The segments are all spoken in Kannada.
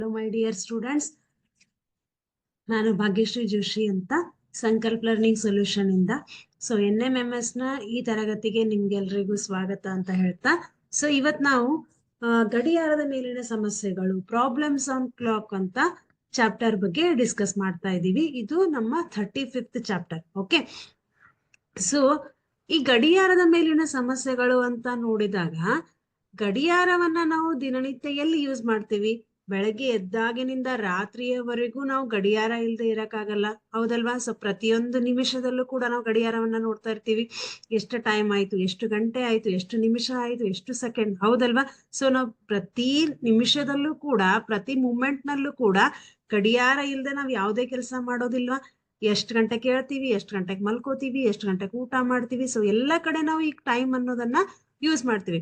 Hello, my dear students. ನಾನು ಭಾಗ್ಯಶ್ರೀ ಜೋಶಿ ಅಂತ ಸಂಕಲ್ಪ ಲರ್ನಿಂಗ್ ಸೊಲ್ಯೂಷನ್ ಇಂದ NMMS ನ ಈ ತರಗತಿಗೆ ನಿಮ್ಗೆಲ್ರಿಗೂ ಸ್ವಾಗತ ಅಂತ ಹೇಳ್ತಾ ಇವತ್ ನಾವು ಗಡಿಯಾರದ ಮೇಲಿನ ಸಮಸ್ಯೆಗಳು ಪ್ರಾಬ್ಲಮ್ಸ್ ಆನ್ ಕ್ಲಾಕ್ ಅಂತ ಚಾಪ್ಟರ್ ಬಗ್ಗೆ ಡಿಸ್ಕಸ್ ಮಾಡ್ತಾ ಇದೀವಿ. ಇದು ನಮ್ಮ 35th ಚಾಪ್ಟರ್. ಓಕೆ, ಈ ಗಡಿಯಾರದ ಮೇಲಿನ ಸಮಸ್ಯೆಗಳು ಅಂತ ನೋಡಿದಾಗ ಗಡಿಯಾರವನ್ನ ನಾವು ದಿನನಿತ್ಯ ಎಲ್ಲಿ ಯೂಸ್ ಮಾಡ್ತೀವಿ? ಬೆಳಗ್ಗೆ ಎದ್ದಾಗಿನಿಂದ ರಾತ್ರಿಯವರೆಗೂ ನಾವು ಗಡಿಯಾರ ಇಲ್ಲದೆ ಇರಕ್ಕಾಗಲ್ಲ, ಹೌದಲ್ವಾ? ಪ್ರತಿಯೊಂದು ನಿಮಿಷದಲ್ಲೂ ಕೂಡ ನಾವು ಗಡಿಯಾರವನ್ನ ನೋಡ್ತಾ ಇರ್ತೀವಿ. ಎಷ್ಟು ಟೈಮ್ ಆಯ್ತು, ಎಷ್ಟು ಗಂಟೆ ಆಯ್ತು, ಎಷ್ಟು ನಿಮಿಷ ಆಯ್ತು, ಎಷ್ಟು ಸೆಕೆಂಡ್, ಹೌದಲ್ವಾ? ನಾವು ಪ್ರತಿ ನಿಮಿಷದಲ್ಲೂ ಕೂಡ, ಪ್ರತಿ ಮೂಮೆಂಟ್ ನಲ್ಲೂ ಕೂಡ ಗಡಿಯಾರ ಇಲ್ಲದೆ ನಾವು ಯಾವುದೇ ಕೆಲಸ ಮಾಡೋದಿಲ್ವಾ? ಎಷ್ಟು ಗಂಟೆಗೆ ಕೇಳ್ತೀವಿ, ಎಷ್ಟು ಗಂಟೆಗೆ ಮಲ್ಕೋತೀವಿ, ಎಷ್ಟು ಗಂಟೆಗೆ ಊಟ ಮಾಡ್ತೀವಿ, ಎಲ್ಲ ಕಡೆ ನಾವು ಈ ಟೈಮ್ ಅನ್ನೋದನ್ನ ಯೂಸ್ ಮಾಡ್ತೀವಿ.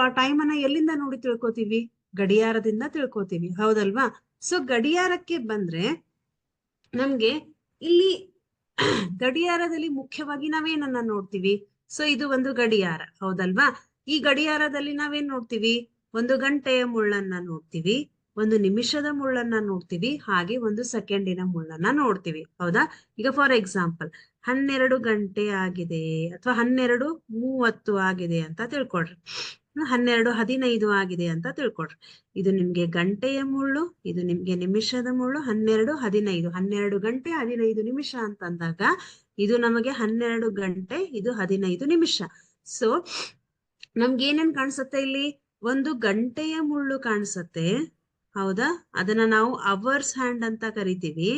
ಆ ಟೈಮ್ ಅನ್ನ ಎಲ್ಲಿಂದ ನೋಡಿ ತಿಳ್ಕೊತೀವಿ? ಗಡಿಯಾರದಿಂದ ತಿಳ್ಕೊತೀವಿ, ಹೌದಲ್ವಾ? ಗಡಿಯಾರಕ್ಕೆ ಬಂದ್ರೆ ನಮ್ಗೆ ಇಲ್ಲಿ ಗಡಿಯಾರದಲ್ಲಿ ಮುಖ್ಯವಾಗಿ ನಾವೇನನ್ನ ನೋಡ್ತೀವಿ? ಇದು ಒಂದು ಗಡಿಯಾರ, ಹೌದಲ್ವಾ? ಈ ಗಡಿಯಾರದಲ್ಲಿ ನಾವೇನ್ ನೋಡ್ತೀವಿ? ಒಂದು ಗಂಟೆಯ ಮುಳ್ಳನ್ನ ನೋಡ್ತೀವಿ, ಒಂದು ನಿಮಿಷದ ಮುಳ್ಳನ್ನ ನೋಡ್ತೀವಿ, ಹಾಗೆ ಒಂದು ಸೆಕೆಂಡಿನ ಮುಳ್ಳನ್ನ ನೋಡ್ತೀವಿ, ಹೌದಾ? ಈಗ ಫಾರ್ ಎಕ್ಸಾಂಪಲ್ 12 ಗಂಟೆ ಆಗಿದೆ ಅಥವಾ 12:30 ಆಗಿದೆ ಅಂತ ತಿಳ್ಕೊಳ್ರಿ. 12:15 ಆಗಿದೆ ಅಂತ ತಿಳ್ಕೊಳ್ರಿ. ಇದು ನಿಮ್ಗೆ ಗಂಟೆಯ ಮುಳ್ಳು, ಇದು ನಿಮ್ಗೆ ನಿಮಿಷದ ಮುಳ್ಳು. 12:15, 12 ಗಂಟೆ 15 ನಿಮಿಷ ಅಂತಂದಾಗ ಇದು ನಮಗೆ 12 ಗಂಟೆ, ಇದು 15 ನಿಮಿಷ. ನಮ್ಗೆ ಏನೇನ್ ಕಾಣಿಸುತ್ತೆ ಇಲ್ಲಿ? ಒಂದು ಗಂಟೆಯ ಮುಳ್ಳು ಕಾಣಿಸುತ್ತೆ, ಹೌದಾ? ಅದನ್ನ ನಾವು ಅವರ್ಸ್ ಹ್ಯಾಂಡ್ ಅಂತ ಕರಿತೀವಿ.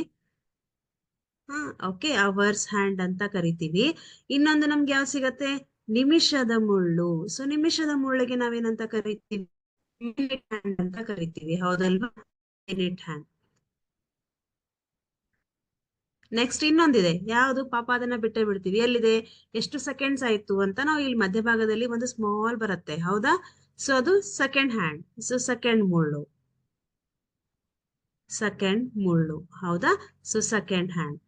ಓಕೆ, ಅವರ್ಸ್ ಹ್ಯಾಂಡ್ ಅಂತ ಕರಿತೀವಿ. ಇನ್ನೊಂದು ನಮ್ಗೆ ಯಾವ ಸಿಗತ್ತೆ? ನಿಮಿಷದ ಮುಳ್ಳು. ನಿಮಿಷದ ಮುಳ್ಳಿಗೆ ನಾವೇನಂತ ಕರಿತೀವಿ? ಮಿನಿಟ್ ಹ್ಯಾಂಡ್ ಅಂತ ಕರಿತೀವಿ, ಹೌದಲ್ವಾ? Minute hand. ನೆಕ್ಸ್ಟ್ ಇನ್ನೊಂದಿದೆ, ಯಾವುದು? ಪಾಪ ಅದನ್ನ ಬಿಟ್ಟೇ ಬಿಡ್ತೀವಿ. ಎಲ್ಲಿದೆ? ಎಷ್ಟು ಸೆಕೆಂಡ್ಸ್ ಆಯ್ತು ಅಂತ ನಾವು ಇಲ್ಲಿ ಮಧ್ಯಭಾಗದಲ್ಲಿ ಒಂದು ಸ್ಮಾಲ್ ಬರುತ್ತೆ, ಹೌದಾ? ಅದು ಸೆಕೆಂಡ್ ಹ್ಯಾಂಡ್. ಸೆಕೆಂಡ್ ಮುಳ್ಳು, ಸೆಕೆಂಡ್ ಮುಳ್ಳು, ಹೌದಾ? Second hand.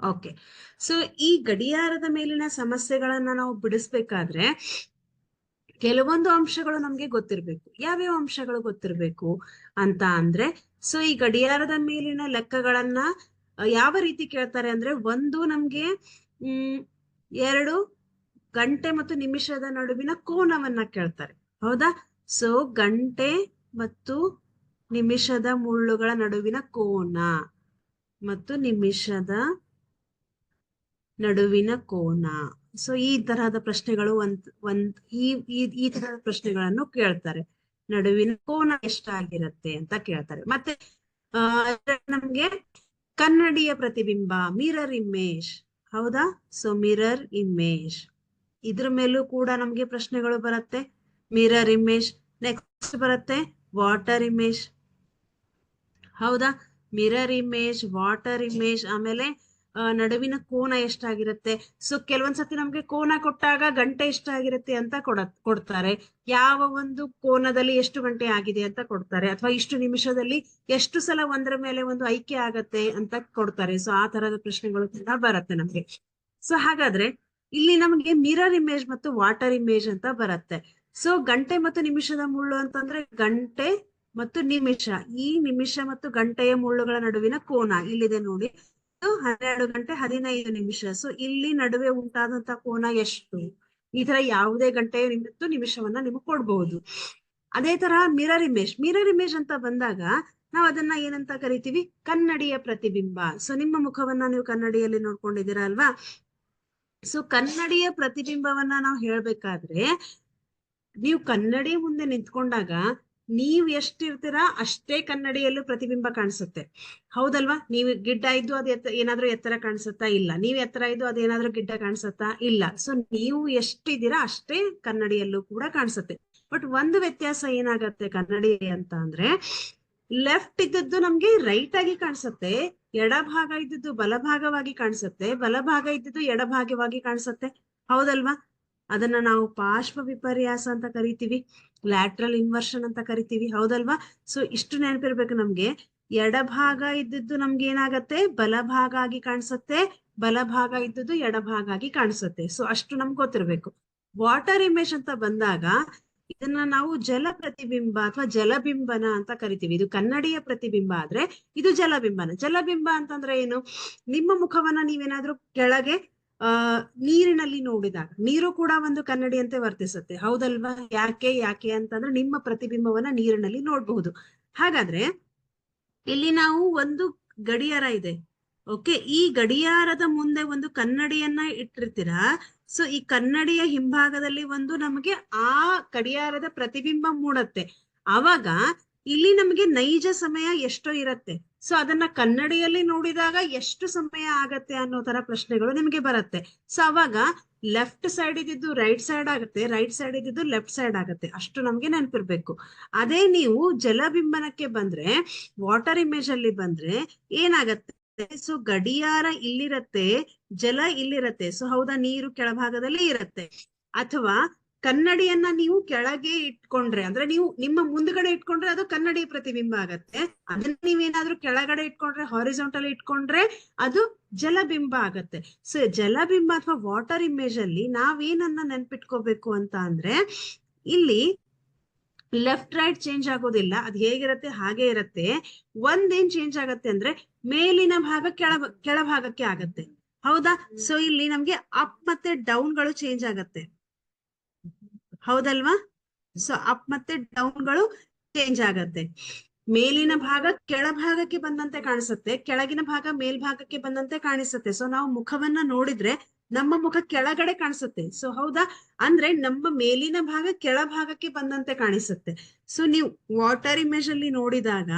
ಓಕೆ, ಈ ಗಡಿಯಾರದ ಮೇಲಿನ ಸಮಸ್ಯೆಗಳನ್ನ ನಾವು ಬಿಡಿಸ್ಬೇಕಾದ್ರೆ ಕೆಲವೊಂದು ಅಂಶಗಳು ನಮ್ಗೆ ಗೊತ್ತಿರ್ಬೇಕು. ಯಾವ್ಯಾವ ಅಂಶಗಳು ಗೊತ್ತಿರ್ಬೇಕು ಅಂತ ಅಂದ್ರೆ, ಈ ಗಡಿಯಾರದ ಮೇಲಿನ ಲೆಕ್ಕಗಳನ್ನ ಯಾವ ರೀತಿ ಕೇಳ್ತಾರೆ ಅಂದ್ರೆ, ಒಂದು ನಮ್ಗೆ 2 ಗಂಟೆ ಮತ್ತು ನಿಮಿಷದ ನಡುವಿನ ಕೋನವನ್ನ ಕೇಳ್ತಾರೆ, ಹೌದಾ? ಗಂಟೆ ಮತ್ತು ನಿಮಿಷದ ಮುಳ್ಳುಗಳ ನಡುವಿನ ಕೋನ ಮತ್ತು ನಿಮಿಷದ ನಡುವಿನ ಕೋನ. ಈ ತರಹದ ಪ್ರಶ್ನೆಗಳು ಈ ತರಹದ ಪ್ರಶ್ನೆಗಳನ್ನು ಕೇಳ್ತಾರೆ. ನಡುವಿನ ಕೋನ ಎಷ್ಟಾಗಿರುತ್ತೆ ಅಂತ ಕೇಳ್ತಾರೆ. ಮತ್ತೆ ನಮ್ಗೆ ಕನ್ನಡಿಯ ಪ್ರತಿಬಿಂಬ, ಮಿರರ್ ಇಮೇಜ್, ಹೌದಾ? ಮಿರರ್ ಇಮೇಜ್, ಇದ್ರ ಮೇಲೂ ಕೂಡ ನಮ್ಗೆ ಪ್ರಶ್ನೆಗಳು ಬರುತ್ತೆ. Mirror image. ನೆಕ್ಸ್ಟ್ ಬರುತ್ತೆ ವಾಟರ್ ಇಮೇಜ್, ಹೌದಾ? ಮಿರರ್ ಇಮೇಜ್, ವಾಟರ್ ಇಮೇಜ್, ಆಮೇಲೆ ನಡುವಿನ ಕೋನ ಎಷ್ಟಾಗಿರುತ್ತೆ. ಕೆಲವೊಂದ್ಸತಿ ನಮ್ಗೆ ಕೋನ ಕೊಟ್ಟಾಗ ಗಂಟೆ ಎಷ್ಟಾಗಿರುತ್ತೆ ಅಂತ ಕೊಡ್ತಾರೆ. ಯಾವ ಒಂದು ಕೋನದಲ್ಲಿ ಎಷ್ಟು ಗಂಟೆ ಆಗಿದೆ ಅಂತ ಕೊಡ್ತಾರೆ, ಅಥವಾ ಇಷ್ಟು ನಿಮಿಷದಲ್ಲಿ ಎಷ್ಟು ಸಲ ಒಂದರ ಮೇಲೆ ಒಂದು ಐಕ್ಯ ಆಗತ್ತೆ ಅಂತ ಕೊಡ್ತಾರೆ. ಆ ತರದ ಪ್ರಶ್ನೆಗಳು ಕೂಡ ಬರುತ್ತೆ ನಮ್ಗೆ. ಹಾಗಾದ್ರೆ ಇಲ್ಲಿ ನಮಗೆ ಮಿರರ್ ಇಮೇಜ್ ಮತ್ತು ವಾಟರ್ ಇಮೇಜ್ ಅಂತ ಬರುತ್ತೆ. ಗಂಟೆ ಮತ್ತು ನಿಮಿಷದ ಮುಳ್ಳು ಅಂತಂದ್ರೆ ಗಂಟೆ ಮತ್ತು ನಿಮಿಷ, ಈ ನಿಮಿಷ ಮತ್ತು ಗಂಟೆಯ ಮುಳ್ಳುಗಳ ನಡುವಿನ ಕೋನ ಇಲ್ಲಿದೆ ನೋಡಿ, 12 ಗಂಟೆ 15 ನಿಮಿಷ. ಇಲ್ಲಿ ನಡುವೆ ಉಂಟಾದಂತ ಕೋನ ಎಷ್ಟು? ಈ ತರ ಯಾವುದೇ ಗಂಟೆ ಮತ್ತು ನಿಮಿಷವನ್ನ ನಿಮಗೆ ಕೊಡ್ಬಹುದು. ಅದೇ ತರ ಮಿರರ್ ಇಮೇಜ್. ಮಿರರ್ ಇಮೇಜ್ ಅಂತ ಬಂದಾಗ ನಾವು ಅದನ್ನ ಏನಂತ ಕರಿತೀವಿ? ಕನ್ನಡಿಯ ಪ್ರತಿಬಿಂಬ. ನಿಮ್ಮ ಮುಖವನ್ನ ನೀವು ಕನ್ನಡಿಯಲ್ಲಿ ನೋಡ್ಕೊಂಡಿದ್ದೀರಾ ಅಲ್ವಾ? ಕನ್ನಡಿಯ ಪ್ರತಿಬಿಂಬವನ್ನ ನಾವು ಹೇಳ್ಬೇಕಾದ್ರೆ, ನೀವು ಕನ್ನಡಿ ಮುಂದೆ ನಿಂತ್ಕೊಂಡಾಗ ನೀವ್ ಎಷ್ಟಿರ್ತೀರಾ ಅಷ್ಟೇ ಕನ್ನಡಿಯಲ್ಲೂ ಪ್ರತಿಬಿಂಬ ಕಾಣಿಸುತ್ತೆ, ಹೌದಲ್ವಾ? ನೀವು ಗಿಡ್ಡ ಇದ್ದು ಅದು ಏನಾದ್ರೂ ಎತ್ತರ ಕಾಣಿಸುತ್ತಾ? ಇಲ್ಲ. ನೀವ್ ಎತ್ತರ ಇದ್ದು ಅದೇನಾದ್ರೂ ಗಿಡ್ಡ ಕಾಣಿಸುತ್ತಾ? ಇಲ್ಲ. ನೀವು ಎಷ್ಟಿದ್ದೀರಾ ಅಷ್ಟೇ ಕನ್ನಡಿಯಲ್ಲೂ ಕೂಡ ಕಾಣಿಸುತ್ತೆ. ಬಟ್ ಒಂದು ವ್ಯತ್ಯಾಸ ಏನಾಗತ್ತೆ ಕನ್ನಡಿ ಅಂತ ಅಂದ್ರೆ, ಲೆಫ್ಟ್ ಇದ್ದದ್ದು ನಮ್ಗೆ ರೈಟ್ ಆಗಿ ಕಾಣಿಸುತ್ತೆ, ಎಡಭಾಗ ಇದ್ದದ್ದು ಬಲಭಾಗವಾಗಿ ಕಾಣಿಸುತ್ತೆ, ಬಲಭಾಗ ಇದ್ದದ್ದು ಎಡಭಾಗವಾಗಿ ಕಾಣಿಸುತ್ತೆ, ಹೌದಲ್ವಾ? ಅದನ್ನ ನಾವು ಪಾರ್ಶ್ವ ವಿಪರ್ಯಾಸ ಅಂತ ಕರಿತೀವಿ, ಲ್ಯಾಟ್ರಲ್ ಇನ್ವರ್ಷನ್ ಅಂತ ಕರಿತೀವಿ, ಹೌದಲ್ವಾ? ಇಷ್ಟು ನೆನಪಿರ್ಬೇಕು ನಮ್ಗೆ. ಎಡಭಾಗ ಇದ್ದದ್ದು ನಮ್ಗೆ ಏನಾಗತ್ತೆ? ಬಲಭಾಗ ಆಗಿ ಕಾಣಿಸುತ್ತೆ, ಬಲಭಾಗ ಇದ್ದದ್ದು ಎಡಭಾಗ ಆಗಿ ಕಾಣಿಸುತ್ತೆ. ಅಷ್ಟು ನಮ್ಗೆ ಗೊತ್ತಿರ್ಬೇಕು. ವಾಟರ್ ಇಮೇಜ್ ಅಂತ ಬಂದಾಗ ಇದನ್ನ ನಾವು ಜಲ ಪ್ರತಿಬಿಂಬ ಅಥವಾ ಜಲಬಿಂಬನ ಅಂತ ಕರಿತೀವಿ. ಇದು ಕನ್ನಡಿಯ ಪ್ರತಿಬಿಂಬ ಆದ್ರೆ ಇದು ಜಲಬಿಂಬನ. ಜಲಬಿಂಬ ಅಂತಂದ್ರೆ ಏನು? ನಿಮ್ಮ ಮುಖವನ್ನ ನೀವೇನಾದ್ರೂ ಕೆಳಗೆ ನೀರಿನಲ್ಲಿ ನೋಡಿದಾಗ, ನೀರು ಕೂಡ ಒಂದು ಕನ್ನಡಿಯಂತೆ ವರ್ತಿಸುತ್ತೆ, ಹೌದಲ್ವಾ? ಯಾಕೆ ಅಂತಂದ್ರೆ ನಿಮ್ಮ ಪ್ರತಿಬಿಂಬವನ್ನ ನೀರಿನಲ್ಲಿ ನೋಡ್ಬಹುದು. ಹಾಗಾದ್ರೆ ಇಲ್ಲಿ ನಾವು ಒಂದು ಗಡಿಯಾರ ಇದೆ, ಓಕೆ, ಈ ಗಡಿಯಾರದ ಮುಂದೆ ಒಂದು ಕನ್ನಡಿಯನ್ನ ಇಟ್ಟಿರ್ತೀರಾ. ಸೊ ಈ ಕನ್ನಡಿಯ ಹಿಂಭಾಗದಲ್ಲಿ ಒಂದು ನಮಗೆ ಆ ಗಡಿಯಾರದ ಪ್ರತಿಬಿಂಬ ಮೂಡತ್ತೆ. ಆವಾಗ ಇಲ್ಲಿ ನಮಗೆ ನೈಜ ಸಮಯ ಎಷ್ಟೋ ಇರತ್ತೆ. ಸೊ ಅದನ್ನ ಕನ್ನಡಿಯಲ್ಲಿ ನೋಡಿದಾಗ ಎಷ್ಟು ಸಮಯ ಆಗತ್ತೆ ಅನ್ನೋ ತರ ಪ್ರಶ್ನೆಗಳು ನಿಮಗೆ ಬರುತ್ತೆ. ಸೊ ಅವಾಗ ಲೆಫ್ಟ್ ಸೈಡ್ ಇದ್ದಿದ್ದು ರೈಟ್ ಸೈಡ್ ಆಗುತ್ತೆ, ರೈಟ್ ಸೈಡ್ ಇದ್ದಿದ್ದು ಲೆಫ್ಟ್ ಸೈಡ್ ಆಗುತ್ತೆ. ಅಷ್ಟು ನಮ್ಗೆ ನೆನಪಿರ್ಬೇಕು. ಅದೇ ನೀವು ಜಲಬಿಂಬನಕ್ಕೆ ಬಂದ್ರೆ, ವಾಟರ್ ಇಮೇಜ್ ಅಲ್ಲಿ ಬಂದ್ರೆ ಏನಾಗತ್ತೆ? ಸೊ ಗಡಿಯಾರ ಇಲ್ಲಿರತ್ತೆ, ಜಲ ಇಲ್ಲಿರತ್ತೆ. ಸೊ ಹೌದಾ, ನೀರು ಕೆಳಭಾಗದಲ್ಲಿ ಇರತ್ತೆ. ಅಥವಾ ಕನ್ನಡಿಯನ್ನ ನೀವು ಕೆಳಗೆ ಇಟ್ಕೊಂಡ್ರೆ, ಅಂದ್ರೆ ನೀವು ನಿಮ್ಮ ಮುಂದ್ಗಡೆ ಇಟ್ಕೊಂಡ್ರೆ ಅದು ಕನ್ನಡಿ ಪ್ರತಿಬಿಂಬ ಆಗತ್ತೆ. ಅದನ್ನ ನೀವೇನಾದ್ರೂ ಕೆಳಗಡೆ ಇಟ್ಕೊಂಡ್ರೆ, ಹಾರಿಜಾಂಟಲ್ ಇಟ್ಕೊಂಡ್ರೆ ಅದು ಜಲಬಿಂಬ ಆಗತ್ತೆ. ಸೊ ಜಲಬಿಂಬ ಅಥವಾ ವಾಟರ್ ಇಮೇಜ್ ಅಲ್ಲಿ ನಾವೇನನ್ನ ನೆನ್ಪಿಟ್ಕೋಬೇಕು ಅಂತ ಅಂದ್ರೆ, ಇಲ್ಲಿ ಲೆಫ್ಟ್ ರೈಟ್ ಚೇಂಜ್ ಆಗೋದಿಲ್ಲ, ಅದು ಹೇಗಿರತ್ತೆ ಹಾಗೆ ಇರತ್ತೆ. ಒಂದೇನ್ ಚೇಂಜ್ ಆಗತ್ತೆ ಅಂದ್ರೆ ಮೇಲಿನ ಭಾಗ ಕೆಳಭಾಗಕ್ಕೆ ಆಗತ್ತೆ, ಹೌದಾ? ಸೊ ಇಲ್ಲಿ ನಮ್ಗೆ ಅಪ್ ಮತ್ತೆ ಡೌನ್ ಗಳು ಚೇಂಜ್ ಆಗತ್ತೆ, ಹೌದಲ್ವಾ? ಸೊ ಅಪ್ ಮತ್ತೆ ಡೌನ್ ಗಳು ಚೇಂಜ್ ಆಗತ್ತೆ. ಮೇಲಿನ ಭಾಗ ಕೆಳಭಾಗಕ್ಕೆ ಬಂದಂತೆ ಕಾಣಿಸುತ್ತೆ, ಕೆಳಗಿನ ಭಾಗ ಮೇಲ್ಭಾಗಕ್ಕೆ ಬಂದಂತೆ ಕಾಣಿಸುತ್ತೆ. ಸೊ ನಾವು ಮುಖವನ್ನ ನೋಡಿದ್ರೆ ನಮ್ಮ ಮುಖ ಕೆಳಗಡೆ ಕಾಣಿಸುತ್ತೆ. ಸೊ ಹೌದಾ, ಅಂದ್ರೆ ನಮ್ಮ ಮೇಲಿನ ಭಾಗ ಕೆಳಭಾಗಕ್ಕೆ ಬಂದಂತೆ ಕಾಣಿಸುತ್ತೆ. ಸೊ ನೀವು ವಾಟರ್ ಇಮೇಜ್ ಅಲ್ಲಿ ನೋಡಿದಾಗ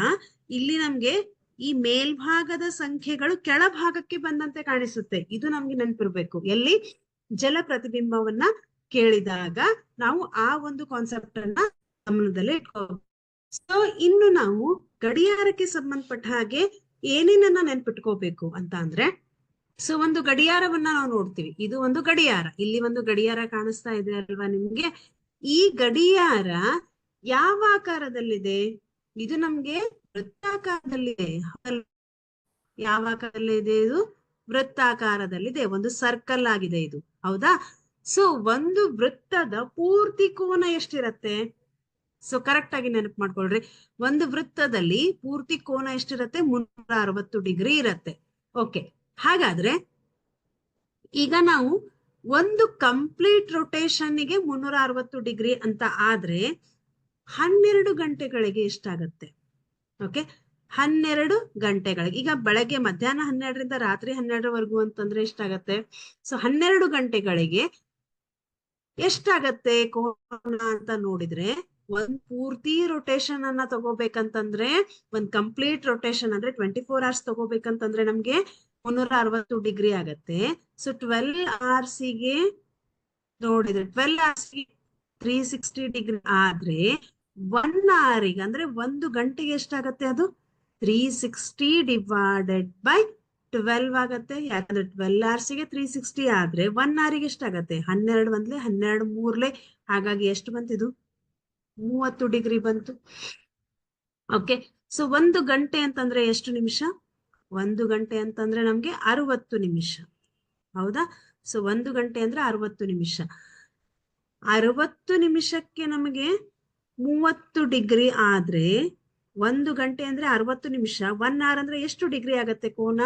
ಇಲ್ಲಿ ನಮ್ಗೆ ಈ ಮೇಲ್ಭಾಗದ ಸಂಖ್ಯೆಗಳು ಕೆಳಭಾಗಕ್ಕೆ ಬಂದಂತೆ ಕಾಣಿಸುತ್ತೆ. ಇದು ನಮ್ಗೆ ನೆನಪಿರ್ಬೇಕು. ಎಲ್ಲಿ ಜಲ ಪ್ರತಿಬಿಂಬವನ್ನ ಕೇಳಿದಾಗ ನಾವು ಆ ಒಂದು ಕಾನ್ಸೆಪ್ಟ್ ಅನ್ನ ಗಮನದಲ್ಲಿ ಇಟ್ಕೋಬೇಕು. ಸೊ ಇನ್ನು ನಾವು ಗಡಿಯಾರಕ್ಕೆ ಸಂಬಂಧಪಟ್ಟ ಹಾಗೆ ಏನೇನನ್ನ ನೆನ್ಪಿಟ್ಕೋಬೇಕು ಅಂತ ಅಂದ್ರೆ, ಸೊ ಒಂದು ಗಡಿಯಾರವನ್ನ ನಾವು ನೋಡ್ತೀವಿ. ಇದು ಒಂದು ಗಡಿಯಾರ, ಇಲ್ಲಿ ಒಂದು ಗಡಿಯಾರ ಕಾಣಿಸ್ತಾ ಇದೆ ಅಲ್ವಾ ನಿಮ್ಗೆ? ಈ ಗಡಿಯಾರ ಯಾವ ಆಕಾರದಲ್ಲಿದೆ? ಇದು ನಮ್ಗೆ ವೃತ್ತಾಕಾರದಲ್ಲಿದೆ. ಯಾವ ಆಕಾರದಲ್ಲಿದೆ? ಇದು ವೃತ್ತಾಕಾರದಲ್ಲಿದೆ, ಒಂದು ಸರ್ಕಲ್ ಆಗಿದೆ ಇದು, ಹೌದಾ? ಸೊ ಒಂದು ವೃತ್ತದ ಪೂರ್ತಿ ಕೋನ ಎಷ್ಟಿರತ್ತೆ? ಸೊ ಕರೆಕ್ಟ್ ಆಗಿ ನೆನಪು ಮಾಡ್ಕೊಳ್ರಿ. ಒಂದು ವೃತ್ತದಲ್ಲಿ ಪೂರ್ತಿ ಕೋನ ಎಷ್ಟಿರತ್ತೆ? 360 ಡಿಗ್ರಿ ಇರತ್ತೆ. ಓಕೆ, ಹಾಗಾದ್ರೆ ಈಗ ನಾವು ಒಂದು ಕಂಪ್ಲೀಟ್ ರೊಟೇಷನ್ಗೆ 360 ಡಿಗ್ರಿ ಅಂತ ಆದ್ರೆ 12 ಗಂಟೆಗಳಿಗೆ ಎಷ್ಟಾಗತ್ತೆ? ಓಕೆ, 12 ಗಂಟೆಗಳಿಗೆ. ಈಗ ಬೆಳಗ್ಗೆ ಮಧ್ಯಾಹ್ನ 12ರಿಂದ ರಾತ್ರಿ 12ರವರೆಗೂ ಅಂತಂದ್ರೆ ಎಷ್ಟಾಗತ್ತೆ? ಸೊ 12 ಗಂಟೆಗಳಿಗೆ ಎಷ್ಟಾಗತ್ತೆ ಕೋನ ಅಂತ ನೋಡಿದ್ರೆ, ಒಂದ್ ಪೂರ್ತಿ ರೊಟೇಷನ್ ಅನ್ನ ತಗೋಬೇಕಂತಂದ್ರೆ, ಒಂದ್ ಕಂಪ್ಲೀಟ್ ರೊಟೇಷನ್ ಅಂದ್ರೆ 24 hours ತಗೋಬೇಕಂತಂದ್ರೆ ನಮ್ಗೆ 360 ಡಿಗ್ರಿ ಆಗತ್ತೆ. ಸೊ 12 hours ಗೆ ನೋಡಿದ್ರೆ 12 hours 360 ಡಿಗ್ರಿ ಆದ್ರೆ 1 hour ಗೆ ಅಂದ್ರೆ 1 ಗಂಟೆಗೆ ಎಷ್ಟಾಗತ್ತೆ? ಅದು 360 ಡಿವೈಡೆಡ್ ಬೈ 12 ಆಗತ್ತೆ. ಯಾಕಂದ್ರೆ 12 hours ಗೆ 360 ಆದ್ರೆ 1 hour ಗೆ ಎಷ್ಟಾಗತ್ತೆ? 12 ಒಂದ್ಲೆ 12 ಮೂರ್ಲೆ, ಹಾಗಾಗಿ ಎಷ್ಟು ಬಂತಿದು? 30 ಡಿಗ್ರಿ ಬಂತು. ಓಕೆ, ಸೊ 1 ಗಂಟೆ ಅಂತಂದ್ರೆ ಎಷ್ಟು ನಿಮಿಷ? 1 ಗಂಟೆ ಅಂತಂದ್ರೆ ನಮ್ಗೆ 60 ನಿಮಿಷ, ಹೌದಾ? ಸೊ 1 ಗಂಟೆ ಅಂದ್ರೆ 60 ನಿಮಿಷ. 60 ನಿಮಿಷಕ್ಕೆ ನಮಗೆ 30 ಡಿಗ್ರಿ ಆದ್ರೆ 1 ಗಂಟೆ ಅಂದ್ರೆ 60 ನಿಮಿಷ. 1 hour ಅಂದ್ರೆ ಎಷ್ಟು ಡಿಗ್ರಿ ಆಗತ್ತೆ ಕೋನ?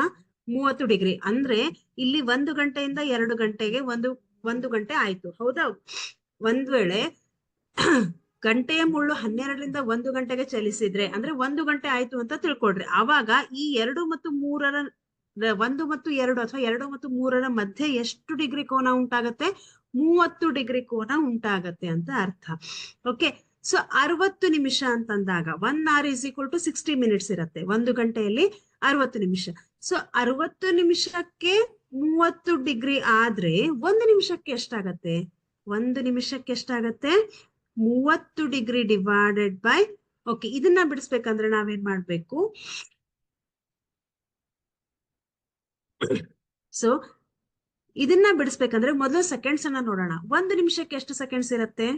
30 ಡಿಗ್ರಿ. ಅಂದ್ರೆ ಇಲ್ಲಿ 1 ಗಂಟೆಯಿಂದ 2 ಗಂಟೆಗೆ ಒಂದು ಗಂಟೆ ಆಯ್ತು, ಹೌದಾ? ಒಂದ್ ವೇಳೆ ಗಂಟೆಯ ಮುಳ್ಳು 12ರಿಂದ 1 ಗಂಟೆಗೆ ಚಲಿಸಿದ್ರೆ ಅಂದ್ರೆ 1 ಗಂಟೆ ಆಯ್ತು ಅಂತ ತಿಳ್ಕೊಳ್ರಿ. ಆವಾಗ ಈ 2 ಮತ್ತು 3ರ 1 ಮತ್ತು 2 ಅಥವಾ 2 ಮತ್ತು 3ರ ಮಧ್ಯೆ ಎಷ್ಟು ಡಿಗ್ರಿ ಕೋನ ಉಂಟಾಗತ್ತೆ? 30 ಡಿಗ್ರಿ ಕೋನ ಉಂಟಾಗತ್ತೆ ಅಂತ ಅರ್ಥ. ಓಕೆ, ಸೊ 60 ನಿಮಿಷ ಅಂತಂದಾಗ 1 hour is equal to 60 minutes ಇರತ್ತೆ. 1 ಗಂಟೆಯಲ್ಲಿ 60 ನಿಮಿಷ. ಸೊ 60 ನಿಮಿಷಕ್ಕೆ 30 ಡಿಗ್ರಿ ಆದ್ರೆ 1 ನಿಮಿಷಕ್ಕೆ ಎಷ್ಟಾಗತ್ತೆ? 1 ನಿಮಿಷಕ್ಕೆ ಎಷ್ಟಾಗತ್ತೆ? 30 ಡಿಗ್ರಿ ಡಿವೈಡೆಡ್ ಬೈ, ಓಕೆ, ಇದನ್ನ ಬಿಡಿಸ್ಬೇಕಂದ್ರೆ ನಾವೇನ್ ಮಾಡ್ಬೇಕು? ಸೊ ಇದನ್ನ ಬಿಡಿಸ್ಬೇಕಂದ್ರೆ ಮೊದಲು ಸೆಕೆಂಡ್ಸ್ ಅನ್ನ ನೋಡೋಣ. 1 ನಿಮಿಷಕ್ಕೆ ಎಷ್ಟು ಸೆಕೆಂಡ್ಸ್ ಇರತ್ತೆ?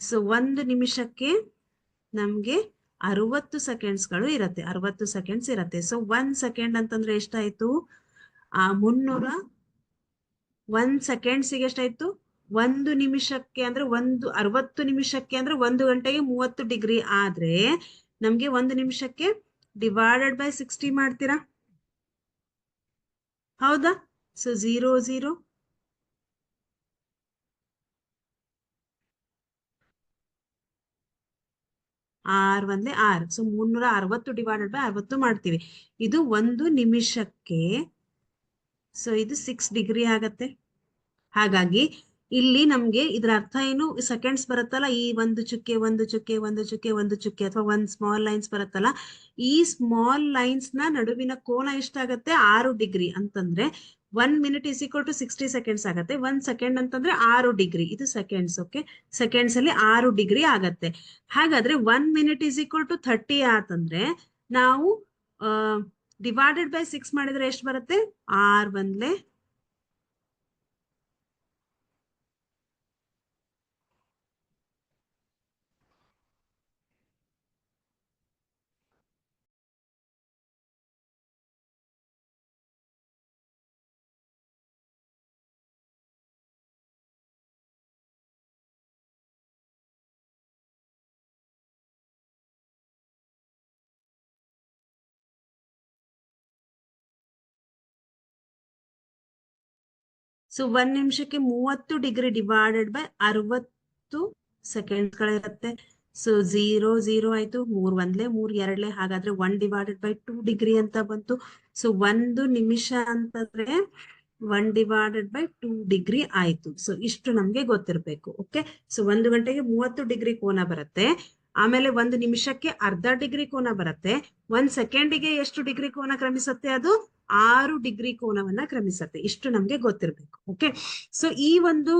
ಸೊ 1 ನಿಮಿಷಕ್ಕೆ ನಮ್ಗೆ 60 ಸೆಕೆಂಡ್ಸ್ಗಳು ಇರತ್ತೆ, 60 ಸೆಕೆಂಡ್ಸ್ ಇರತ್ತೆ. ಸೊ 1 ಸೆಕೆಂಡ್ ಅಂತಂದ್ರೆ ಎಷ್ಟಾಯ್ತು? 300 1 ಸೆಕೆಂಡ್ಸಿಗೆ ಎಷ್ಟಾಯ್ತು? 1 ನಿಮಿಷಕ್ಕೆ ಅಂದ್ರೆ 60 ನಿಮಿಷಕ್ಕೆ ಅಂದ್ರೆ 1 ಗಂಟೆಗೆ 30 ಡಿಗ್ರಿ ಆದ್ರೆ ನಮ್ಗೆ 1 ನಿಮಿಷಕ್ಕೆ ಡಿವೈಡೆಡ್ ಬೈ 60 ಮಾಡ್ತೀರಾ? ಹೌದಾ? ಸೊ 0 0 6 ಸೊ 360 ಡಿವೈಡೆಡ್ ಬೈ 60 ಮಾಡ್ತೀವಿ. ಇದು 1 ನಿಮಿಷಕ್ಕೆ, ಸೊ ಇದು 6 ಡಿಗ್ರಿ ಆಗತ್ತೆ. ಹಾಗಾಗಿ ಇಲ್ಲಿ ನಮ್ಗೆ ಇದ್ರ ಅರ್ಥ ಏನು? ಸೆಕೆಂಡ್ಸ್ ಬರುತ್ತಲ್ಲ, ಈ ಒಂದು ಚುಕ್ಕೆ ಒಂದು ಚುಕ್ಕೆ ಒಂದು ಚುಕ್ಕೆ ಒಂದು ಚುಕ್ಕೆ ಅಥವಾ ಒಂದ್ ಸ್ಮಾಲ್ ಲೈನ್ಸ್ ಬರುತ್ತಲ್ಲ, ಈ ಸ್ಮಾಲ್ ಲೈನ್ಸ್ ನ ನಡುವಿನ ಕೋನ ಎಷ್ಟಾಗತ್ತೆ? 6 ಡಿಗ್ರಿ ಅಂತಂದ್ರೆ 1 minute is equal to 60 seconds ಆಗತ್ತೆ. 1 ಸೆಕೆಂಡ್ ಅಂತಂದ್ರೆ 6 ಡಿಗ್ರಿ, ಇದು ಸೆಕೆಂಡ್ಸ್. ಓಕೆ, ಸೆಕೆಂಡ್ಸ್ ಅಲ್ಲಿ 6 ಡಿಗ್ರಿ ಆಗತ್ತೆ. ಹಾಗಾದ್ರೆ 1 ಮಿನಿಟ್ ಇಸ್ ಈಕ್ವಲ್ ಟು 30 ಆತಂದ್ರೆ ನಾವು ಡಿವೈಡೆಡ್ ಬೈ 6 ಮಾಡಿದ್ರೆ ಎಷ್ಟು ಬರುತ್ತೆ? 6 ಬಂದ್ಲೆ ಸೊ 1 ನಿಮಿಷಕ್ಕೆ 30 ಡಿಗ್ರಿ ಡಿವೈಡೆಡ್ ಬೈ 60 ಸೆಕೆಂಡ್ಗಳಿರುತ್ತೆ. ಸೊ 0 0 ಆಯ್ತು, 3 ಒಂದ್ಲೆ 3 ಎರಡ್ಲೆ, ಹಾಗಾದ್ರೆ 1 ಡಿವೈಡೆಡ್ ಬೈ 2 ಡಿಗ್ರಿ ಅಂತ ಬಂತು. ಸೊ 1 ನಿಮಿಷ ಅಂತಂದ್ರೆ 1 ಡಿವೈಡೆಡ್ ಬೈ 2 ಡಿಗ್ರಿ ಆಯ್ತು. ಸೊ ಇಷ್ಟು ನಮ್ಗೆ ಗೊತ್ತಿರ್ಬೇಕು. ಓಕೆ, ಸೊ 1 ಗಂಟೆಗೆ 30 ಡಿಗ್ರಿ ಕೋನ ಬರುತ್ತೆ. ಆಮೇಲೆ 1 ನಿಮಿಷಕ್ಕೆ ಅರ್ಧ ಡಿಗ್ರಿ ಕೋನ ಬರುತ್ತೆ. 1 ಸೆಕೆಂಡಿಗೆ ಎಷ್ಟು ಡಿಗ್ರಿ ಕೋನ ಕ್ರಮಿಸುತ್ತೆ? ಅದು 6 ಡಿಗ್ರಿ ಕೋನವನ್ನ ಕ್ರಮಿಸುತ್ತೆ. ಇಷ್ಟು ನಮ್ಗೆ ಗೊತ್ತಿರ್ಬೇಕು. ಓಕೆ, ಸೊ ಈ ಒಂದು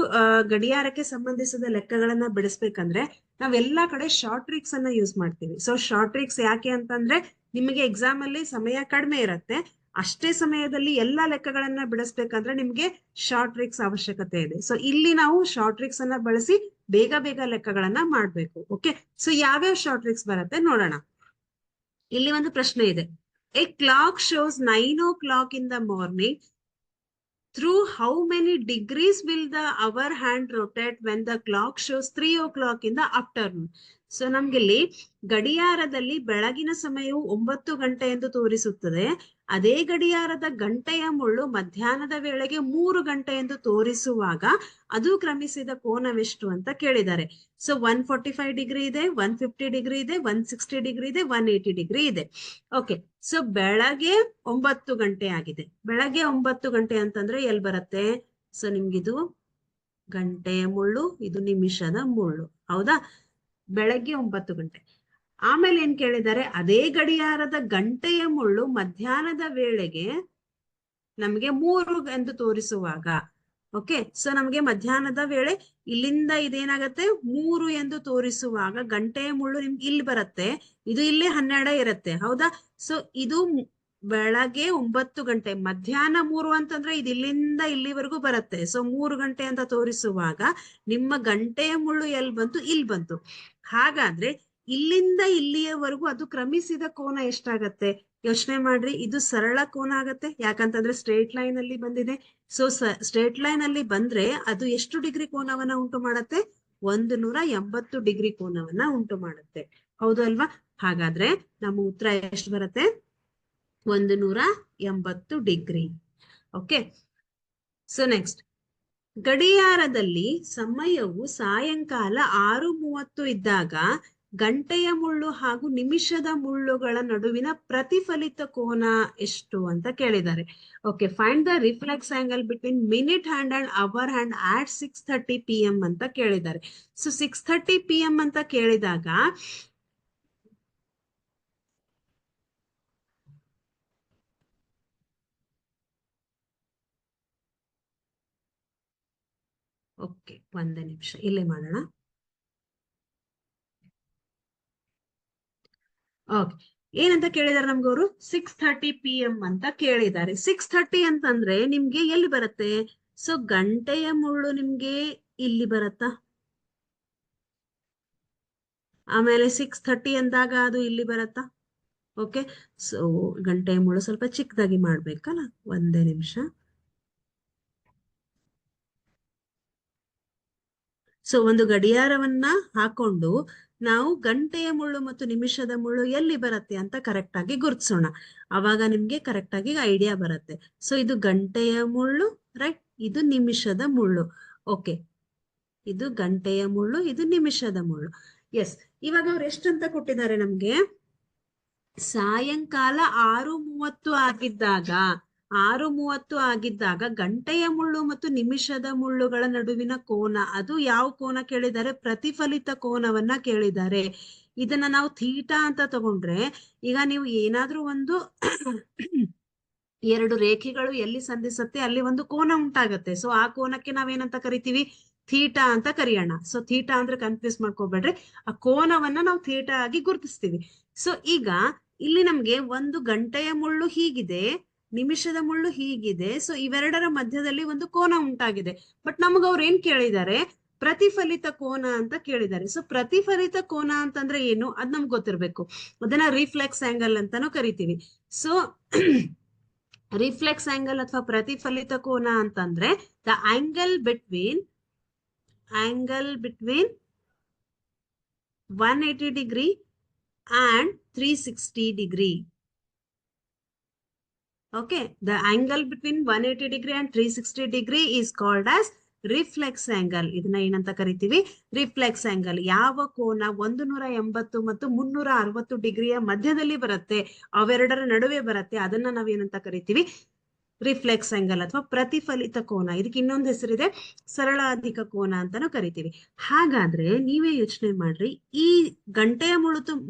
ಗಡಿಯಾರಕ್ಕೆ ಸಂಬಂಧಿಸಿದ ಲೆಕ್ಕಗಳನ್ನ ಬಿಡಿಸ್ಬೇಕಂದ್ರೆ ನಾವೆಲ್ಲಾ ಕಡೆ ಶಾರ್ಟ್ ಟ್ರಿಕ್ಸ್ ಅನ್ನ ಯೂಸ್ ಮಾಡ್ತೀವಿ. ಸೊ ಶಾರ್ಟ್ ಟ್ರಿಕ್ಸ್ ಯಾಕೆ ಅಂತಂದ್ರೆ ನಿಮಗೆ ಎಕ್ಸಾಮ್ ಅಲ್ಲಿ ಸಮಯ ಕಡಿಮೆ ಇರುತ್ತೆ, ಅಷ್ಟೇ ಸಮಯದಲ್ಲಿ ಎಲ್ಲಾ ಲೆಕ್ಕಗಳನ್ನ ಬಿಡಿಸ್ಬೇಕಂದ್ರೆ ನಿಮ್ಗೆ ಶಾರ್ಟ್ ಟ್ರಿಕ್ಸ್ ಅವಶ್ಯಕತೆ ಇದೆ. ಸೊ ಇಲ್ಲಿ ನಾವು ಶಾರ್ಟ್ ಟ್ರಿಕ್ಸ್ ಅನ್ನ ಬಳಸಿ ಬೇಗ ಬೇಗ ಲೆಕ್ಕಗಳನ್ನ ಮಾಡ್ಬೇಕು. ಓಕೆ, ಸೊ ಯಾವ್ಯಾವ ಶಾರ್ಟ್ ಟ್ರಿಕ್ಸ್ ಬರುತ್ತೆ ನೋಡೋಣ. ಇಲ್ಲಿ ಒಂದು ಪ್ರಶ್ನೆ ಇದೆ. A clock shows 9 o'clock in the morning. Through how many degrees will the hour hand rotate when the clock shows 3 o'clock in the afternoon? So ನಮ್ಗಿಲ್ಲಿ ಗಡಿಯಾರದಲ್ಲಿ ಬೆಳಗಿನ ಸಮಯವು 9 ಗಂಟೆ ಎಂದು ತೋರಿಸುತ್ತದೆ. ಅದೇ ಗಡಿಯಾರದ ಗಂಟೆಯ ಮುಳ್ಳು ಮಧ್ಯಾಹ್ನದ ವೇಳೆಗೆ 3 ಗಂಟೆ ಎಂದು ತೋರಿಸುವಾಗ ಅದು ಕ್ರಮಿಸಿದ ಕೋನವೆಷ್ಟು ಅಂತ ಕೇಳಿದ್ದಾರೆ. ಸೊ 145 ಡಿಗ್ರಿ ಇದೆ, 150 ಡಿಗ್ರಿ ಇದೆ, 160 ಡಿಗ್ರಿ ಇದೆ, 180 ಡಿಗ್ರಿ ಇದೆ. ಓಕೆ, ಸೊ ಬೆಳಗ್ಗೆ 9 ಗಂಟೆ ಆಗಿದೆ. ಬೆಳಗ್ಗೆ 9 ಗಂಟೆ ಅಂತಂದ್ರೆ ಎಲ್ಲಿ ಬರುತ್ತೆ? ಸೊ ನಿಮ್ಗಿದು ಗಂಟೆಯ ಮುಳ್ಳು, ಇದು ನಿಮಿಷದ ಮುಳ್ಳು. ಹೌದಾ? ಬೆಳಗ್ಗೆ 9 ಗಂಟೆ. ಆಮೇಲೆ ಏನ್ ಕೇಳಿದ್ದಾರೆ? ಅದೇ ಗಡಿಯಾರದ ಗಂಟೆಯ ಮುಳ್ಳು ಮಧ್ಯಾಹ್ನದ ವೇಳೆಗೆ ನಮಗೆ 3 ಎಂದು ತೋರಿಸುವಾಗ. ಓಕೆ, ಸೊ ನಮಗೆ ಮಧ್ಯಾಹ್ನದ ವೇಳೆ ಇಲ್ಲಿಂದ ಇದೇನಾಗತ್ತೆ? 3 ಎಂದು ತೋರಿಸುವಾಗ ಗಂಟೆಯ ಮುಳ್ಳು ನಿಮ್ಗೆ ಇಲ್ಲಿ ಬರುತ್ತೆ, ಇದು ಇಲ್ಲಿ 12 ಇರುತ್ತೆ. ಹೌದಾ? ಸೊ ಇದು ಬೆಳಗ್ಗೆ 9 ಗಂಟೆ, ಮಧ್ಯಾಹ್ನ 3 ಅಂತಂದ್ರೆ ಇದು ಇಲ್ಲಿಂದ ಇಲ್ಲಿವರೆಗೂ ಬರುತ್ತೆ. ಸೊ 3 ಗಂಟೆ ಅಂತ ತೋರಿಸುವಾಗ ನಿಮ್ಮ ಗಂಟೆಯ ಮುಳ್ಳು ಎಲ್ಲಿ ಬಂತು? ಇಲ್ಲಿ ಬಂತು. ಹಾಗಾದ್ರೆ ಇಲ್ಲಿಂದ ಇಲ್ಲಿಯವರೆಗೂ ಅದು ಕ್ರಮಿಸಿದ ಕೋನ ಎಷ್ಟಾಗತ್ತೆ? ಯೋಚನೆ ಮಾಡ್ರಿ. ಇದು ಸರಳ ಕೋನ ಆಗತ್ತೆ, ಯಾಕಂತಂದ್ರೆ ಸ್ಟ್ರೇಟ್ ಲೈನ್ ಅಲ್ಲಿ ಬಂದಿದೆ. ಸೊ ಸ್ಟ್ರೇಟ್ ಲೈನ್ ಅಲ್ಲಿ ಬಂದ್ರೆ ಅದು ಎಷ್ಟು ಡಿಗ್ರಿ ಕೋನವನ್ನ ಉಂಟು ಮಾಡತ್ತೆ? 180 ಡಿಗ್ರಿ ಕೋನವನ್ನ ಉಂಟು ಮಾಡುತ್ತೆ. ಹೌದು ಅಲ್ವಾ? ಹಾಗಾದ್ರೆ ನಮ್ಮ ಉತ್ತರ ಎಷ್ಟು ಬರುತ್ತೆ? 180 ಡಿಗ್ರಿ. ಓಕೆ, ಸೊ ನೆಕ್ಸ್ಟ್, ಗಡಿಯಾರದಲ್ಲಿ ಸಮಯವು ಸಾಯಂಕಾಲ 6:30 ಇದ್ದಾಗ ಗಂಟೆಯ ಮುಳ್ಳು ಹಾಗೂ ನಿಮಿಷದ ಮುಳ್ಳುಗಳ ನಡುವಿನ ಪ್ರತಿಫಲಿತ ಕೋನ ಎಷ್ಟು ಅಂತ ಕೇಳಿದ್ದಾರೆ. Okay, find the reflex angle between minute hand and hour hand at 6:30 PM ಅಂತ ಕೇಳಿದ್ದಾರೆ. ಸೊ 6:30 PM ಅಂತ ಕೇಳಿದಾಗ ಓಕೆ, ಒಂದೇ ನಿಮಿಷ ಇಲ್ಲೇ ಮಾಡೋಣ. ಓಕೆ, ಏನಂತ ಕೇಳಿದಾರೆ ನಮ್ಗವರು? 6:30 PM ಅಂತ ಕೇಳಿದ್ದಾರೆ. 6:30 ಅಂತಂದ್ರೆ ನಿಮ್ಗೆ ಎಲ್ಲಿ ಬರುತ್ತೆ? ಸೊ ಗಂಟೆಯ ಮುಳ್ಳು ನಿಮ್ಗೆ ಇಲ್ಲಿ ಬರತ್ತಾ? ಆಮೇಲೆ 6:30 ಅಂದಾಗ ಅದು ಇಲ್ಲಿ ಬರತ್ತಾ? ಓಕೆ, ಸೊ ಗಂಟೆಯ ಮುಳ್ಳು ಸ್ವಲ್ಪ ಚಿಕ್ಕದಾಗಿ ಮಾಡ್ಬೇಕಲ್ಲ. ಒಂದೇ ನಿಮಿಷ. ಸೊ ಒಂದು ಗಡಿಯಾರವನ್ನ ಹಾಕೊಂಡು ನಾವು ಗಂಟೆಯ ಮುಳ್ಳು ಮತ್ತು ನಿಮಿಷದ ಮುಳ್ಳು ಎಲ್ಲಿ ಬರುತ್ತೆ ಅಂತ ಕರೆಕ್ಟ್ ಆಗಿ ಗುರುತಿಸೋಣ. ಅವಾಗ ನಿಮ್ಗೆ ಕರೆಕ್ಟ್ ಆಗಿ ಐಡಿಯಾ ಬರುತ್ತೆ. ಸೊ ಇದು ಗಂಟೆಯ ಮುಳ್ಳು, ರೈಟ್, ಇದು ನಿಮಿಷದ ಮುಳ್ಳು. ಓಕೆ, ಇದು ಗಂಟೆಯ ಮುಳ್ಳು, ಇದು ನಿಮಿಷದ ಮುಳ್ಳು. ಎಸ್, ಇವಾಗ ಅವ್ರು ಎಷ್ಟಂತ ಕೊಟ್ಟಿದ್ದಾರೆ ನಮ್ಗೆ? ಸಾಯಂಕಾಲ 6:30 ಆಗಿದ್ದಾಗ 6:30 ಆಗಿದ್ದಾಗ ಗಂಟೆಯ ಮುಳ್ಳು ಮತ್ತು ನಿಮಿಷದ ಮುಳ್ಳುಗಳ ನಡುವಿನ ಕೋನ, ಅದು ಯಾವ ಕೋನ ಕೇಳಿದ್ದಾರೆ? ಪ್ರತಿಫಲಿತ ಕೋನವನ್ನ ಕೇಳಿದ್ದಾರೆ. ಇದನ್ನ ನಾವು ಥೀಟಾ ಅಂತ ತಗೊಂಡ್ರೆ, ಈಗ ನೀವು ಏನಾದ್ರೂ ಒಂದು ಎರಡು ರೇಖೆಗಳು ಎಲ್ಲಿ ಸಂಧಿಸುತ್ತೆ ಅಲ್ಲಿ ಒಂದು ಕೋನ ಉಂಟಾಗತ್ತೆ. ಸೊ ಆ ಕೋನಕ್ಕೆ ನಾವೇನಂತ ಕರಿತೀವಿ? ಥೀಟಾ ಅಂತ ಕರೆಯೋಣ. ಸೊ ಥೀಟಾ ಅಂದ್ರೆ ಕನ್ಫ್ಯೂಸ್ ಮಾಡ್ಕೋಬೇಡ್ರಿ, ಆ ಕೋನವನ್ನ ನಾವು ಥೀಟಾ ಆಗಿ ಗುರುತಿಸ್ತೀವಿ. ಸೊ ಈಗ ಇಲ್ಲಿ ನಮ್ಗೆ ಒಂದು ಗಂಟೆಯ ಮುಳ್ಳು ಹೀಗಿದೆ, ನಿಮಿಷದ ಮುಳ್ಳು ಹೀಗಿದೆ. ಸೊ ಇವೆರಡರ ಮಧ್ಯದಲ್ಲಿ ಒಂದು ಕೋನ ಉಂಟಾಗಿದೆ. ಬಟ್ ನಮಗ ಅವ್ರು ಏನ್ ಕೇಳಿದ್ದಾರೆ? ಪ್ರತಿಫಲಿತ ಕೋನ ಅಂತ ಕೇಳಿದ್ದಾರೆ. ಸೊ ಪ್ರತಿಫಲಿತ ಕೋನ ಅಂತಂದ್ರೆ ಏನು ಅದ್ ನಮ್ಗೆ ಗೊತ್ತಿರ್ಬೇಕು. ಅದನ್ನ ರಿಫ್ಲೆಕ್ಸ್ ಆಂಗಲ್ ಅಂತಾನು ಕರಿತೀವಿ. ಸೊ ರಿಫ್ಲೆಕ್ಸ್ ಆಂಗಲ್ ಅಥವಾ ಪ್ರತಿಫಲಿತ ಕೋನ ಅಂತಂದ್ರೆ the angle between 180 degree and 360 degree. Okay, the angle between 180 degree and 360 degree is called as reflex angle. ಇದನ್ನ ಏನಂತ ಕರಿತೀವಿ? Reflex angle. ಯಾವ ಕೋನ 180 ಮತ್ತು 360 ಡಿಗ್ರಿಯ ಮಧ್ಯದಲ್ಲಿ ಬರುತ್ತೆ, ಅವೆರಡರ ನಡುವೆ ಬರುತ್ತೆ, ಅದನ್ನ ನಾವೇನಂತ ಕರಿತೀವಿ? ರಿಫ್ಲೆಕ್ಸ್ ಆಂಗಲ್ ಅಥವಾ ಪ್ರತಿಫಲಿತ ಕೋನ. ಇದಕ್ಕೆ ಇನ್ನೊಂದು ಹೆಸರಿದೆ, ಸರಳಾಧಿಕ ಕೋನ ಅಂತಾನು ಕರಿತೀವಿ. ಹಾಗಾದ್ರೆ ನೀವೇ ಯೋಚನೆ ಮಾಡ್ರಿ, ಈ ಗಂಟೆಯ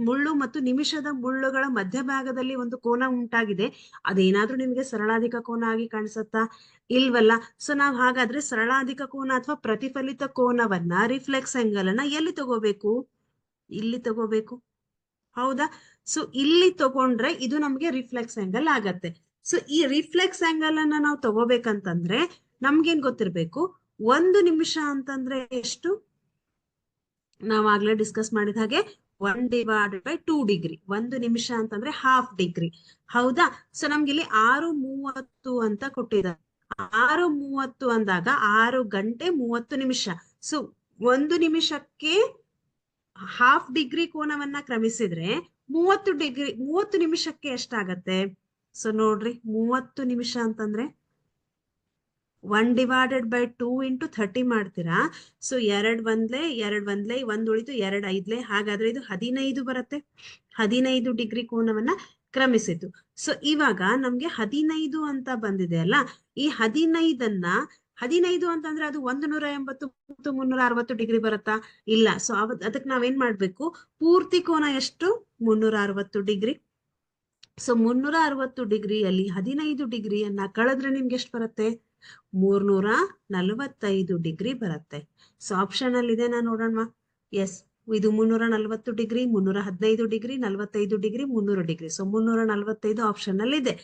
ಮುಳ್ಳು ಮತ್ತು ನಿಮಿಷದ ಮುಳ್ಳುಗಳ ಮಧ್ಯಭಾಗದಲ್ಲಿ ಒಂದು ಕೋನ ಉಂಟಾಗಿದೆ, ಅದೇನಾದ್ರೂ ನಿಮ್ಗೆ ಸರಳಾಧಿಕ ಕೋನ ಆಗಿ ಕಾಣಿಸುತ್ತಾ? ಇಲ್ವಲ್ಲ. ಸೊ ನಾವ್ ಹಾಗಾದ್ರೆ ಸರಳಾಧಿಕ ಕೋನ ಅಥವಾ ಪ್ರತಿಫಲಿತ ಕೋನವನ್ನ, ರಿಫ್ಲೆಕ್ಸ್ ಆಂಗಲ್ ಅನ್ನ ಎಲ್ಲಿ ತಗೋಬೇಕು? ಇಲ್ಲಿ ತಗೋಬೇಕು, ಹೌದಾ? ಸೊ ಇಲ್ಲಿ ತಗೊಂಡ್ರೆ ಇದು ನಮ್ಗೆ ರಿಫ್ಲೆಕ್ಸ್ ಆಂಗಲ್ ಆಗತ್ತೆ. ಸೊ ಈ ರಿಫ್ಲೆಕ್ಸ್ ಆಂಗಲ್ ಅನ್ನ ನಾವು ತಗೋಬೇಕಂತಂದ್ರೆ ನಮ್ಗೇನ್ ಗೊತ್ತಿರ್ಬೇಕು? 1 ನಿಮಿಷ ಅಂತಂದ್ರೆ ಎಷ್ಟು? ನಾವಾಗ್ಲೇ ಡಿಸ್ಕಸ್ ಮಾಡಿದ ಹಾಗೆ 1/2 ಡಿಗ್ರಿ. 1 ನಿಮಿಷ ಅಂತಂದ್ರೆ ½ ಡಿಗ್ರಿ, ಹೌದಾ? ಸೊ ನಮ್ಗೆ ಇಲ್ಲಿ 6:30 ಅಂತ ಕೊಟ್ಟಿದ್ದಾರೆ. 6:30 ಅಂದಾಗ 6 ಗಂಟೆ 30 ನಿಮಿಷ. ಸೊ 1 ನಿಮಿಷಕ್ಕೆ ½ ಡಿಗ್ರಿ ಕೋನವನ್ನ ಕ್ರಮಿಸಿದ್ರೆ 30 ನಿಮಿಷಕ್ಕೆ ಎಷ್ಟಾಗತ್ತೆ? ಸೊ ನೋಡ್ರಿ, 30 ನಿಮಿಷ ಅಂತಂದ್ರೆ 1/2 into 30 ಮಾಡ್ತೀರಾ. ಸೊ 2 ಒಂದ್ಲೆ 1 ಉಳಿತು, 2 5 ಹಾಗಾದ್ರೆ ಇದು 15 ಬರುತ್ತೆ. 15 ಡಿಗ್ರಿ ಕೋನವನ್ನ ಕ್ರಮಿಸಿತು. ಸೊ ಇವಾಗ ನಮ್ಗೆ 15 ಅಂತ ಬಂದಿದೆ ಅಲ್ಲ, ಈ 15 ಅಂತಂದ್ರೆ ಅದು 180 ಮತ್ತು 360 ಡಿಗ್ರಿ ಬರುತ್ತಾ? ಇಲ್ಲ. ಸೊ ಅದಕ್ಕೆ ನಾವೇನ್ ಮಾಡ್ಬೇಕು? ಪೂರ್ತಿ ಕೋನ ಎಷ್ಟು? 360 ಡಿಗ್ರಿ. ಸೊ 360 ಡಿಗ್ರಿಯಲ್ಲಿ 15 ಡಿಗ್ರಿಯನ್ನ ಕಳೆದ್ರೆ ನಿಮ್ಗೆ ಎಷ್ಟು ಬರುತ್ತೆ? 345 ಡಿಗ್ರಿ ಬರುತ್ತೆ. ಸೊ ಆಪ್ಷನ್ ಅಲ್ಲಿ ಇದೆ, ನಾ ನೋಡೋಣ. ಎಸ್, ಇದು 340 degree, 315 degree, 45 degree, 300 degree. So 345 option ಅಲ್ಲಿ ಇದೆ.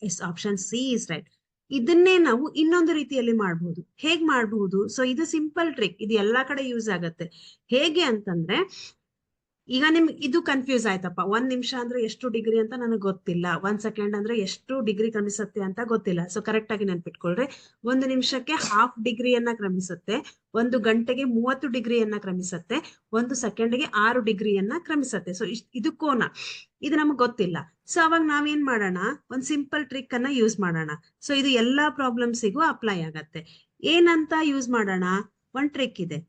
Yes, option C is right. ಇದನ್ನೇ ನಾವು ಇನ್ನೊಂದು ರೀತಿಯಲ್ಲಿ ಮಾಡಬಹುದು. ಹೇಗ್ ಮಾಡಬಹುದು? ಸೊ ಇದು ಸಿಂಪಲ್ ಟ್ರಿಕ್, ಇದು ಎಲ್ಲಾ ಕಡೆ ಯೂಸ್ ಆಗತ್ತೆ. ಹೇಗೆ ಅಂತಂದ್ರೆ, ಈಗ ನಿಮ್ಗೆ ಇದು ಕನ್ಫ್ಯೂಸ್ ಆಯ್ತಪ್ಪ, 1 ನಿಮಿಷ ಅಂದ್ರೆ ಎಷ್ಟು ಡಿಗ್ರಿ ಅಂತ ನನಗೆ ಗೊತ್ತಿಲ್ಲ, 1 ಸೆಕೆಂಡ್ ಅಂದ್ರೆ ಎಷ್ಟು ಡಿಗ್ರಿ ಕ್ರಮಿಸುತ್ತೆ ಅಂತ ಗೊತ್ತಿಲ್ಲ. ಸೊ ಕರೆಕ್ಟ್ ಆಗಿ ನೆನ್ಪಿಟ್ಕೊಳ್ರಿ, 1 ನಿಮಿಷಕ್ಕೆ ½ ಡಿಗ್ರಿಯನ್ನ ಕ್ರಮಿಸುತ್ತೆ, 1 ಗಂಟೆಗೆ 30 ಡಿಗ್ರಿಯನ್ನ ಕ್ರಮಿಸುತ್ತೆ, 1 ಸೆಕೆಂಡ್ಗೆ 6 ಡಿಗ್ರಿಯನ್ನ ಕ್ರಮಿಸುತ್ತೆ. ಸೊ ಇದು ಕೋನ, ಇದು ನಮಗ್ ಗೊತ್ತಿಲ್ಲ. ಸೊ ಅವಾಗ ನಾವೇನ್ ಮಾಡೋಣ? ಒಂದ್ ಸಿಂಪಲ್ ಟ್ರಿಕ್ ಅನ್ನ ಯೂಸ್ ಮಾಡೋಣ. ಸೊ ಇದು ಎಲ್ಲಾ ಪ್ರಾಬ್ಲಮ್ಸಿಗೂ ಅಪ್ಲೈ ಆಗತ್ತೆ. ಏನಂತ ಯೂಸ್ ಮಾಡೋಣ? ಒಂದ್ ಟ್ರಿಕ್ ಇದೆ.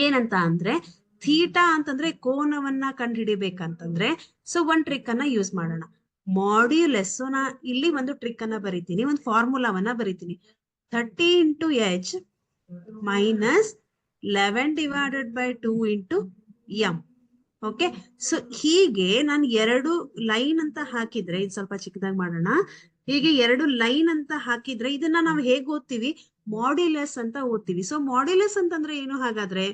ಏನಂತ ಅಂದ್ರೆ, ಥೀಟಾ ಅಂತಂದ್ರೆ ಕೋನವನ್ನ ಕಂಡುಹಿಡಿಬೇಕಂತಂದ್ರೆ ಸೊ ಒಂದ್ ಟ್ರಿಕ್ ಅನ್ನ ಯೂಸ್ ಮಾಡೋಣ. ಮಾಡ್ಯುಲಸ್. ಸೊ ನಾ ಇಲ್ಲಿ ಒಂದು ಟ್ರಿಕ್ ಅನ್ನ ಬರೀತೀನಿ, ಒಂದು ಫಾರ್ಮುಲಾವನ್ನ ಬರೀತೀನಿ. 30 into h minus 11/2 into m. Okay, so ಹೀಗೆ ನಾನು 2 ಲೈನ್ ಅಂತ ಹಾಕಿದ್ರೆ, ಇದು ಸ್ವಲ್ಪ ಚಿಕ್ಕದಾಗಿ ಮಾಡೋಣ. ಹೀಗೆ 2 ಲೈನ್ ಅಂತ ಹಾಕಿದ್ರೆ ಇದನ್ನ ನಾವು ಹೇಗ್ ಓದ್ತೀವಿ? ಮಾಡ್ಯುಲಸ್ ಅಂತ ಓದ್ತೀವಿ. ಸೊ ಮಾಡ್ಯುಲಸ್ ಅಂತಂದ್ರೆ ಏನು ಹಾಗಾದ್ರೆ?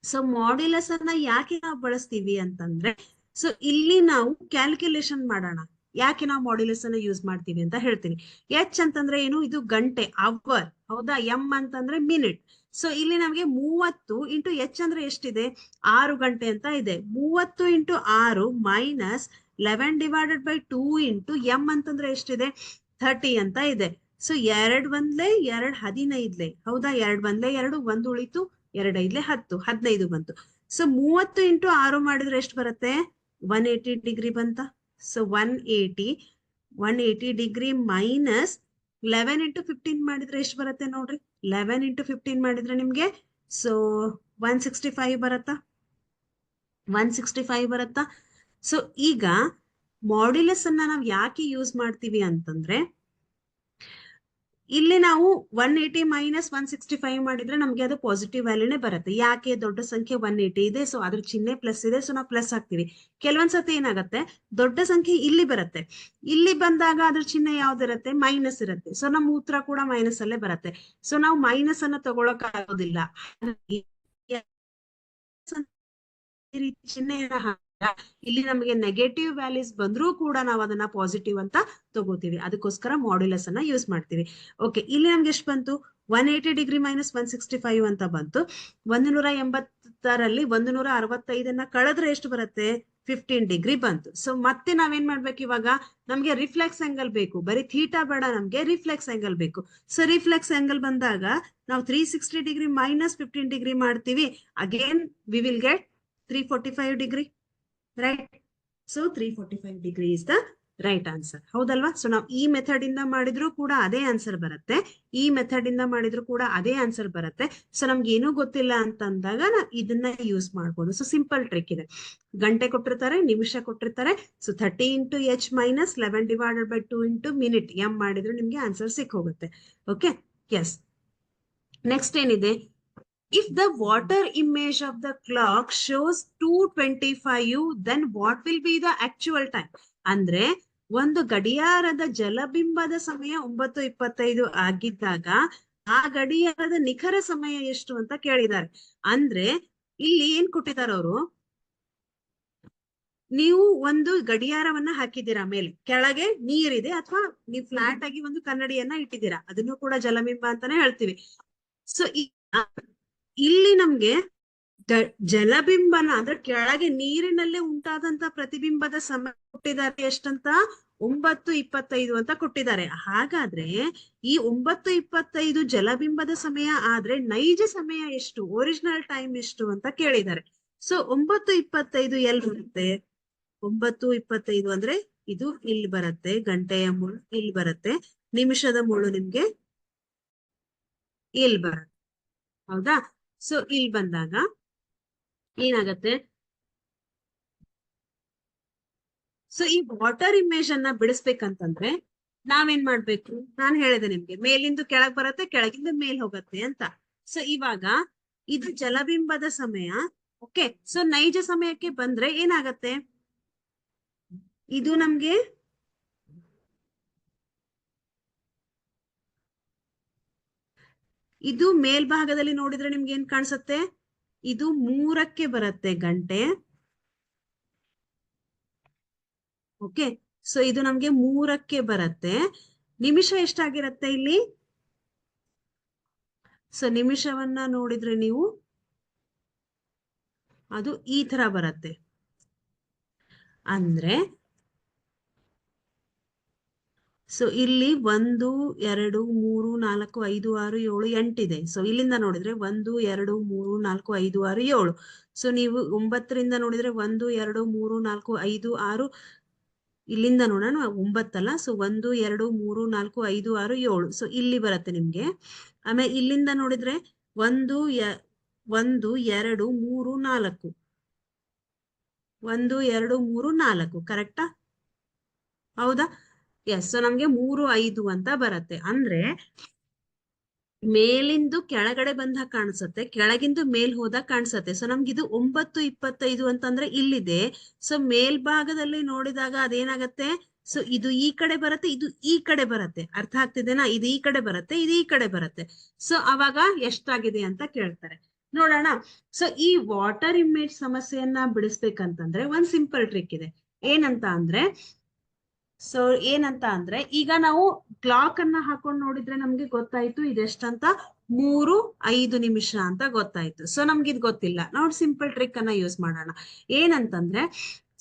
ಸೊ ಮಾಡ್ಯುಲಸ್ ಅನ್ನ ಯಾಕೆ ನಾವು ಬಳಸ್ತೀವಿ ಅಂತಂದ್ರೆ, ಸೊ ಇಲ್ಲಿ ನಾವು ಕ್ಯಾಲ್ಕುಲೇಷನ್ ಮಾಡೋಣ. ಯಾಕೆ ನಾವು ಮಾಡ್ಯುಲಸ್ ಅನ್ನ ಯೂಸ್ ಮಾಡ್ತೀವಿ ಅಂತ ಹೇಳ್ತೀನಿ. ಎಚ್ ಅಂತಂದ್ರೆ ಏನು? ಇದು ಗಂಟೆ, ಅವರ್, ಹೌದಾ? ಎಂ ಅಂತಂದ್ರೆ ಮಿನಿಟ್. ಸೊ ಇಲ್ಲಿ ನಮ್ಗೆ 30 ಇಂಟು ಎಚ್ ಅಂದ್ರೆ ಎಷ್ಟಿದೆ? 6 ಗಂಟೆ ಅಂತ ಇದೆ. 30 ಇಂಟು 6 ಮೈನಸ್ 11/2 ಇಂಟು ಎಂ ಅಂತಂದ್ರೆ ಎಷ್ಟಿದೆ? 30 ಅಂತ ಇದೆ. ಸೊ 2 15 ಹೌದಾ? 2 1 ಉಳಿತು, 2 5 15 ಬಂತು. ಸೊ 30 ಇಂಟು 6 ಮಾಡಿದ್ರೆ ಎಷ್ಟು ಬರುತ್ತೆ? 180 ಡಿಗ್ರಿ ಬಂತ. ಸೊ 180 ಡಿಗ್ರಿ ಮೈನಸ್ 11 ಇಂಟು 15 ಮಾಡಿದ್ರೆ ಎಷ್ಟು ಬರುತ್ತೆ ನೋಡ್ರಿ? 11 ಇಂಟು 15 ಮಾಡಿದ್ರೆ ನಿಮ್ಗೆ ಸೊ 165 ಬರುತ್ತಾ? 165 ಬರುತ್ತಾ? ಸೊ ಈಗ ಮಾಡ್ಯುಲಸ್ ಅನ್ನ ನಾವು ಯಾಕೆ ಯೂಸ್ ಮಾಡ್ತೀವಿ ಅಂತಂದ್ರೆ, ಇಲ್ಲಿ ನಾವು 180 ಮೈನಸ್ 165 ಮಾಡಿದ್ರೆ ನಮ್ಗೆ ಅದು ಪಾಸಿಟಿವ್ ವ್ಯಾಲ್ಯೂನೇ ಬರುತ್ತೆ. ಯಾಕೆ? ದೊಡ್ಡ ಸಂಖ್ಯೆ 180 ಇದೆ, ಸೊ ಅದ್ರ ಚಿಹ್ನೆ ಪ್ಲಸ್ ಇದೆ, ಸೊ ನಾವು ಪ್ಲಸ್ ಹಾಕ್ತಿವಿ. ಕೆಲವೊಂದ್ಸತಿ ಏನಾಗುತ್ತೆ, ದೊಡ್ಡ ಸಂಖ್ಯೆ ಇಲ್ಲಿ ಬರುತ್ತೆ, ಇಲ್ಲಿ ಬಂದಾಗ ಅದ್ರ ಚಿಹ್ನೆ ಯಾವ್ದಿರುತ್ತೆ? ಮೈನಸ್ ಇರುತ್ತೆ. ಸೊ ನಮ್ಮ ಉತ್ತರ ಕೂಡ ಮೈನಸ್ ಅಲ್ಲೇ ಬರುತ್ತೆ. ಸೊ ನಾವು ಮೈನಸ್ ಅನ್ನ ತಗೊಳಕ್ ಆಗೋದಿಲ್ಲ. ಚಿಹ್ನೆಯನ್ನ ಇಲ್ಲಿ ನಮಗೆ ನೆಗೆಟಿವ್ ವ್ಯಾಲ್ಯೂಸ್ ಬಂದ್ರೂ ಕೂಡ ನಾವು ಅದನ್ನ ಪಾಸಿಟಿವ್ ಅಂತ ತಗೋತೀವಿ. ಅದಕ್ಕೋಸ್ಕರ ಮಾಡ್ಯುಲಸ್ ಅನ್ನ ಯೂಸ್ ಮಾಡ್ತೀವಿ. ಓಕೆ, ಇಲ್ಲಿ ನಮ್ಗೆ ಎಷ್ಟು ಬಂತು? 180 ಡಿಗ್ರಿ ಮೈನಸ್ 165 ಅಂತ ಬಂತು. 180ರಲ್ಲಿ 165 ಕಳೆದ್ರೆ ಎಷ್ಟು ಬರುತ್ತೆ? 15 ಡಿಗ್ರಿ ಬಂತು. ಸೊ ಮತ್ತೆ ನಾವೇನ್ ಮಾಡ್ಬೇಕು ಇವಾಗ? ನಮ್ಗೆ ರಿಫ್ಲೆಕ್ಸ್ ಆಂಗಲ್ ಬೇಕು. ಬರೀ ಥೀಟಾ ಬೇಡ, ನಮ್ಗೆ ರಿಫ್ಲೆಕ್ಸ್ ಆಂಗಲ್ ಬೇಕು. ಸೊ ರಿಫ್ಲೆಕ್ಸ್ ಆಂಗಲ್ ಬಂದಾಗ ನಾವು 360 ಡಿಗ್ರಿ ಮೈನಸ್ 15 ಡಿಗ್ರಿ ಮಾಡ್ತೀವಿ. Again we will get 345 degree, right? So 345 degree is the right answer, ಹೌದಲ್ವಾ? ಸೊ ನಾವು ಈ ಮೆಥಡ್ ಇಂದ ಮಾಡಿದ್ರು ಕೂಡ ಅದೇ ಆನ್ಸರ್ ಬರುತ್ತೆ, ಈ ಮೆಥಡ್ ಇಂದ ಮಾಡಿದ್ರು ಕೂಡ ಅದೇ ಆನ್ಸರ್ ಬರುತ್ತೆ. ಸೊ ನಮ್ಗೆ ಏನೂ ಗೊತ್ತಿಲ್ಲ ಅಂತ ಅಂದಾಗ ನಾವು ಇದನ್ನ ಯೂಸ್ ಮಾಡ್ಬೋದು. ಸೊ ಸಿಂಪಲ್ ಟ್ರಿಕ್ ಇದೆ. ಗಂಟೆ ಕೊಟ್ಟಿರ್ತಾರೆ, ನಿಮಿಷ ಕೊಟ್ಟಿರ್ತಾರೆ. So 30 into H minus 11 divided by 2 into minute M ಮಾಡಿದ್ರೆ ನಿಮ್ಗೆ ಆನ್ಸರ್ ಸಿಕ್ ಹೋಗುತ್ತೆ. Okay, yes. ನೆಕ್ಸ್ಟ್ ಏನಿದೆ? If the water image of the clock shows 2:25, then what will be the actual time? ಅಂದ್ರೆ ಒಂದು ಗಡಿಯಾರದ ಜಲಬಿಂಬದ ಸಮಯ 9:25 ಆಗಿದ್ದಾಗ ಆ ಗಡಿಯಾರದ ನಿಖರ ಸಮಯ ಎಷ್ಟು ಅಂತ ಕೇಳಿದ್ದಾರೆ. ಅಂದ್ರೆ ಇಲ್ಲಿ ಏನ್ ಕೊಟ್ಟಿದ್ದಾರೆ ಅವರು? ನೀವು ಒಂದು ಗಡಿಯಾರವನ್ನ ಹಾಕಿದ್ದೀರಾ, ಮೇಲೆ ಕೆಳಗೆ ನೀರಿದೆ, ಅಥವಾ ನೀವು ಫ್ಲಾಟ್ ಆಗಿ ಒಂದು ಕನ್ನಡಿಯನ್ನ ಇಟ್ಟಿದ್ದೀರಾ, ಅದನ್ನು ಕೂಡ ಜಲಬಿಂಬ ಅಂತಾನೆ ಹೇಳ್ತೀವಿ. ಸೊ ಇಲ್ಲಿ ನಮ್ಗೆ ಜಲಬಿಂಬನ ಅಂದ್ರೆ ಕೆಳಗೆ ನೀರಿನಲ್ಲೇ ಉಂಟಾದಂತ ಪ್ರತಿಬಿಂಬದ ಸಮಯ ಕೊಟ್ಟಿದ್ದಾರೆ. ಎಷ್ಟಂತ? 9:25 ಅಂತ ಕೊಟ್ಟಿದ್ದಾರೆ. ಹಾಗಾದ್ರೆ ಈ 9:25 ಜಲಬಿಂಬದ ಸಮಯ ಆದ್ರೆ ನೈಜ ಸಮಯ ಎಷ್ಟು? ಒರಿಜಿನಲ್ ಟೈಮ್ ಎಷ್ಟು ಅಂತ ಕೇಳಿದ್ದಾರೆ. ಸೊ 9:25 ಎಲ್ಲಿ ಬರುತ್ತೆ? 9:25 ಅಂದ್ರೆ ಇದು ಇಲ್ಲಿ ಬರುತ್ತೆ, ಗಂಟೆಯ ಮುಳ್ಳು ಇಲ್ಲಿ ಬರುತ್ತೆ, ನಿಮಿಷದ ಮುಳ್ಳು ನಿಮ್ಗೆ ಇಲ್ಲಿ ಬರುತ್ತೆ, ಹೌದಾ? ಸೊ ಇಲ್ಲಿ ಬಂದಾಗ ಏನಾಗತ್ತೆ? ಸೊ ಈ ವಾಟರ್ ಇಮೇಜ್ ಅನ್ನ ಬಿಡಿಸ್ಬೇಕಂತಂದ್ರೆ ನಾವೇನ್ ಮಾಡ್ಬೇಕು? ನಾನ್ ಹೇಳಿದೆ ನಿಮ್ಗೆ, ಮೇಲಿಂದ ಕೆಳಗ್ ಬರುತ್ತೆ, ಕೆಳಗಿಂದ ಮೇಲ್ ಹೋಗತ್ತೆ ಅಂತ. ಸೊ ಇವಾಗ ಇದು ಜಲಬಿಂಬದ ಸಮಯ. ಓಕೆ, ಸೊ ನೈಜ ಸಮಯಕ್ಕೆ ಬಂದ್ರೆ ಏನಾಗತ್ತೆ? ಇದು ನಮ್ಗೆ ಇದು ಮೇಲ್ಭಾಗದಲ್ಲಿ ನೋಡಿದ್ರೆ ನಿಮ್ಗೆ ಏನ್ ಕಾಣಿಸುತ್ತೆ? ಇದು 3ಕ್ಕೆ ಬರುತ್ತೆ ಗಂಟೆ. ಓಕೆ, ಸೊ ಇದು ನಮ್ಗೆ 3ಕ್ಕೆ ಬರುತ್ತೆ. ನಿಮಿಷ ಎಷ್ಟಾಗಿರುತ್ತೆ ಇಲ್ಲಿ? ಸೊ ನಿಮಿಷವನ್ನ ನೋಡಿದ್ರೆ ನೀವು ಅದು ಈ ತರ ಬರುತ್ತೆ. ಅಂದ್ರೆ ಸೊ ಇಲ್ಲಿ 1 2 3 4 5 6 7 8 ಇದೆ. ಸೊ ಇಲ್ಲಿಂದ ನೋಡಿದ್ರೆ 1 2 3 4 5 6 7. ಸೊ ನೀವು 9ರಿಂದ ನೋಡಿದ್ರೆ 1 2 3 4 5 6, ಇಲ್ಲಿಂದ ನೋಡೋಣ 9 ಅಲ್ಲ. ಸೊ 1 2 3 4 5 6 7. ಸೊ ಇಲ್ಲಿ ಬರುತ್ತೆ ನಿಮ್ಗೆ. ಆಮೇಲೆ ಇಲ್ಲಿಂದ ನೋಡಿದ್ರೆ 1 2 3 4, 1 2 3 4, ಕರೆಕ್ಟಾ? ಹೌದಾ? ಎಸ್. ಸೊ ನಮ್ಗೆ 3 5 ಅಂತ ಬರುತ್ತೆ. ಅಂದ್ರೆ ಮೇಲಿಂದು ಕೆಳಗಡೆ ಬಂದಾಗ ಕಾಣಿಸುತ್ತೆ, ಕೆಳಗಿಂದು ಮೇಲ್ ಹೋದಾಗ ಕಾಣಿಸುತ್ತೆ. ಸೊ ನಮ್ಗೆ ಇದು 9:25 ಅಂತಂದ್ರೆ ಇಲ್ಲಿದೆ. ಸೊ ಮೇಲ್ಭಾಗದಲ್ಲಿ ನೋಡಿದಾಗ ಅದೇನಾಗತ್ತೆ? ಸೊ ಇದು ಈ ಕಡೆ ಬರುತ್ತೆ, ಇದು ಈ ಕಡೆ ಬರುತ್ತೆ. ಅರ್ಥ ಆಗ್ತಿದೆನಾ? ಇದು ಈ ಕಡೆ ಬರುತ್ತೆ, ಇದು ಈ ಕಡೆ ಬರುತ್ತೆ. ಸೊ ಅವಾಗ ಎಷ್ಟಾಗಿದೆ ಅಂತ ಕೇಳ್ತಾರೆ. ನೋಡೋಣ. ಸೊ ಈ ವಾಟರ್ ಇಮೇಜ್ ಸಮಸ್ಯೆಯನ್ನ ಬಿಡಿಸ್ಬೇಕಂತಂದ್ರೆ ಒಂದ್ ಸಿಂಪಲ್ ಟ್ರಿಕ್ ಇದೆ. ಏನಂತ ಅಂದ್ರೆ ಈಗ ನಾವು ಕ್ಲಾಕ್ ಅನ್ನ ಹಾಕೊಂಡು ನೋಡಿದ್ರೆ ನಮ್ಗೆ ಗೊತ್ತಾಯ್ತು ಇದೆಷ್ಟಂತ, 3 5 ನಿಮಿಷ ಅಂತ ಗೊತ್ತಾಯ್ತು. ಸೊ ನಮ್ಗೆ ಇದು ಗೊತ್ತಿಲ್ಲ, ನಾವು ಸಿಂಪಲ್ ಟ್ರಿಕ್ ಅನ್ನ ಯೂಸ್ ಮಾಡೋಣ. ಏನಂತಂದ್ರೆ,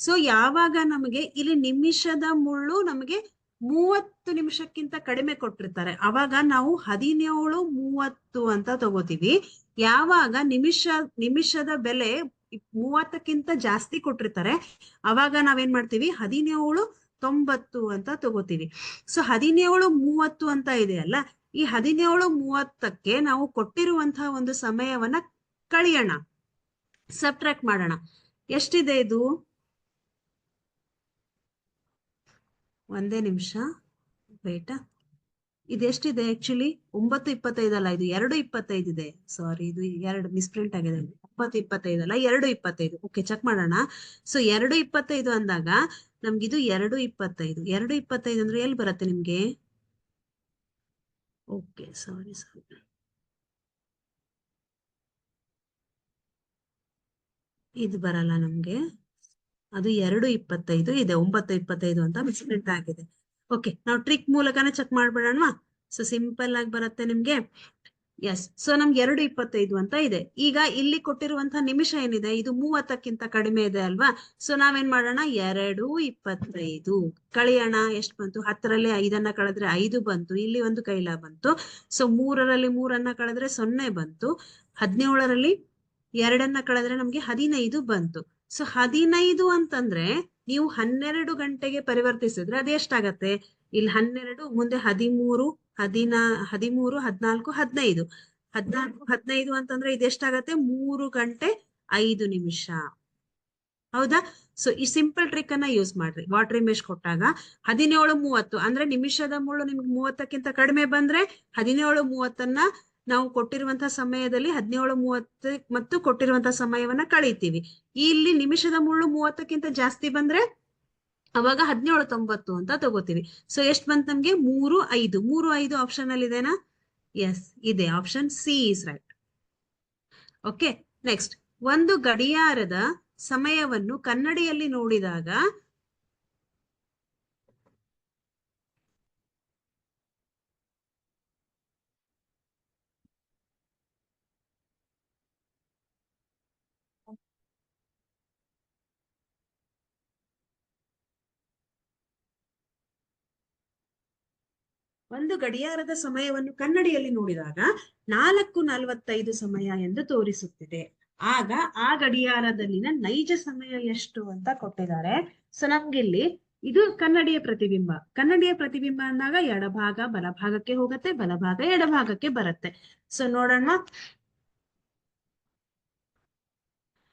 ಸೊ ಯಾವಾಗ ನಮಗೆ ಇಲ್ಲಿ ನಿಮಿಷದ ಮುಳ್ಳು ನಮಗೆ 30 ನಿಮಿಷಕ್ಕಿಂತ ಕಡಿಮೆ ಕೊಟ್ಟಿರ್ತಾರೆ ಅವಾಗ ನಾವು 17:30 ಅಂತ ತಗೋತೀವಿ. ಯಾವಾಗ ನಿಮಿಷದ ಬೆಲೆ 30ಕ್ಕಿಂತ ಜಾಸ್ತಿ ಕೊಟ್ಟಿರ್ತಾರೆ ಅವಾಗ ನಾವೇನ್ ಮಾಡ್ತೀವಿ 17:90 ಅಂತ ತಗೋತೀವಿ. ಸೊ 17:30 ಅಂತ ಇದೆ ಅಲ್ಲ, ಈ 17:30ಕ್ಕೆ ನಾವು ಕೊಟ್ಟಿರುವಂತಹ ಒಂದು ಸಮಯವನ್ನ ಕಳಿಯೋಣ, ಸಬ್ಟ್ರಾಕ್ಟ್ ಮಾಡೋಣ. ಎಷ್ಟಿದೆ ಇದು? ಒಂದೇ ನಿಮಿಷ ವೇಟಾ. ಇದೆಷ್ಟಿದೆ ಆಕ್ಚುಲಿ? 9:25 ಅಲ್ಲ, ಇದು 2:25 ಇದೆ. ಸಾರಿ, ಇದು 2 ಮಿಸ್ಪ್ರಿಂಟ್ ಆಗಿದೆ. 9:25 ಅಲ್ಲ, 2:25. ಓಕೆ, ಚೆಕ್ ಮಾಡೋಣ. ಸೊ 2:25 ಅಂದಾಗ ನಮ್ಗಿದು 2:25. 2:25 ಅಂದ್ರೆ ಎಲ್ಲಿ ಬರುತ್ತೆ ನಿಮ್ಗೆ? ಓಕೆ, ಸಾರಿ. ಇದು ಬರಲ್ಲ ನಮ್ಗೆ, ಅದು 2:25 ಇದೆ. 9:25 ಅಂತ ಮಿಸ್ಪ್ರಿಂಟ್ ಆಗಿದೆ. ಓಕೆ, ನಾವು ಟ್ರಿಕ್ ಮೂಲಕನೇ ಚೆಕ್ ಮಾಡ್ಬಿಡೋಣ. ಸೊ ಸಿಂಪಲ್ ಆಗಿ ಬರುತ್ತೆ ನಿಮ್ಗೆ. ಎಸ್, ಸೊ ನಮ್ಗೆ 2:25 ಅಂತ ಇದೆ. ಈಗ ಇಲ್ಲಿ ಕೊಟ್ಟಿರುವಂತಹ ನಿಮಿಷ ಏನಿದೆ, ಇದು 30ಕ್ಕಿಂತ ಕಡಿಮೆ ಇದೆ ಅಲ್ವಾ? ಸೊ ನಾವೇನ್ ಮಾಡೋಣ, 2:25 ಕಳಿಯೋಣ. ಎಷ್ಟು ಬಂತು? 10ರಲ್ಲಿ 5 ಕಳೆದ್ರೆ 5 ಬಂತು, ಇಲ್ಲಿ ಒಂದು ಕೈಲ ಬಂತು. ಸೊ 3ರಲ್ಲಿ 3 ಕಳೆದ್ರೆ 0 ಬಂತು. 17ರಲ್ಲಿ 2 ಕಳೆದ್ರೆ ನಮ್ಗೆ 15 ಬಂತು. ಸೊ 15 ಅಂತಂದ್ರೆ ನೀವು 12 ಗಂಟೆಗೆ ಪರಿವರ್ತಿಸಿದ್ರೆ ಅದೆಷ್ಟಾಗತ್ತೆ? ಇಲ್ಲಿ 12 ಮುಂದೆ 13, 14, 15. 15 ಅಂತಂದ್ರೆ ಇದೆಷ್ಟಾಗತ್ತೆ? 3 ಗಂಟೆ 5 ನಿಮಿಷ. ಹೌದಾ? ಸೊ ಈ ಸಿಂಪಲ್ ಟ್ರಿಕ್ ಅನ್ನ ಯೂಸ್ ಮಾಡ್ರಿ. ವಾಟರ್ ಇಮೇಜ್ ಕೊಟ್ಟಾಗ 17:30 ಅಂದ್ರೆ ನಿಮಿಷದ ಮುಳ್ಳು ನಿಮ್ಗೆ 30ಕ್ಕಿಂತ ಕಡಿಮೆ ಬಂದ್ರೆ 17:30 ನಾವು ಕೊಟ್ಟಿರುವಂತಹ ಸಮಯದಲ್ಲಿ 17:30 ಮತ್ತು ಕೊಟ್ಟಿರುವಂತಹ ಸಮಯವನ್ನ ಕಳೀತೀವಿ. ಇಲ್ಲಿ ನಿಮಿಷದ ಮುಳ್ಳು 30ಕ್ಕಿಂತ ಜಾಸ್ತಿ ಬಂದ್ರೆ ಅವಾಗ 17:90 ಅಂತ ತಗೋತೀವಿ. ಸೊ ಎಷ್ಟು ಬಂತು ನಮ್ಗೆ? 3:05. 3:05 ಆಪ್ಷನ್ ಅಲ್ಲಿ ಇದೆನಾ? ಎಸ್ ಇದೆ, option C is right. Okay, next. ಒಂದು ಗಡಿಯಾರದ ಸಮಯವನ್ನು ಕನ್ನಡಿಯಲ್ಲಿ ನೋಡಿದಾಗ ಒಂದು ಗಡಿಯಾರದ ಸಮಯವನ್ನು ಕನ್ನಡಿಯಲ್ಲಿ ನೋಡಿದಾಗ 4:45 ಸಮಯ ಎಂದು ತೋರಿಸುತ್ತಿದೆ. ಆಗ ಆ ಗಡಿಯಾರದಲ್ಲಿನ ನೈಜ ಸಮಯ ಎಷ್ಟು ಅಂತ ಕೊಟ್ಟಿದ್ದಾರೆ. ಸೊ ನಮ್ಗಿಲ್ಲಿ ಇದು ಕನ್ನಡಿಯ ಪ್ರತಿಬಿಂಬ. ಕನ್ನಡಿಯ ಪ್ರತಿಬಿಂಬ ಅಂದಾಗ ಎಡಭಾಗ ಬಲಭಾಗಕ್ಕೆ ಹೋಗುತ್ತೆ, ಬಲಭಾಗ ಎಡಭಾಗಕ್ಕೆ ಬರುತ್ತೆ. ಸೊ ನೋಡೋಣ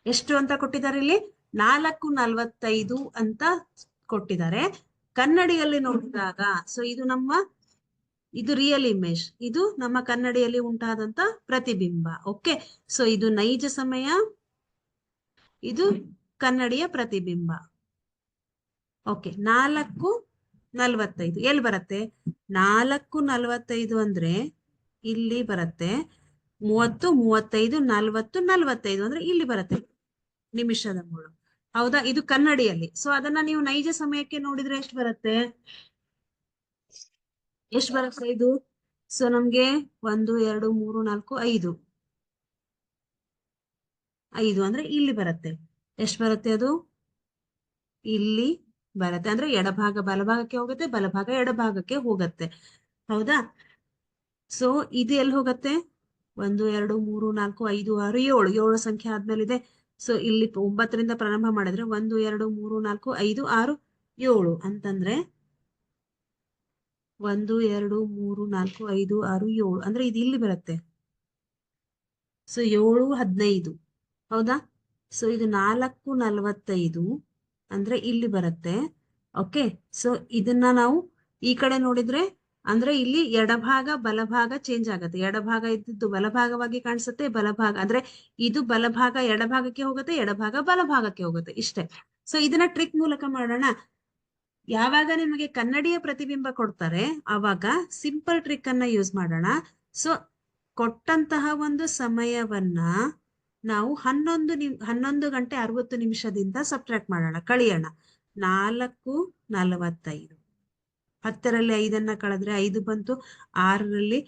ಎಷ್ಟು ಅಂತ ಕೊಟ್ಟಿದ್ದಾರೆ. ಇಲ್ಲಿ 4:45 ಅಂತ ಕೊಟ್ಟಿದ್ದಾರೆ. ಕನ್ನಡಿಯಲ್ಲಿ ನೋಡಿದಾಗ, ಸೊ ಇದು ರಿಯಲ್ ಇಮೇಜ್, ಇದು ನಮ್ಮ ಕನ್ನಡಿಯಲ್ಲಿ ಉಂಟಾದಂತ ಪ್ರತಿಬಿಂಬ. ಓಕೆ, ಸೊ ಇದು ನೈಜ ಸಮಯ, ಇದು ಕನ್ನಡಿಯ ಪ್ರತಿಬಿಂಬ. ಓಕೆ, 4:45 ಎಲ್ಲಿ ಬರುತ್ತೆ? 4:45 ಅಂದ್ರೆ ಇಲ್ಲಿ ಬರುತ್ತೆ. 30, 35, 40, 45 ಅಂದ್ರೆ ಇಲ್ಲಿ ಬರುತ್ತೆ ನಿಮಿಷದ ಮುಳ್ಳು. ಹೌದಾ? ಇದು ಕನ್ನಡಿಯಲ್ಲಿ. ಸೊ ಅದನ್ನ ನೀವು ನೈಜ ಸಮಯಕ್ಕೆ ನೋಡಿದ್ರೆ ಎಷ್ಟು ಬರುತ್ತೆ? ಎಷ್ಟು ಬರುತ್ತೆ ಇದು? ಸೊ ನಮ್ಗೆ 1, 2, 3, 4, 5 ಅಂದ್ರೆ ಇಲ್ಲಿ ಬರುತ್ತೆ. ಎಷ್ಟು ಬರುತ್ತೆ ಅದು? ಇಲ್ಲಿ ಬರುತ್ತೆ. ಅಂದ್ರೆ ಎಡಭಾಗ ಬಲಭಾಗಕ್ಕೆ ಹೋಗುತ್ತೆ, ಬಲಭಾಗ ಎಡಭಾಗಕ್ಕೆ ಹೋಗುತ್ತೆ. ಹೌದಾ? ಸೊ ಇದು ಎಲ್ಲಿ ಹೋಗುತ್ತೆ? 1, 2, 3, 4, 5, 6, 7. 7 ಸಂಖ್ಯೆ ಆದ್ಮೇಲೆ. ಸೊ ಇಲ್ಲಿ 9ರಿಂದ ಪ್ರಾರಂಭ ಮಾಡಿದ್ರೆ 1, 2, 3, 4, 5, 6, 7 ಅಂತಂದ್ರೆ 1, 2, 3, 4, 5, 6, 7 ಅಂದ್ರೆ ಇದು ಇಲ್ಲಿ ಬರುತ್ತೆ. ಸೊ 7, 15. ಹೌದಾ? ಸೊ ಇದು 4:45 ಅಂದ್ರೆ ಇಲ್ಲಿ ಬರುತ್ತೆ. ಓಕೆ, ಸೊ ಇದನ್ನ ನಾವು ಈ ಕಡೆ ನೋಡಿದ್ರೆ ಅಂದ್ರೆ ಇಲ್ಲಿ ಎಡಭಾಗ ಬಲಭಾಗ ಚೇಂಜ್ ಆಗುತ್ತೆ. ಎಡಭಾಗ ಇದ್ದಿದ್ದು ಬಲಭಾಗವಾಗಿ ಕಾಣಿಸುತ್ತೆ, ಬಲಭಾಗ ಅಂದ್ರೆ ಇದು ಬಲಭಾಗ ಎಡಭಾಗಕ್ಕೆ ಹೋಗುತ್ತೆ, ಎಡಭಾಗ ಬಲಭಾಗಕ್ಕೆ ಹೋಗುತ್ತೆ. ಇಷ್ಟೇ. ಸೊ ಇದನ್ನ ಟ್ರಿಕ್ ಮೂಲಕ ಮಾಡೋಣ. ಯಾವಾಗ ನಿಮಗೆ ಕನ್ನಡಿಯ ಪ್ರತಿಬಿಂಬ ಕೊಡ್ತಾರೆ ಅವಾಗ ಸಿಂಪಲ್ ಟ್ರಿಕ್ ಅನ್ನ ಯೂಸ್ ಮಾಡೋಣ. ಸೊ ಕೊಟ್ಟಂತಹ ಒಂದು ಸಮಯವನ್ನ ನಾವು 11 ಗಂಟೆ 60 ನಿಮಿಷದಿಂದ ಸಬ್ಟ್ರಾಕ್ಟ್ ಮಾಡೋಣ, ಕಳಿಯೋಣ. 4:45. 10ರಲ್ಲಿ 5 ಕಳೆದ್ರೆ 5 ಬಂತು. 6ರಲ್ಲಿ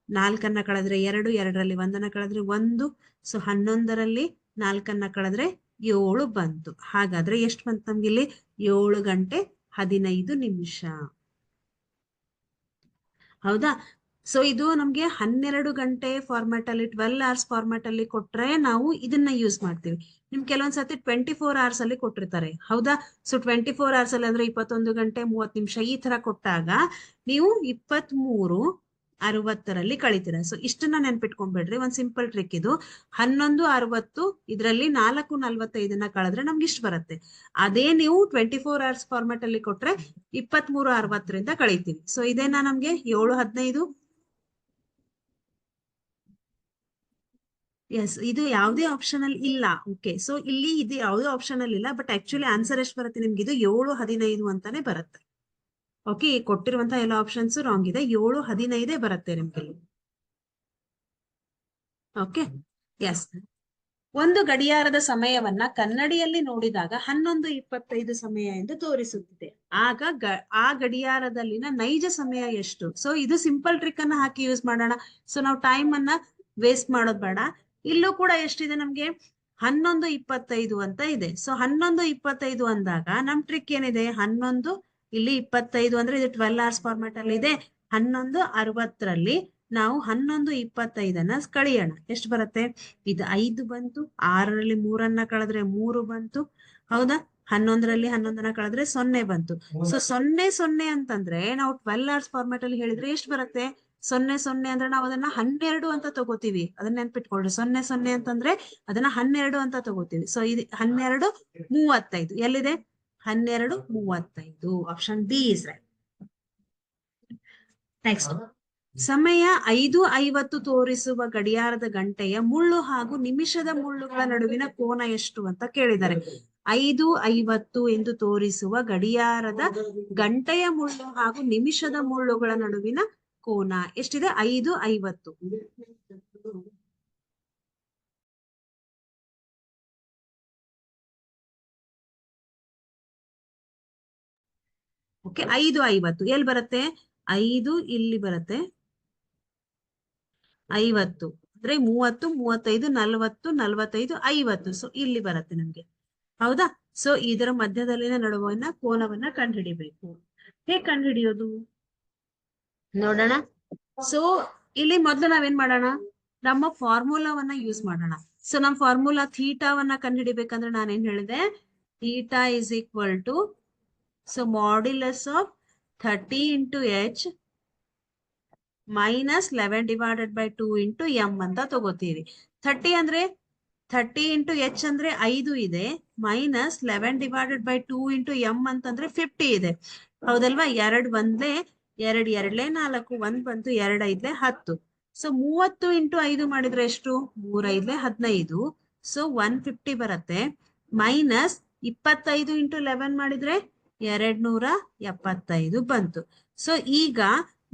4 ಕಳೆದ್ರೆ 2, 2ರಲ್ಲಿ 1 ಕಳೆದ್ರೆ 1. ಸೊ 11ರಲ್ಲಿ 4 ಕಳೆದ್ರೆ 7 ಬಂತು. ಹಾಗಾದ್ರೆ ಎಷ್ಟು ಬಂತು ನಮ್ಗೆ ಇಲ್ಲಿ? 7 ಗಂಟೆ 15 ನಿಮಿಷ. ಹೌದಾ? ಸೊ ಇದು ನಮ್ಗೆ 12 ಗಂಟೆ ಫಾರ್ಮ್ಯಾಟ್ ಅಲ್ಲಿ 12 ಅವರ್ಸ್ ಫಾರ್ಮ್ಯಾಟ್ ಅಲ್ಲಿ ಕೊಟ್ರೆ ನಾವು ಇದನ್ನ ಯೂಸ್ ಮಾಡ್ತೀವಿ. ನಿಮ್ ಕೆಲವೊಂದ್ಸತಿ 24 ಅವರ್ಸ್ ಅಲ್ಲಿ ಕೊಟ್ಟಿರ್ತಾರೆ. ಹೌದಾ? ಸೊ 24 ಅವರ್ಸ್ ಅಲ್ಲಿ ಅಂದ್ರೆ 21 ಗಂಟೆ 30 ನಿಮಿಷ ಈ ತರ ಕೊಟ್ಟಾಗ ನೀವು 23:60 ಕಳಿತೀರಾ. ಸೊ ಇಷ್ಟನ್ನ ನೆನ್ಪಿಟ್ಕೊಂಡ್ಬಿಡ್ರಿ. ಒಂದ್ ಸಿಂಪಲ್ ಟ್ರಿಕ್ ಇದು. 11:60 ಇದರಲ್ಲಿ 4:45 ಕಳೆದ್ರೆ ನಮ್ಗೆ ಇಷ್ಟು ಬರುತ್ತೆ. ಅದೇ ನೀವು 24 ಅವರ್ಸ್ ಫಾರ್ಮ್ಯಾಟ್ ಅಲ್ಲಿ ಕೊಟ್ರೆ 23:60 ಕಳಿತೀವಿ. ಸೊ ಇದೇನಾ ನಮ್ಗೆ 7:15. ಎಸ್, ಇದು ಯಾವುದೇ ಆಪ್ಷನ್ ಅಲ್ಲಿ ಇಲ್ಲ. ಓಕೆ, ಸೊ ಇಲ್ಲಿ ಇದು ಯಾವುದೇ ಆಪ್ಷನ್ ಅಲ್ಲಿ ಇಲ್ಲ, ಬಟ್ ಆಕ್ಚುಲಿ ಆನ್ಸರ್ ಎಷ್ಟು ಬರುತ್ತೆ ನಿಮ್ಗೆ? ಇದು 7:15 ಅಂತಾನೆ ಬರುತ್ತೆ. ಓಕೆ, ಕೊಟ್ಟಿರುವಂತಹ ಎಲ್ಲ ಆಪ್ಷನ್ಸ್ ರಾಂಗ್ ಇದೆ. 7:15 ಬರುತ್ತೆ ನಿಮ್ಗೆ. Okay, yes. ಒಂದು ಗಡಿಯಾರದ ಸಮಯವನ್ನ ಕನ್ನಡಿಯಲ್ಲಿ ನೋಡಿದಾಗ 11:25 ಸಮಯ ಎಂದು ತೋರಿಸುತ್ತಿದೆ. ಆಗ ಆ ಗಡಿಯಾರದಲ್ಲಿನ ನೈಜ ಸಮಯ ಎಷ್ಟು? ಸೊ ಇದು ಸಿಂಪಲ್ ಟ್ರಿಕ್ ಅನ್ನ ಹಾಕಿ ಯೂಸ್ ಮಾಡೋಣ. ಸೊ ನಾವು ಟೈಮ್ ಅನ್ನ ವೇಸ್ಟ್ ಮಾಡೋದ್ ಬೇಡ. ಇಲ್ಲೂ ಕೂಡ ಎಷ್ಟಿದೆ ನಮ್ಗೆ? 11:25 ಅಂತ ಇದೆ. ಸೊ 11:25 ಅಂದಾಗ ನಮ್ ಟ್ರಿಕ್ ಏನಿದೆ? 11 ಇಲ್ಲಿ 25 ಅಂದ್ರೆ ಇದು 12 ಅವರ್ಸ್ ಫಾರ್ಮ್ಯಾಟ್ ಅಲ್ಲಿ ಇದೆ. 11:60 ನಾವು 11:25 ಕಳಿಯೋಣ. ಎಷ್ಟು ಬರುತ್ತೆ? ಇದು 5 ಬಂತು, 6ರಲ್ಲಿ 3 ಕಳೆದ್ರೆ 3 ಬಂತು. ಹೌದಾ? 11ರಲ್ಲಿ 11 ಕಳೆದ್ರೆ 0 ಬಂತು. ಸೊ 0 ಅಂತಂದ್ರೆ ನಾವು 12 ಅವರ್ಸ್ ಫಾರ್ಮ್ಯಾಟ್ ಅಲ್ಲಿ ಹೇಳಿದ್ರೆ ಎಷ್ಟು ಬರುತ್ತೆ? 0 ಅಂದ್ರೆ ನಾವು ಅದನ್ನ 12 ಅಂತ ತಗೋತೀವಿ. ಅದನ್ನ ನೆನ್ಪಿಟ್ಕೊಳ್ರಿ. 0 ಅಂತಂದ್ರೆ ಅದನ್ನ 12 ಅಂತ ತಗೋತೀವಿ. ಸೊ ಇದು 12:35 ಎಲ್ಲಿದೆ? 12:35. Option B is right. Next, ಸಮಯ 5:50 ತೋರಿಸುವ ಗಡಿಯಾರದ ಗಂಟೆಯ ಮುಳ್ಳು ಹಾಗೂ ನಿಮಿಷದ ಮುಳ್ಳುಗಳ ನಡುವಿನ ಕೋನ ಎಷ್ಟು ಅಂತ ಕೇಳಿದ್ದಾರೆ. 5:50 ಎಂದು ತೋರಿಸುವ ಗಡಿಯಾರದ ಗಂಟೆಯ ಮುಳ್ಳು ಹಾಗೂ ನಿಮಿಷದ ಮುಳ್ಳುಗಳ ನಡುವಿನ ಕೋನ ಎಷ್ಟಿದೆ? 5:50. ಓಕೆ, 5:50 ಎಲ್ಲಿ ಬರುತ್ತೆ? 5 ಇಲ್ಲಿ ಬರುತ್ತೆ, 50 ಅಂದ್ರೆ 30, 35, 40, 45, 50. ಸೊ ಇಲ್ಲಿ ಬರುತ್ತೆ ನಮ್ಗೆ. ಹೌದಾ? ಸೊ ಇದರ ಮಧ್ಯದಲ್ಲಿನ ನಡುವಿನ ಕೋನವನ್ನ ಕಂಡುಹಿಡಿಬೇಕು. ಹೇಗೆ ಕಂಡುಹಿಡಿಯೋದು ನೋಡೋಣ. ಸೊ ಇಲ್ಲಿ ಮೊದಲು ನಾವೇನ್ ಮಾಡೋಣ? ನಮ್ಮ ಫಾರ್ಮುಲಾವನ್ನ ಯೂಸ್ ಮಾಡೋಣ. ಸೊ ನಮ್ಮ ಫಾರ್ಮುಲಾ ಥೀಟಾವನ್ನ ಕಂಡುಹಿಡಿಬೇಕಂದ್ರೆ ನಾನೇನ್ ಹೇಳಿದೆ? Theta is equal to modulus of 30 into h minus 11/2 into m ಅಂತ ತಗೋತೀವಿ. 30 ಅಂದ್ರೆ 30 into h ಅಂದ್ರೆ 5 ಇದೆ, ಮೈನಸ್ 11/2 into m ಅಂತಂದ್ರೆ 50 ಇದೆ. ಹೌದಲ್ವಾ? 2 ಒಂದ್ಲೆ 2 2 4, 1 ಬಂತು, 2 5 10. ಸೊ 30 into 5 ಮಾಡಿದ್ರೆ ಎಷ್ಟು? 3 5 15. ಸೊ 150 ಬರುತ್ತೆ. ಮೈನಸ್ 25 into 11 ಮಾಡಿದ್ರೆ 275 ಬಂತು. ಸೊ ಈಗ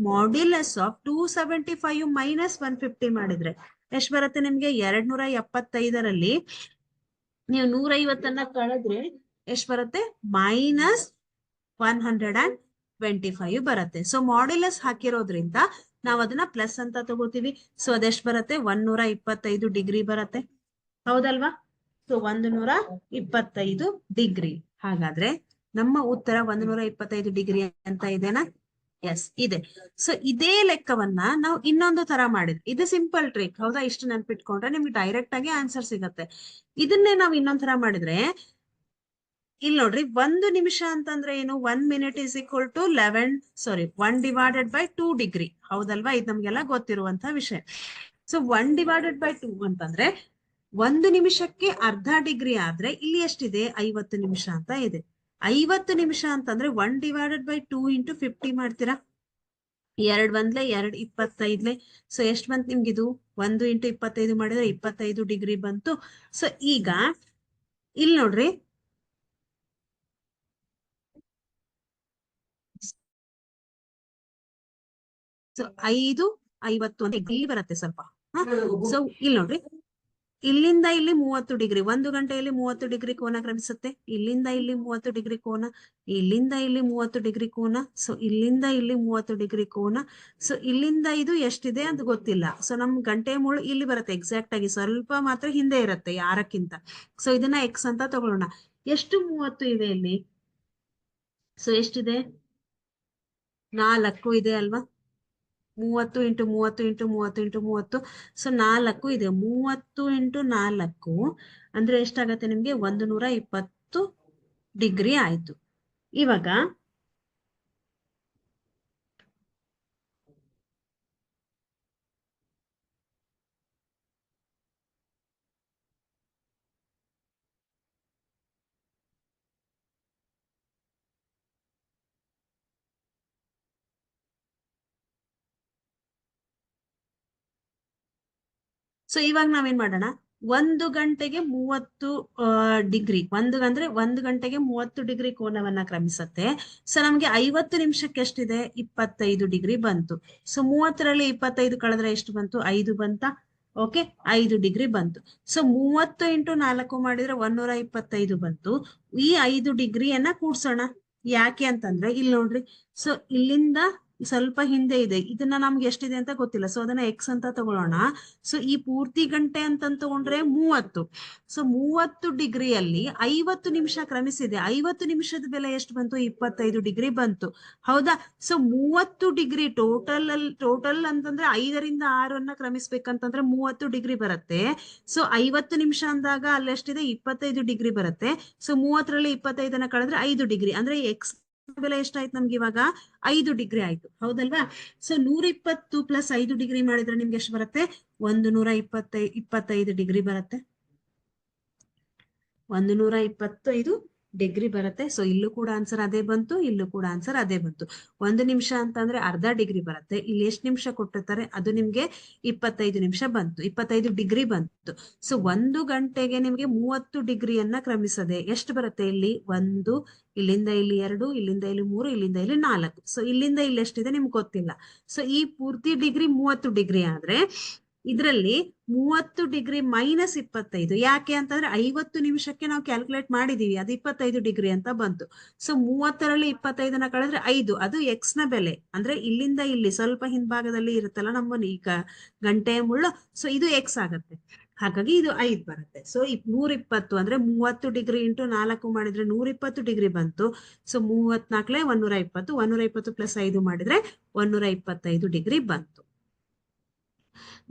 ಮಾಡ್ಯುಲಸ್ ಆಫ್ 275 ಮೈನಸ್ 150 ಮಾಡಿದ್ರೆ ಎಷ್ಟು ಬರುತ್ತೆ ನಿಮ್ಗೆ? 275ರಲ್ಲಿ ನೀವು 150 ಕಳೆದ್ರೆ ಎಷ್ಟು ಬರುತ್ತೆ? ಮೈನಸ್ 125 ಬರುತ್ತೆ. ಸೊ ಮಾಡ್ಯುಲಸ್ ಹಾಕಿರೋದ್ರಿಂದ ನಾವು ಅದನ್ನ ಪ್ಲಸ್ ಅಂತ ತಗೋತೀವಿ. ಸೊ ಅದೆಷ್ಟು ಬರುತ್ತೆ? 125 ಡಿಗ್ರಿ ಬರುತ್ತೆ. ಹೌದಲ್ವಾ? So 125 degree. ಹಾಗಾದ್ರೆ ನಮ್ಮ ಉತ್ತರ 125 ಡಿಗ್ರಿ ಅಂತ ಇದೆನಾ? ಎಸ್ ಇದೆ. ಸೊ ಇದೇ ಲೆಕ್ಕವನ್ನ ನಾವು ಇನ್ನೊಂದು ತರ ಮಾಡಿದ್ವಿ. ಇದು ಸಿಂಪಲ್ ಟ್ರಿಕ್. ಹೌದಾ? ಇಷ್ಟು ನೆನ್ಪಿಟ್ಕೊಂಡ್ರೆ ನಿಮ್ಗೆ ಡೈರೆಕ್ಟ್ ಆಗಿ ಆನ್ಸರ್ ಸಿಗತ್ತೆ. ಇದನ್ನೇ ನಾವು ಇನ್ನೊಂದ್ ತರ ಮಾಡಿದ್ರೆ ಇಲ್ಲಿ ನೋಡ್ರಿ, 1 ನಿಮಿಷ ಅಂತಂದ್ರೆ ಏನು? 1 minute is equal to 1 / 2 degree. ಹೌದಲ್ವಾ? ಇದು ನಮ್ಗೆಲ್ಲ ಗೊತ್ತಿರುವಂತಹ ವಿಷಯ. ಸೊ 1/2 ಅಂತಂದ್ರೆ 1 ನಿಮಿಷಕ್ಕೆ ಅರ್ಧ ಡಿಗ್ರಿ ಆದ್ರೆ ಇಲ್ಲಿ ಎಷ್ಟಿದೆ? 50 ನಿಮಿಷ ಅಂತ ಇದೆ. 50 ನಿಮಿಷ ಅಂತಂದ್ರೆ 1/2 into 50 ಮಾಡ್ತೀರಾ? 2 1 2 25. ಸೊ ಎಷ್ಟು ಬಂತು ನಿಮ್ಗಿದು? 1 into 25 ಮಾಡಿದ್ರೆ 25 ಡಿಗ್ರಿ ಬಂತು. ಸೊ ಈಗ ಇಲ್ಲಿ ನೋಡ್ರಿ, ಸೊ 5:50 ಅಂತ ಇಲ್ಲಿ ಬರುತ್ತೆ ಸ್ವಲ್ಪ. ಸೊ ಇಲ್ಲಿ ನೋಡ್ರಿ, ಇಲ್ಲಿಂದ ಇಲ್ಲಿ 30 ಡಿಗ್ರಿ, 1 ಗಂಟೆಯಲ್ಲಿ 30 ಡಿಗ್ರಿ ಕೋನ ಕ್ರಮಿಸುತ್ತೆ. ಇಲ್ಲಿಂದ ಇಲ್ಲಿ 30 ಡಿಗ್ರಿ ಕೋನ, ಇಲ್ಲಿಂದ ಇಲ್ಲಿ 30 ಡಿಗ್ರಿ ಕೋನ, ಸೊ ಇಲ್ಲಿಂದ ಇಲ್ಲಿ 30 ಡಿಗ್ರಿ ಕೋನ. ಸೊ ಇಲ್ಲಿಂದ ಇದು ಎಷ್ಟಿದೆ ಅಂತ ಗೊತ್ತಿಲ್ಲ. ಸೊ ನಮ್ ಗಂಟೆ ಮುಳ್ಳು ಇಲ್ಲಿ ಬರುತ್ತೆ ಎಕ್ಸಾಕ್ಟ್ ಆಗಿ, ಸ್ವಲ್ಪ ಮಾತ್ರ ಹಿಂದೆ ಇರುತ್ತೆ 6ಕ್ಕಿಂತ. ಸೊ ಇದನ್ನ ಎಕ್ಸ್ ಅಂತ ತಗೊಳ್ಳೋಣ. ಎಷ್ಟು 30 ಇವೆ ಇಲ್ಲಿ? ಸೊ ಎಷ್ಟಿದೆ? 4 ಇದೆ ಅಲ್ವಾ? 30 ಇಂಟು 30 ಇಂಟು 30 ಇಂಟು 30. ಸೊ 4 ಇದೆ. 30 ಇಂಟು 4 ಅಂದ್ರೆ ಎಷ್ಟಾಗತ್ತೆ ನಿಮ್ಗೆ? 120 ಡಿಗ್ರಿ ಆಯ್ತು. ಇವಾಗ ಇವಾಗ ನಾವೇನ್ ಮಾಡೋಣ? 1 ಗಂಟೆಗೆ 30 ಡಿಗ್ರಿ, ಒಂದು ಗಂಟೆಗೆ 30 ಡಿಗ್ರಿ ಕೋನವನ್ನ ಕ್ರಮಿಸತ್ತೆ. ಸೊ ನಮ್ಗೆ 50 ನಿಮಿಷಕ್ಕೆ ಎಷ್ಟಿದೆ? 25 ಡಿಗ್ರಿ ಬಂತು. ಸೊ 30ರಲ್ಲಿ 25 ಕಳೆದ್ರೆ ಎಷ್ಟು ಬಂತು? 5 ಬಂತ? ಓಕೆ, 5 ಡಿಗ್ರಿ ಬಂತು. ಸೊ 30 ಇಂಟು 4 ಮಾಡಿದ್ರೆ 125 ಬಂತು. ಈ 5 ಡಿಗ್ರಿಯನ್ನ ಕೂಡ್ಸೋಣ. ಯಾಕೆ ಅಂತಂದ್ರೆ ಇಲ್ಲಿ ನೋಡ್ರಿ, ಸೊ ಇಲ್ಲಿಂದ ಸ್ವಲ್ಪ ಹಿಂದೆ ಇದೆ, ಇದನ್ನ ನಮ್ಗೆ ಎಷ್ಟಿದೆ ಅಂತ ಗೊತ್ತಿಲ್ಲ, ಸೊ ಅದನ್ನ ಎಕ್ಸ್ ಅಂತ ತಗೊಳ್ಳೋಣ. ಸೊ ಈ ಪೂರ್ತಿ ಗಂಟೆ ಅಂತ ತಗೊಂಡ್ರೆ 30. ಸೊ 30 ಡಿಗ್ರಿಯಲ್ಲಿ 50 ನಿಮಿಷ ಕ್ರಮಿಸಿದೆ. 50 ನಿಮಿಷದ ಬೆಲೆ ಎಷ್ಟು ಬಂತು? 25 ಡಿಗ್ರಿ ಬಂತು. ಹೌದಾ? ಸೊ 30 ಡಿಗ್ರಿ ಟೋಟಲ್ ಅಂತಂದ್ರೆ 5ರಿಂದ 6 ಕ್ರಮಿಸ್ಬೇಕಂತಂದ್ರೆ 30 ಡಿಗ್ರಿ ಬರುತ್ತೆ. ಸೊ 50 ನಿಮಿಷ ಅಂದಾಗ ಅಲ್ಲಿ ಎಷ್ಟಿದೆ? 25 ಡಿಗ್ರಿ ಬರುತ್ತೆ. ಸೊ 30ರಲ್ಲಿ 25 ಕಳೆದ್ರೆ 5 ಡಿಗ್ರಿ, ಅಂದ್ರೆ ಎಕ್ಸ್ ಬೆಲೆ ಎಷ್ಟಾಯ್ತು ನಮ್ಗೆ ಇವಾಗ? 5 ಡಿಗ್ರಿ ಆಯ್ತು. ಹೌದಲ್ವಾ? ಸೊ 120 ಪ್ಲಸ್ 5 ಡಿಗ್ರಿ ಮಾಡಿದ್ರೆ ನಿಮ್ಗೆ ಎಷ್ಟು ಬರುತ್ತೆ? 125 ಡಿಗ್ರಿ ಬರುತ್ತೆ. 125 ಡಿಗ್ರಿ ಬರುತ್ತೆ. ಸೊ ಇಲ್ಲೂ ಕೂಡ ಆನ್ಸರ್ ಅದೇ ಬಂತು, ಇಲ್ಲೂ ಕೂಡ ಆನ್ಸರ್ ಅದೇ ಬಂತು. 1 ನಿಮಿಷ ಅಂತಂದ್ರೆ ಅರ್ಧ ಡಿಗ್ರಿ ಬರುತ್ತೆ. ಇಲ್ಲಿ ಎಷ್ಟು ನಿಮಿಷ ಕೊಟ್ಟಿರ್ತಾರೆ? ಅದು ನಿಮ್ಗೆ 25 ನಿಮಿಷ ಬಂತು, 25 ಡಿಗ್ರಿ ಬಂತು. ಸೊ 1 ಗಂಟೆಗೆ ನಿಮ್ಗೆ 30 ಡಿಗ್ರಿಯನ್ನ ಕ್ರಮಿಸದೆ ಎಷ್ಟು ಬರುತ್ತೆ? ಇಲ್ಲಿ 1, ಇಲ್ಲಿಂದ ಇಲ್ಲಿ 2, ಇಲ್ಲಿಂದ ಇಲ್ಲಿ 3, ಇಲ್ಲಿಂದ ಇಲ್ಲಿ 4. ಸೊ ಇಲ್ಲಿಂದ ಇಲ್ಲಿ ಎಷ್ಟಿದೆ ನಿಮ್ಗೆ ಗೊತ್ತಿಲ್ಲ. ಸೊ ಈ ಪೂರ್ತಿ ಡಿಗ್ರಿ 30 ಡಿಗ್ರಿ ಆದ್ರೆ ಇದರಲ್ಲಿ 30 ಡಿಗ್ರಿ ಮೈನಸ್ 25. ಯಾಕೆ ಅಂತಂದ್ರೆ 50 ನಿಮಿಷಕ್ಕೆ ನಾವು ಕ್ಯಾಲ್ಕುಲೇಟ್ ಮಾಡಿದೀವಿ, ಅದು 25 ಡಿಗ್ರಿ ಅಂತ ಬಂತು. ಸೊ 30ರಲ್ಲಿ 25ನ ಕಳೆದ್ರೆ 5, ಅದು ಎಕ್ಸ್ ನ ಬೆಲೆ. ಅಂದ್ರೆ ಇಲ್ಲಿಂದ ಇಲ್ಲಿ ಸ್ವಲ್ಪ ಹಿಂಭಾಗದಲ್ಲಿ ಇರುತ್ತಲ್ಲ ನಮ್ಮ ಈಗ ಗಂಟೆಯ ಮುಳ್ಳು, ಸೊ ಇದು ಎಕ್ಸ್ ಆಗತ್ತೆ. ಹಾಗಾಗಿ ಇದು 5 ಬರುತ್ತೆ. ಸೊ 120 ಅಂದ್ರೆ 30 ಡಿಗ್ರಿ ಇಂಟು 4 ಮಾಡಿದ್ರೆ 120 ಡಿಗ್ರಿ ಬಂತು. ಸೊ 34ಲೆ 120, 120 ಪ್ಲಸ್ 5 ಮಾಡಿದ್ರೆ 125 ಡಿಗ್ರಿ ಬಂತು.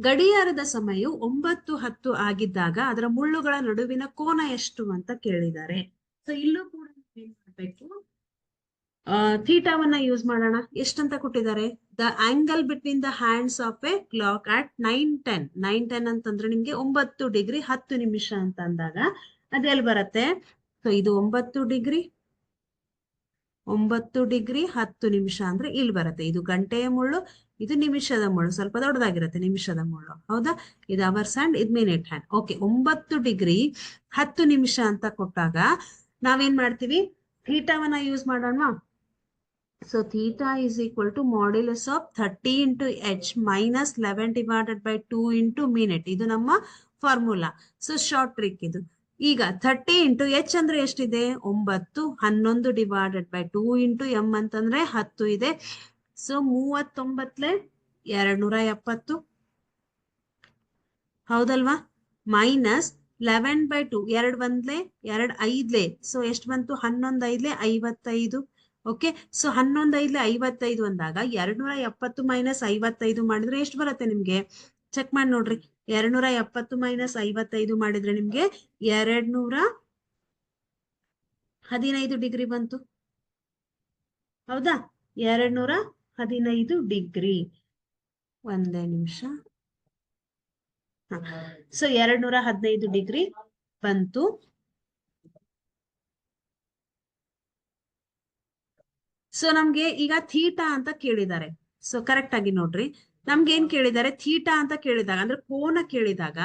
ಗಡಿಯಾರದ ಸಮಯವು 9:10 ಆಗಿದ್ದಾಗ ಅದರ ಮುಳ್ಳುಗಳ ನಡುವಿನ ಕೋನ ಎಷ್ಟು ಅಂತ ಕೇಳಿದ್ದಾರೆ. ಸೊ ಇಲ್ಲೂ ಕೂಡ ಏನ್ ಮಾಡ್ಬೇಕು? ಥೀಟಾವನ್ನ ಯೂಸ್ ಮಾಡೋಣ. ಎಷ್ಟಂತ ಕೊಟ್ಟಿದ್ದಾರೆ? The angle between the hands of A clock at 9:10 ಅಂತಂದ್ರೆ ನಿಮ್ಗೆ 9 ಡಿಗ್ರಿ 10 ನಿಮಿಷ ಅಂತ ಅಂದಾಗ ಅದೆಲ್ಲಿ ಬರುತ್ತೆ? ಸೊ ಇದು 9 ಡಿಗ್ರಿ 10 ನಿಮಿಷ ಅಂದ್ರೆ ಇಲ್ಲಿ ಬರುತ್ತೆ. ಇದು ಗಂಟೆಯ ಮುಳ್ಳು, ಇದು ನಿಮಿಷದ ಮುಳ್ಳು, ಸ್ವಲ್ಪ ದೊಡ್ಡದಾಗಿರುತ್ತೆ ನಿಮಿಷದ ಮುಳ್ಳು. ಹೌದಾ? ಇದು ಅವರ್ಸ್ ಹ್ಯಾಂಡ್, ಇದು ಮಿನಿಟ್ ಹ್ಯಾಂಡ್. ಓಕೆ, 9 ಡಿಗ್ರಿ 10 ನಿಮಿಷ ಅಂತ ಕೊಟ್ಟಾಗ ನಾವೇನ್ ಮಾಡ್ತೀವಿ? ಥೀಟಾವನ್ನ ಯೂಸ್ ಮಾಡೋಣ. So theta is equal to modulus of 30 into H minus 11 divided by 2 into minute. ಇದು ನಮ್ಮ ಫಾರ್ಮುಲಾ. ಸೊ ಶಾರ್ಟ್ ಟ್ರಿಕ್ ಇದು. ಈಗ 30 ಇಂಟು ಎಚ್ ಅಂದ್ರೆ ಎಷ್ಟಿದೆ? 9. 11 ಡಿವೈಡೆಡ್ ಬೈ 2 ಇಂಟು ಎಂ ಅಂತಂದ್ರೆ 10 ಇದೆ. ಸೊ 39ಲೆ 270. ಹೌದಲ್ವಾ? ಮೈನಸ್ 11 ಬೈ 2, 2 1ಲೆ 2 5ಲೆ, ಸೊ ಎಷ್ಟು ಬಂತು? 11 5ಲೆ 55. ಓಕೆ, ಸೊ 11 5ಲೆ 55 ಅಂದಾಗ 270 ಮೈನಸ್ 55 ಮಾಡಿದ್ರೆ ಎಷ್ಟು ಬರುತ್ತೆ ನಿಮ್ಗೆ? ಚೆಕ್ ಮಾಡಿ ನೋಡ್ರಿ. 270 ಮೈನಸ್ 55 ಮಾಡಿದ್ರೆ ನಿಮ್ಗೆ 215 ಡಿಗ್ರಿ ಬಂತು. ಹೌದಾ? 215 ಡಿಗ್ರಿ. ಒಂದೇ ನಿಮಿಷ. ಸೊ 215 ಡಿಗ್ರಿ ಬಂತು. ಸೊ ನಮ್ಗೆ ಈಗ ಥೀಟಾ ಅಂತ ಕೇಳಿದ್ದಾರೆ. ಸೊ ಕರೆಕ್ಟ್ ಆಗಿ ನೋಡ್ರಿ, ನಮ್ಗೆ ಏನ್ ಕೇಳಿದ್ದಾರೆ? ಥೀಟಾ ಅಂತ ಕೇಳಿದಾಗ ಅಂದ್ರೆ ಕೋನ ಕೇಳಿದಾಗ,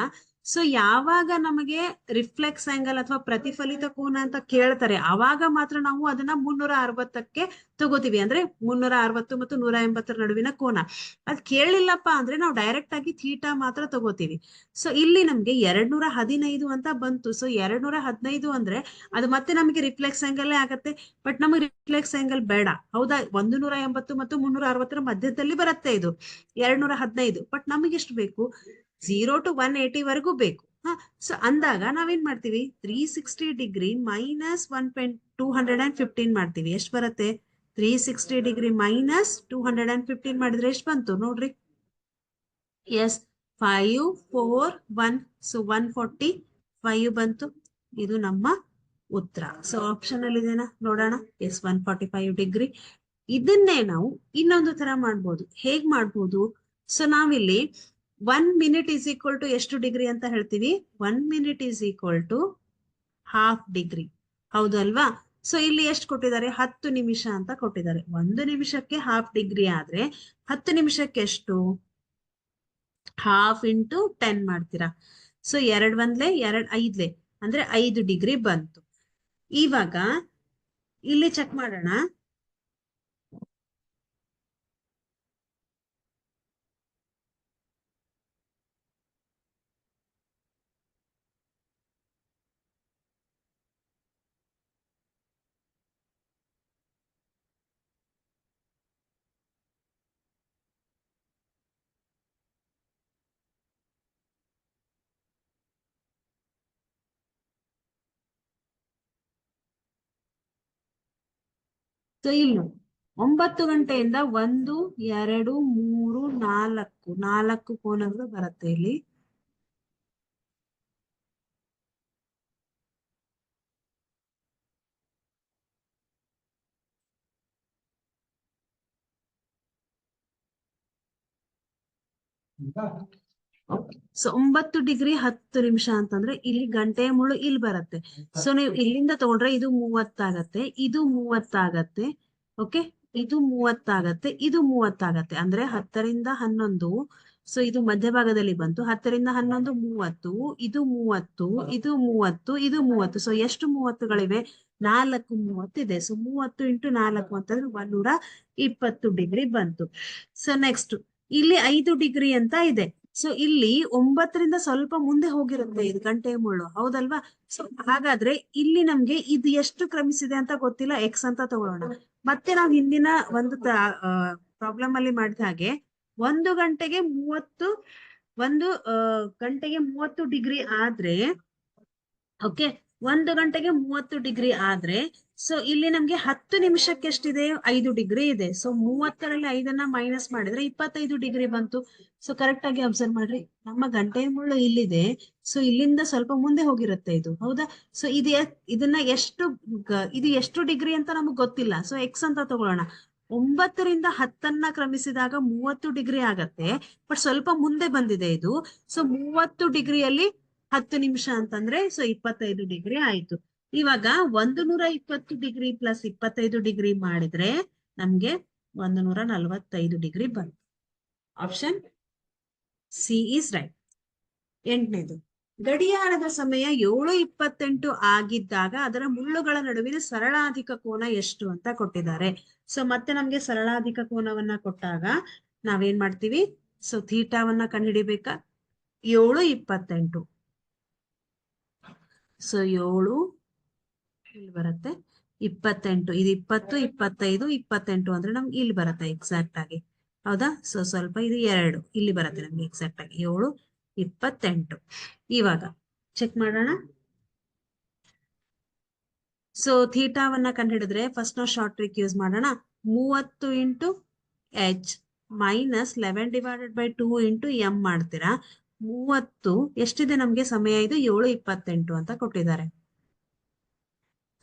ಸೊ ಯಾವಾಗ ನಮಗೆ ರಿಫ್ಲೆಕ್ಸ್ ಆಂಗಲ್ ಅಥವಾ ಪ್ರತಿಫಲಿತ ಕೋನ ಅಂತ ಕೇಳ್ತಾರೆ ಆವಾಗ ಮಾತ್ರ ನಾವು ಅದನ್ನ 360ಕ್ಕೆ ತಗೋತೀವಿ. ಅಂದ್ರೆ 360 ಮತ್ತು 180 ನಡುವಿನ ಕೋನ. ಅದ್ ಕೇಳಲಿಲ್ಲಪ್ಪ ಅಂದ್ರೆ ನಾವು ಡೈರೆಕ್ಟ್ ಆಗಿ ಥೀಟಾ ಮಾತ್ರ ತಗೋತೀವಿ. ಸೊ ಇಲ್ಲಿ ನಮ್ಗೆ 215 ಅಂತ ಬಂತು. ಸೊ 215 ಅಂದ್ರೆ ಅದು ಮತ್ತೆ ನಮಗೆ ರಿಫ್ಲೆಕ್ಸ್ ಆಂಗಲ್ ಆಗತ್ತೆ. ಬಟ್ ನಮಗೆ ರಿಫ್ಲೆಕ್ಸ್ ಆಂಗಲ್ ಬೇಡ. ಹೌದಾ? 180 ಮತ್ತು 360 ಮಧ್ಯದಲ್ಲಿ ಬರುತ್ತೆ ಇದು 215. ಬಟ್ ನಮಗೆ ಎಷ್ಟು ಬೇಕು? 0 to 180 ವರೆಗೂ ಬೇಕು. ಸೊ ಅಂದಾಗ ನಾವೇನ್ ಮಾಡ್ತೀವಿ? 360 ಡಿಗ್ರಿ ಮೈನಸ್ 215 ಮಾಡ್ತೀವಿ. ಎಷ್ಟು ಬರುತ್ತೆ? 360 ಡಿಗ್ರಿ ಮೈನಸ್ 215 ಮಾಡಿದ್ರೆ ಎಷ್ಟು ಬಂತು ನೋಡ್ರಿ. ಎಸ್ 5 4 1 ಸೊ 145 ಬಂತು. ಇದು ನಮ್ಮ ಉತ್ತರ. ಸೊ ಆಪ್ಷನ್ ಅಲ್ಲಿ ಇದೆನಾ ನೋಡೋಣ. Yes 145 degree. ಇದನ್ನೇ ನಾವು ಇನ್ನೊಂದು ತರ ಮಾಡ್ಬೋದು. ಹೇಗ್ ಮಾಡ್ಬೋದು? ಸೊ ನಾವಿಲ್ಲಿ 1 ಮಿನಿಟ್ ಈಸ್ ಈಕ್ವಲ್ ಟು ಎಷ್ಟು ಡಿಗ್ರಿ ಅಂತ ಹೇಳ್ತೀವಿ? 1 minute is equal to half degree. ಹೌದು ಅಲ್ವಾ? ಸೊ ಇಲ್ಲಿ ಎಷ್ಟು ಕೊಟ್ಟಿದ್ದಾರೆ? 10 ನಿಮಿಷ ಅಂತ ಕೊಟ್ಟಿದ್ದಾರೆ. 1 ನಿಮಿಷಕ್ಕೆ ಹಾಫ್ ಡಿಗ್ರಿ ಆದ್ರೆ 10 ನಿಮಿಷಕ್ಕೆ ಎಷ್ಟು? ಹಾಫ್ ಇಂಟು 10 ಮಾಡ್ತೀರಾ. ಸೊ 2 1 2 5 ಅಂದ್ರೆ 5 ಡಿಗ್ರಿ ಬಂತು. ಇವಾಗ ಇಲ್ಲಿ ಚೆಕ್ ಮಾಡೋಣ. ಸೊ ಇಲ್ಲಿ 9 ಗಂಟೆಯಿಂದ 1 2 3 4 ಕೋನಗಳು ಬರುತ್ತೆ ಇಲ್ಲಿ. ಸೊ 9 ಡಿಗ್ರಿ 10 ನಿಮಿಷ ಅಂತಂದ್ರೆ ಇಲ್ಲಿ ಗಂಟೆಯ ಮುಳ್ಳು ಇಲ್ಲಿ ಬರುತ್ತೆ. ಸೊ ನೀವು ಇಲ್ಲಿಂದ ತಗೊಂಡ್ರೆ ಇದು 30 ಆಗತ್ತೆ, ಇದು 30 ಆಗತ್ತೆ. ಓಕೆ, ಇದು 30 ಆಗತ್ತೆ, ಇದು 30 ಆಗತ್ತೆ. ಅಂದ್ರೆ 10 ರಿಂದ 11. ಸೊ ಇದು ಮಧ್ಯಭಾಗದಲ್ಲಿ ಬಂತು. 10 ರಿಂದ 11 30, ಇದು 30, ಇದು 30, ಇದು 30. ಸೊ ಎಷ್ಟು 30ಗಳಿವೆ? 4 30 ಇದೆ. ಸೊ 30 ಇಂಟು 4 ಅಂತಂದ್ರೆ 120 ಡಿಗ್ರಿ ಬಂತು. ಸೊ ನೆಕ್ಸ್ಟ್ ಇಲ್ಲಿ 5 ಡಿಗ್ರಿ ಅಂತ ಇದೆ. ಸೊ ಇಲ್ಲಿ 9ರಿಂದ ಸ್ವಲ್ಪ ಮುಂದೆ ಹೋಗಿರುತ್ತೆ ಇದು ಗಂಟೆಯ ಮುಳ್ಳು. ಹೌದಲ್ವಾ? ಸೊ ಹಾಗಾದ್ರೆ ಇಲ್ಲಿ ನಮ್ಗೆ ಇದು ಎಷ್ಟು ಕ್ರಮಿಸಿದೆ ಅಂತ ಗೊತ್ತಿಲ್ಲ. ಎಕ್ಸ್ ಅಂತ ತಗೊಳ್ಳೋಣ. ಮತ್ತೆ ನಾವು ಹಿಂದಿನ ಒಂದು ಪ್ರಾಬ್ಲಮ್ ಅಲ್ಲಿ ಮಾಡಿದ ಹಾಗೆ 1 ಗಂಟೆಗೆ 30 ಗಂಟೆಗೆ 30 ಡಿಗ್ರಿ ಆದ್ರೆ, ಓಕೆ, 1 ಗಂಟೆಗೆ 30 ಡಿಗ್ರಿ ಆದ್ರೆ ಸೊ ಇಲ್ಲಿ ನಮ್ಗೆ 10 ನಿಮಿಷಕ್ಕೆ ಎಷ್ಟಿದೆ? 5 ಡಿಗ್ರಿ ಇದೆ. ಸೊ 30ರಲ್ಲಿ 5ಅನ್ನ ಮೈನಸ್ ಮಾಡಿದ್ರೆ 25 ಡಿಗ್ರಿ ಬಂತು. ಸೊ ಕರೆಕ್ಟ್ ಆಗಿ ಅಬ್ಸರ್ವ್ ಮಾಡ್ರಿ. ನಮ್ಮ ಗಂಟೆಯ ಮುಳ್ಳು ಇಲ್ಲಿದೆ. ಸೊ ಇಲ್ಲಿಂದ ಸ್ವಲ್ಪ ಮುಂದೆ ಹೋಗಿರುತ್ತೆ ಇದು. ಹೌದಾ? ಸೊ ಇದನ್ನ ಇದು ಎಷ್ಟು ಡಿಗ್ರಿ ಅಂತ ನಮಗ್ ಗೊತ್ತಿಲ್ಲ. ಸೊ ಎಕ್ಸ್ ಅಂತ ತಗೊಳ್ಳೋಣ. 9ರಿಂದ 10ಅನ್ನ ಕ್ರಮಿಸಿದಾಗ 30 ಡಿಗ್ರಿ ಆಗತ್ತೆ. ಬಟ್ ಸ್ವಲ್ಪ ಮುಂದೆ ಬಂದಿದೆ ಇದು. ಸೊ 30 ಡಿಗ್ರಿಯಲ್ಲಿ 10 ನಿಮಿಷ ಅಂತಂದ್ರೆ ಸೊ 25 ಡಿಗ್ರಿ ಆಯ್ತು. ಇವಾಗ 120 ಡಿಗ್ರಿ ಪ್ಲಸ್ 25 ಡಿಗ್ರಿ ಮಾಡಿದ್ರೆ ನಮ್ಗೆ 145 ಡಿಗ್ರಿ ಬಂತು. Option C is right. 8ನೇದು, ಗಡಿಯಾರದ ಸಮಯ 7:28 ಆಗಿದ್ದಾಗ ಅದರ ಮುಳ್ಳುಗಳ ನಡುವಿನ ಸರಳಾಧಿಕ ಕೋನ ಎಷ್ಟು ಅಂತ ಕೊಟ್ಟಿದ್ದಾರೆ. ಸೊ ಮತ್ತೆ ನಮ್ಗೆ ಸರಳಾಧಿಕ ಕೋನವನ್ನ ಕೊಟ್ಟಾಗ ನಾವೇನ್ ಮಾಡ್ತೀವಿ? ಸೊ ಥೀಟಾವನ್ನ ಕಂಡುಹಿಡಿಬೇಕಾ? 7:28. ಸೊ 7 ಇಲ್ಲಿ ಬರುತ್ತೆ, 28. ಇದು 20, 25, 28 ಅಂದ್ರೆ ನಮ್ಗೆ ಇಲ್ಲಿ ಬರುತ್ತೆ ಎಕ್ಸಾಕ್ಟ್ ಆಗಿ. ಹೌದಾ? ಸೊ ಸ್ವಲ್ಪ ಇದು 2 ಇಲ್ಲಿ ಬರುತ್ತೆ ನಮ್ಗೆ ಎಕ್ಸಾಕ್ಟ್ ಆಗಿ 7:28. ಇವಾಗ ಚೆಕ್ ಮಾಡೋಣ. ಸೊ ಥೀಟಾವನ್ನ ಕಂಡುಹಿಡಿದ್ರೆ ಫಸ್ಟ್ ನಾವು ಶಾರ್ಟ್ ಟ್ರಿಕ್ ಯೂಸ್ ಮಾಡೋಣ. 30 into H minus 11/2 into M ಮಾಡ್ತೀರಾ. 30 ಎಷ್ಟಿದೆ ನಮ್ಗೆ ಸಮಯ? ಇದು 7:28 ಅಂತ ಕೊಟ್ಟಿದ್ದಾರೆ.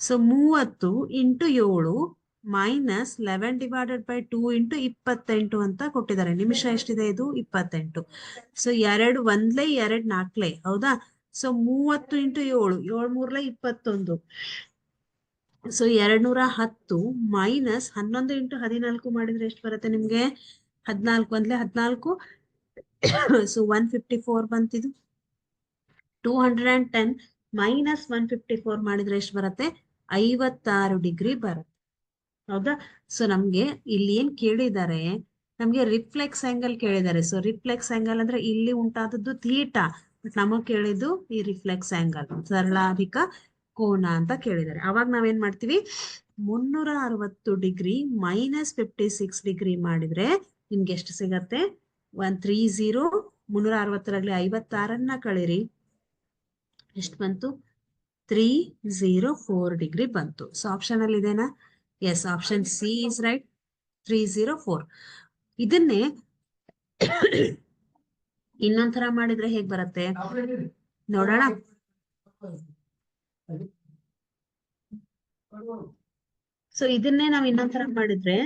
ಸೊ 30 ಇಂಟು 7 ಮೈನಸ್ 11/2 ಇಂಟು 28 ಅಂತ ಕೊಟ್ಟಿದ್ದಾರೆ. ನಿಮಿಷ ಎಷ್ಟಿದೆ? ಇದು 28. ಸೊ 2 1 2 4. ಹೌದಾ? So 30 into 7 7 3 21. So 210 minus 11 into 14 ಮಾಡಿದ್ರೆ ಎಷ್ಟು ಬರುತ್ತೆ ನಿಮ್ಗೆ? 14 1 14. ಸೊ 154 ಬಂತಿದು. 210 ಮೈನಸ್ 154 ಮಾಡಿದ್ರೆ ಎಷ್ಟು ಬರುತ್ತೆ? 56 ಡಿಗ್ರಿ ಬರುತ್ತೆ. ಹೌದಾ? ಸೊ ನಮ್ಗೆ ಇಲ್ಲಿ ಏನ್ ಕೇಳಿದ್ದಾರೆ? ನಮ್ಗೆ ರಿಫ್ಲೆಕ್ಸ್ ಆಂಗಲ್ ಕೇಳಿದ್ದಾರೆ. ಸೊ ರಿಫ್ಲೆಕ್ಸ್ ಆಂಗಲ್ ಅಂದ್ರೆ ಇಲ್ಲಿ ಉಂಟಾದದ್ದು ಥೀಟಾ. ಬಟ್ ನಮಗ್ ಕೇಳಿದ್ದು ಈ ರಿಫ್ಲೆಕ್ಸ್ ಆಂಗಲ್, ಸರಳಾಧಿಕ ಕೋನ ಅಂತ ಕೇಳಿದ್ದಾರೆ. ಅವಾಗ ನಾವೇನ್ ಮಾಡ್ತೀವಿ? 360 ಡಿಗ್ರಿ ಮೈನಸ್ 56 ಡಿಗ್ರಿ ಮಾಡಿದ್ರೆ ನಿಮ್ಗೆ ಎಷ್ಟು ಸಿಗತ್ತೆ? 130. 360ರಲ್ಲಿ 56ಅನ್ನ ಕಳೀರಿ, ಎಷ್ಟು ಬಂತು? 304 ಡಿಗ್ರಿ ಬಂತು. ಸೊ ಆಪ್ಷನ್ ಅಲ್ಲಿ ಇದೆನಾ? Yes, option C is right, 304. ಇದನ್ನೇ ಇನ್ನೊಂಥರ ಮಾಡಿದ್ರೆ ಹೇಗ್ ಬರುತ್ತೆ ನೋಡೋಣ. ಸೊ ಇದನ್ನೇ ನಾವ್ ಇನ್ನೊಂಥರ ಮಾಡಿದ್ರೆ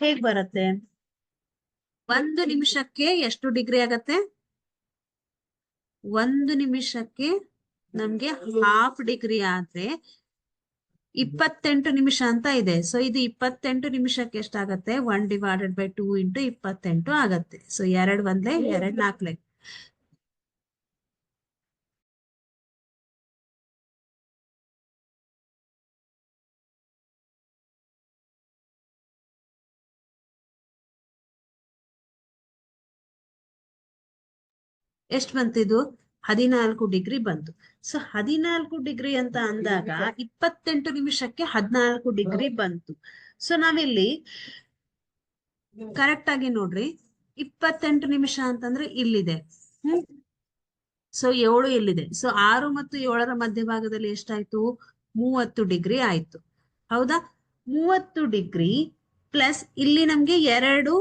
ಹೇಗ್ ಬರುತ್ತೆ? 1 ನಿಮಿಷಕ್ಕೆ ಎಷ್ಟು ಡಿಗ್ರಿ ಆಗತ್ತೆ? 1 ನಿಮಿಷಕ್ಕೆ ನಮ್ಗೆ ಹಾಫ್ ಡಿಗ್ರಿ ಆದ್ರೆ 28 ನಿಮಿಷ ಅಂತ ಇದೆ. ಸೊ ಇದು 28 ನಿಮಿಷಕ್ಕೆ ಎಷ್ಟಾಗತ್ತೆ? 1/2 ಇಂಟು 28 ಆಗತ್ತೆ. ಸೊ 2 1 2 4 ಎಷ್ಟು ಬಂತಿದು? 14 ಡಿಗ್ರಿ ಬಂತು. ಸೊ 14 ಡಿಗ್ರಿ ಅಂತ ಅಂದಾಗ 28 ನಿಮಿಷಕ್ಕೆ 14 ಡಿಗ್ರಿ ಬಂತು. ಸೊ ನಾವಿಲ್ಲಿ ಕರೆಕ್ಟ್ ಆಗಿ ನೋಡ್ರಿ, 28 ನಿಮಿಷ ಅಂತಂದ್ರೆ ಇಲ್ಲಿದೆ. ಸೊ 7 ಇಲ್ಲಿದೆ. ಸೊ 6 ಮತ್ತು 7ರ ಮಧ್ಯಭಾಗದಲ್ಲಿ ಎಷ್ಟಾಯ್ತು? 30 ಡಿಗ್ರಿ ಆಯ್ತು. ಹೌದಾ? 30 ಡಿಗ್ರಿ ಪ್ಲಸ್ ಇಲ್ಲಿ ನಮ್ಗೆ 2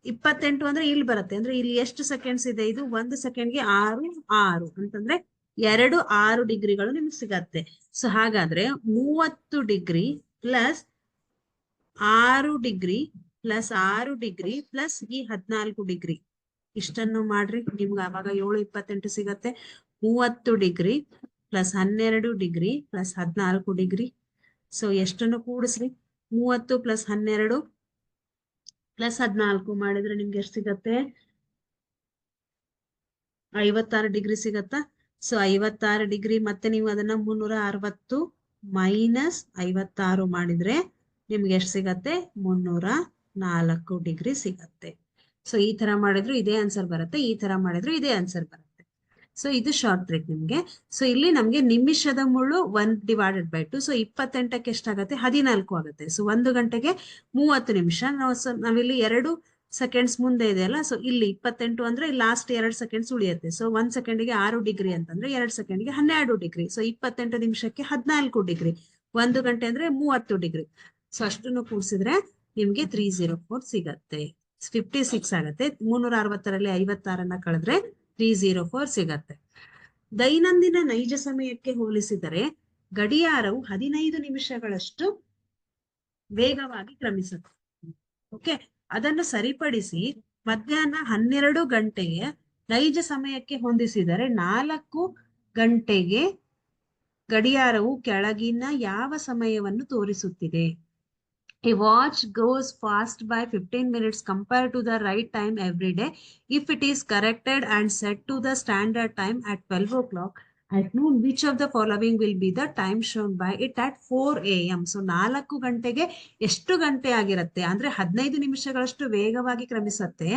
28 ಅಂದ್ರೆ ಇಲ್ಲಿ ಬರುತ್ತೆ. ಅಂದ್ರೆ ಇಲ್ಲಿ ಎಷ್ಟು ಸೆಕೆಂಡ್ಸ್ ಇದೆ? ಇದು 1 ಸೆಕೆಂಡ್ಗೆ 6 ಅಂತಂದ್ರೆ 2 6 ಡಿಗ್ರಿಗಳು ನಿಮ್ಗೆ ಸಿಗತ್ತೆ. ಸೊ ಹಾಗಾದ್ರೆ 30 degree plus 6 degree plus 6 degree plus ಈ 14 ಡಿಗ್ರಿ ಇಷ್ಟನ್ನು ಮಾಡ್ರಿ. ನಿಮ್ಗೆ ಆವಾಗ 7 28 ಸಿಗತ್ತೆ. 30 degree plus 12 degree plus 14 degree. So ಎಷ್ಟನ್ನು ಕೂಡಿಸ್ರಿ. 30 ಪ್ಲಸ್ 12 ಪ್ಲಸ್ 14 ಮಾಡಿದ್ರೆ ನಿಮ್ಗೆ ಎಷ್ಟು ಸಿಗತ್ತೆ? 56 ಡಿಗ್ರಿ ಸಿಗತ್ತಾ? ಸೊ 56 ಡಿಗ್ರಿ ಮತ್ತೆ ನೀವು ಅದನ್ನ 360 ಮೈನಸ್ 56 ಮಾಡಿದ್ರೆ ನಿಮ್ಗೆ ಎಷ್ಟು ಸಿಗತ್ತೆ? 304 ಡಿಗ್ರಿ ಸಿಗತ್ತೆ. ಸೊ ಈ ತರ ಮಾಡಿದ್ರು ಇದೇ ಆನ್ಸರ್ ಬರುತ್ತೆ, ಈ ತರ ಮಾಡಿದ್ರು ಇದೇ ಆನ್ಸರ್ ಬರುತ್ತೆ. ಸೊ ಇದು ಶಾರ್ಟ್ ಟ್ರಿಕ್ ನಿಮ್ಗೆ. ಸೊ ಇಲ್ಲಿ ನಮ್ಗೆ ನಿಮಿಷದ ಮುಳ್ಳು 1/2. ಸೊ 28ಕ್ಕೆ ಎಷ್ಟಾಗತ್ತೆ? 14 ಆಗುತ್ತೆ. ಸೊ 1 ಗಂಟೆಗೆ 30 ನಿಮಿಷ. ನಾವಿಲ್ಲಿ 2 ಸೆಕೆಂಡ್ಸ್ ಮುಂದೆ ಇದೆಯಲ್ಲ, ಸೊ ಇಲ್ಲಿ 28 ಅಂದ್ರೆ ಲಾಸ್ಟ್ 2 ಸೆಕೆಂಡ್ಸ್ ಉಳಿಯುತ್ತೆ. ಸೊ 1 ಸೆಕೆಂಡ್ಗೆ 6 ಡಿಗ್ರಿ ಅಂತಂದ್ರೆ 2 ಸೆಕೆಂಡ್ಗೆ 12 ಡಿಗ್ರಿ. ಸೊ 28 ನಿಮಿಷಕ್ಕೆ 14 ಡಿಗ್ರಿ. 1 ಗಂಟೆ ಅಂದ್ರೆ 30 ಡಿಗ್ರಿ. ಸೊ ಅಷ್ಟನ್ನು ಕೂಡಿಸಿದ್ರೆ ನಿಮ್ಗೆ 304 ಸಿಗತ್ತೆ. 56 ಆಗತ್ತೆ. 360ರಲ್ಲಿ 56ನ್ನ ಕಳೆದ್ರೆ 304 ಸಿಗತ್ತೆ. ದೈನಂದಿನ ನೈಜ ಸಮಯಕ್ಕೆ ಹೋಲಿಸಿದರೆ ಗಡಿಯಾರವು 15 ನಿಮಿಷಗಳಷ್ಟು ವೇಗವಾಗಿ ಕ್ರಮಿಸುತ್ತೆ. ಓಕೆ, ಅದನ್ನು ಸರಿಪಡಿಸಿ ಮಧ್ಯಾಹ್ನ 12 ಗಂಟೆಗೆ ನೈಜ ಸಮಯಕ್ಕೆ ಹೊಂದಿಸಿದರೆ 4 ಗಂಟೆಗೆ ಗಡಿಯಾರವು ಕೆಳಗಿನ ಯಾವ ಸಮಯವನ್ನು ತೋರಿಸುತ್ತಿದೆ? A watch goes fast by 15 minutes compared to the right time every day. If it is corrected and set to the standard time at 12 o'clock at noon, which of the following will be the time shown by it at 4 a.m.? So 4 ಗಂಟೆಗೆ ಎಷ್ಟು ಗಂಟೆ ಆಗಿರುತ್ತೆ ಅಂದ್ರೆ 15 ನಿಮಿಷಗಳಷ್ಟು ವೇಗವಾಗಿ ಕ್ರಮಿಸುತ್ತೆ.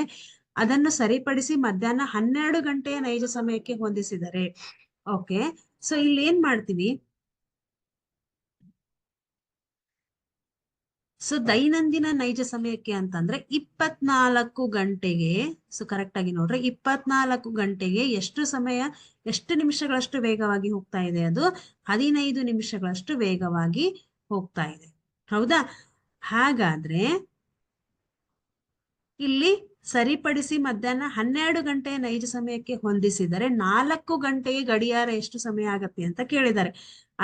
ಅದನ್ನು ಸರಿಪಡಿಸಿ ಮಧ್ಯಾಹ್ನ 12 ಗಂಟೆಯ ನೈಜ ಸಮಯಕ್ಕೆ ಹೊಂದಿಸಿದರೆ. ಓಕೆ, ಸೊ ಇಲ್ಲಿ ಏನ್ ಮಾಡ್ತೀವಿ? ಸೊ ದೈನಂದಿನ ನೈಜ ಸಮಯಕ್ಕೆ ಅಂತಂದ್ರೆ 24 ಗಂಟೆಗೆ, ಸೊ ಕರೆಕ್ಟ್ ಆಗಿ ನೋಡ್ರಿ, 24 ಗಂಟೆಗೆ ಎಷ್ಟು ಸಮಯ, ಎಷ್ಟು ನಿಮಿಷಗಳಷ್ಟು ವೇಗವಾಗಿ ಹೋಗ್ತಾ ಇದೆ? ಅದು 15 ನಿಮಿಷಗಳಷ್ಟು ವೇಗವಾಗಿ ಹೋಗ್ತಾ ಇದೆ. ಹೌದಾ? ಹಾಗಾದ್ರೆ ಇಲ್ಲಿ ಸರಿಪಡಿಸಿ ಮಧ್ಯಾಹ್ನ 12 ಗಂಟೆಯ ನೈಜ ಸಮಯಕ್ಕೆ ಹೊಂದಿಸಿದರೆ 4 ಗಂಟೆಗೆ ಗಡಿಯಾರ ಎಷ್ಟು ಸಮಯ ಆಗತ್ತೆ ಅಂತ ಕೇಳಿದ್ದಾರೆ.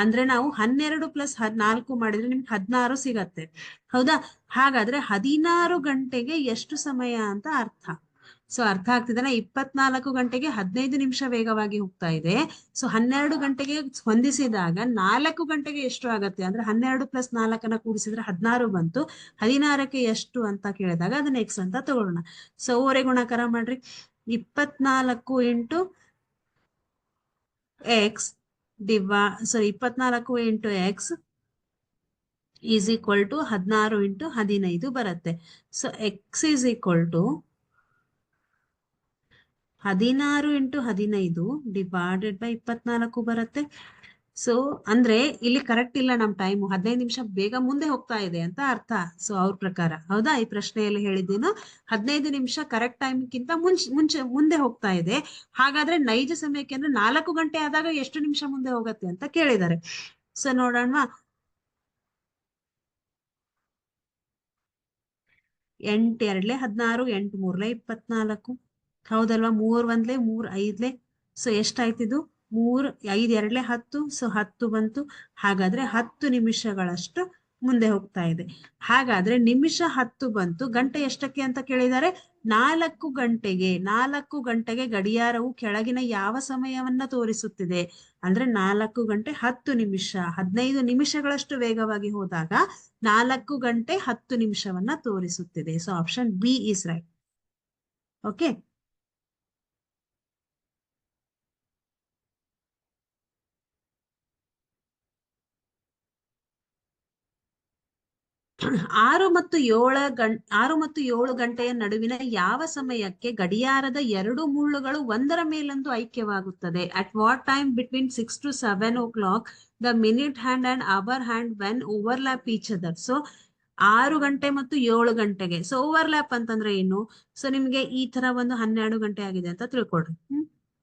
ಅಂದ್ರೆ ನಾವು 12 ಪ್ಲಸ್ 4 ಮಾಡಿದ್ರೆ ನಿಮ್ಗೆ 16 ಸಿಗತ್ತೆ. ಹೌದಾ? ಹಾಗಾದ್ರೆ 16 ಗಂಟೆಗೆ ಎಷ್ಟು ಸಮಯ ಅಂತ ಅರ್ಥ. ಸೊ ಅರ್ಥ ಆಗ್ತಿದೆ. 24 ಗಂಟೆಗೆ 15 ನಿಮಿಷ ವೇಗವಾಗಿ ಹೋಗ್ತಾ ಇದೆ. ಸೊ 12 ಗಂಟೆಗೆ ಹೊಂದಿಸಿದಾಗ 4 ಗಂಟೆಗೆ ಎಷ್ಟು ಆಗತ್ತೆ ಅಂದ್ರೆ 12 ಪ್ಲಸ್ 4ನ್ನ ಕೂಡಿಸಿದ್ರೆ 16 ಬಂತು. 16ಕ್ಕೆ ಎಷ್ಟು ಅಂತ ಕೇಳಿದಾಗ ಅದನ್ನ ಎಕ್ಸ್ ಅಂತ ತಗೊಳ್ಳೋಣ. ಸೊ ಓರೆ ಗುಣಾಕಾರ ಮಾಡ್ರಿ. 24 into X 24 into X is equal to 16 into 15 ಬರುತ್ತೆ. So X is equal to 16 into 15 divided by 24 ಬರುತ್ತೆ. ಸೊ ಅಂದ್ರೆ ಇಲ್ಲಿ ಕರೆಕ್ಟ್ ಇಲ್ಲ ನಮ್ ಟೈಮ್, 15 ನಿಮಿಷ ಬೇಗ ಮುಂದೆ ಹೋಗ್ತಾ ಇದೆ ಅಂತ ಅರ್ಥ. ಸೊ ಅವ್ರ ಪ್ರಕಾರ. ಹೌದಾ? ಈ ಪ್ರಶ್ನೆಯಲ್ಲಿ ಹೇಳಿದ್ದೇನು? 15 ನಿಮಿಷ ಕರೆಕ್ಟ್ ಟೈಮ್ಗಿಂತ ಮುಂದೆ ಹೋಗ್ತಾ ಇದೆ. ಹಾಗಾದ್ರೆ ನೈಜ ಸಮಯಕ್ಕೆ ಅಂದ್ರೆ 4 ಗಂಟೆ ಆದಾಗ ಎಷ್ಟು ನಿಮಿಷ ಮುಂದೆ ಹೋಗುತ್ತೆ ಅಂತ ಕೇಳಿದ್ದಾರೆ. ಸೊ ನೋಡೋಣ. ಎಂಟು ಎರಡ್ಲೆ 16, 8 3 24. ಹೌದಲ್ವಾ? 3 1 3 5. ಸೊ ಎಷ್ಟಾಯ್ತಿದು? 3 5 2 10. ಸೊ 10 ಬಂತು. ಹಾಗಾದ್ರೆ 10 ನಿಮಿಷಗಳಷ್ಟು ಮುಂದೆ ಹೋಗ್ತಾ ಇದೆ. ಹಾಗಾದ್ರೆ ನಿಮಿಷ 10 ಬಂತು. ಗಂಟೆ ಎಷ್ಟಕ್ಕೆ ಅಂತ ಕೇಳಿದ್ದಾರೆ? 4 ಗಂಟೆಗೆ. 4 ಗಂಟೆಗೆ ಗಡಿಯಾರವು ಕೆಳಗಿನ ಯಾವ ಸಮಯವನ್ನ ತೋರಿಸುತ್ತಿದೆ ಅಂದ್ರೆ 4 ಗಂಟೆ 10 ನಿಮಿಷ. 15 ನಿಮಿಷಗಳಷ್ಟು ವೇಗವಾಗಿ ಹೋದಾಗ 4 ಗಂಟೆ 10 ನಿಮಿಷವನ್ನ ತೋರಿಸುತ್ತಿದೆ. So option B is right. Okay. ಆರು ಮತ್ತು 7 ಗಂಟೆಯ ನಡುವಿನ ಯಾವ ಸಮಯಕ್ಕೆ ಗಡಿಯಾರದ 2 ಮುಳ್ಳುಗಳು ಒಂದರ ಮೇಲೊಂದು ಐಕ್ಯವಾಗುತ್ತದೆ? At what time between 6 to 7 o'clock the minute hand and hour hand when overlap each other? So 6 ಗಂಟೆ ಮತ್ತು 7 ಗಂಟೆಗೆ. ಸೊ ಓವರ್ಲ್ಯಾಪ್ ಅಂತಂದ್ರೆ ಏನು? ಸೊ ನಿಮ್ಗೆ ಈ ತರ ಒಂದು 12 ಗಂಟೆ ಆಗಿದೆ ಅಂತ ತಿಳ್ಕೊಡ್ರಿ.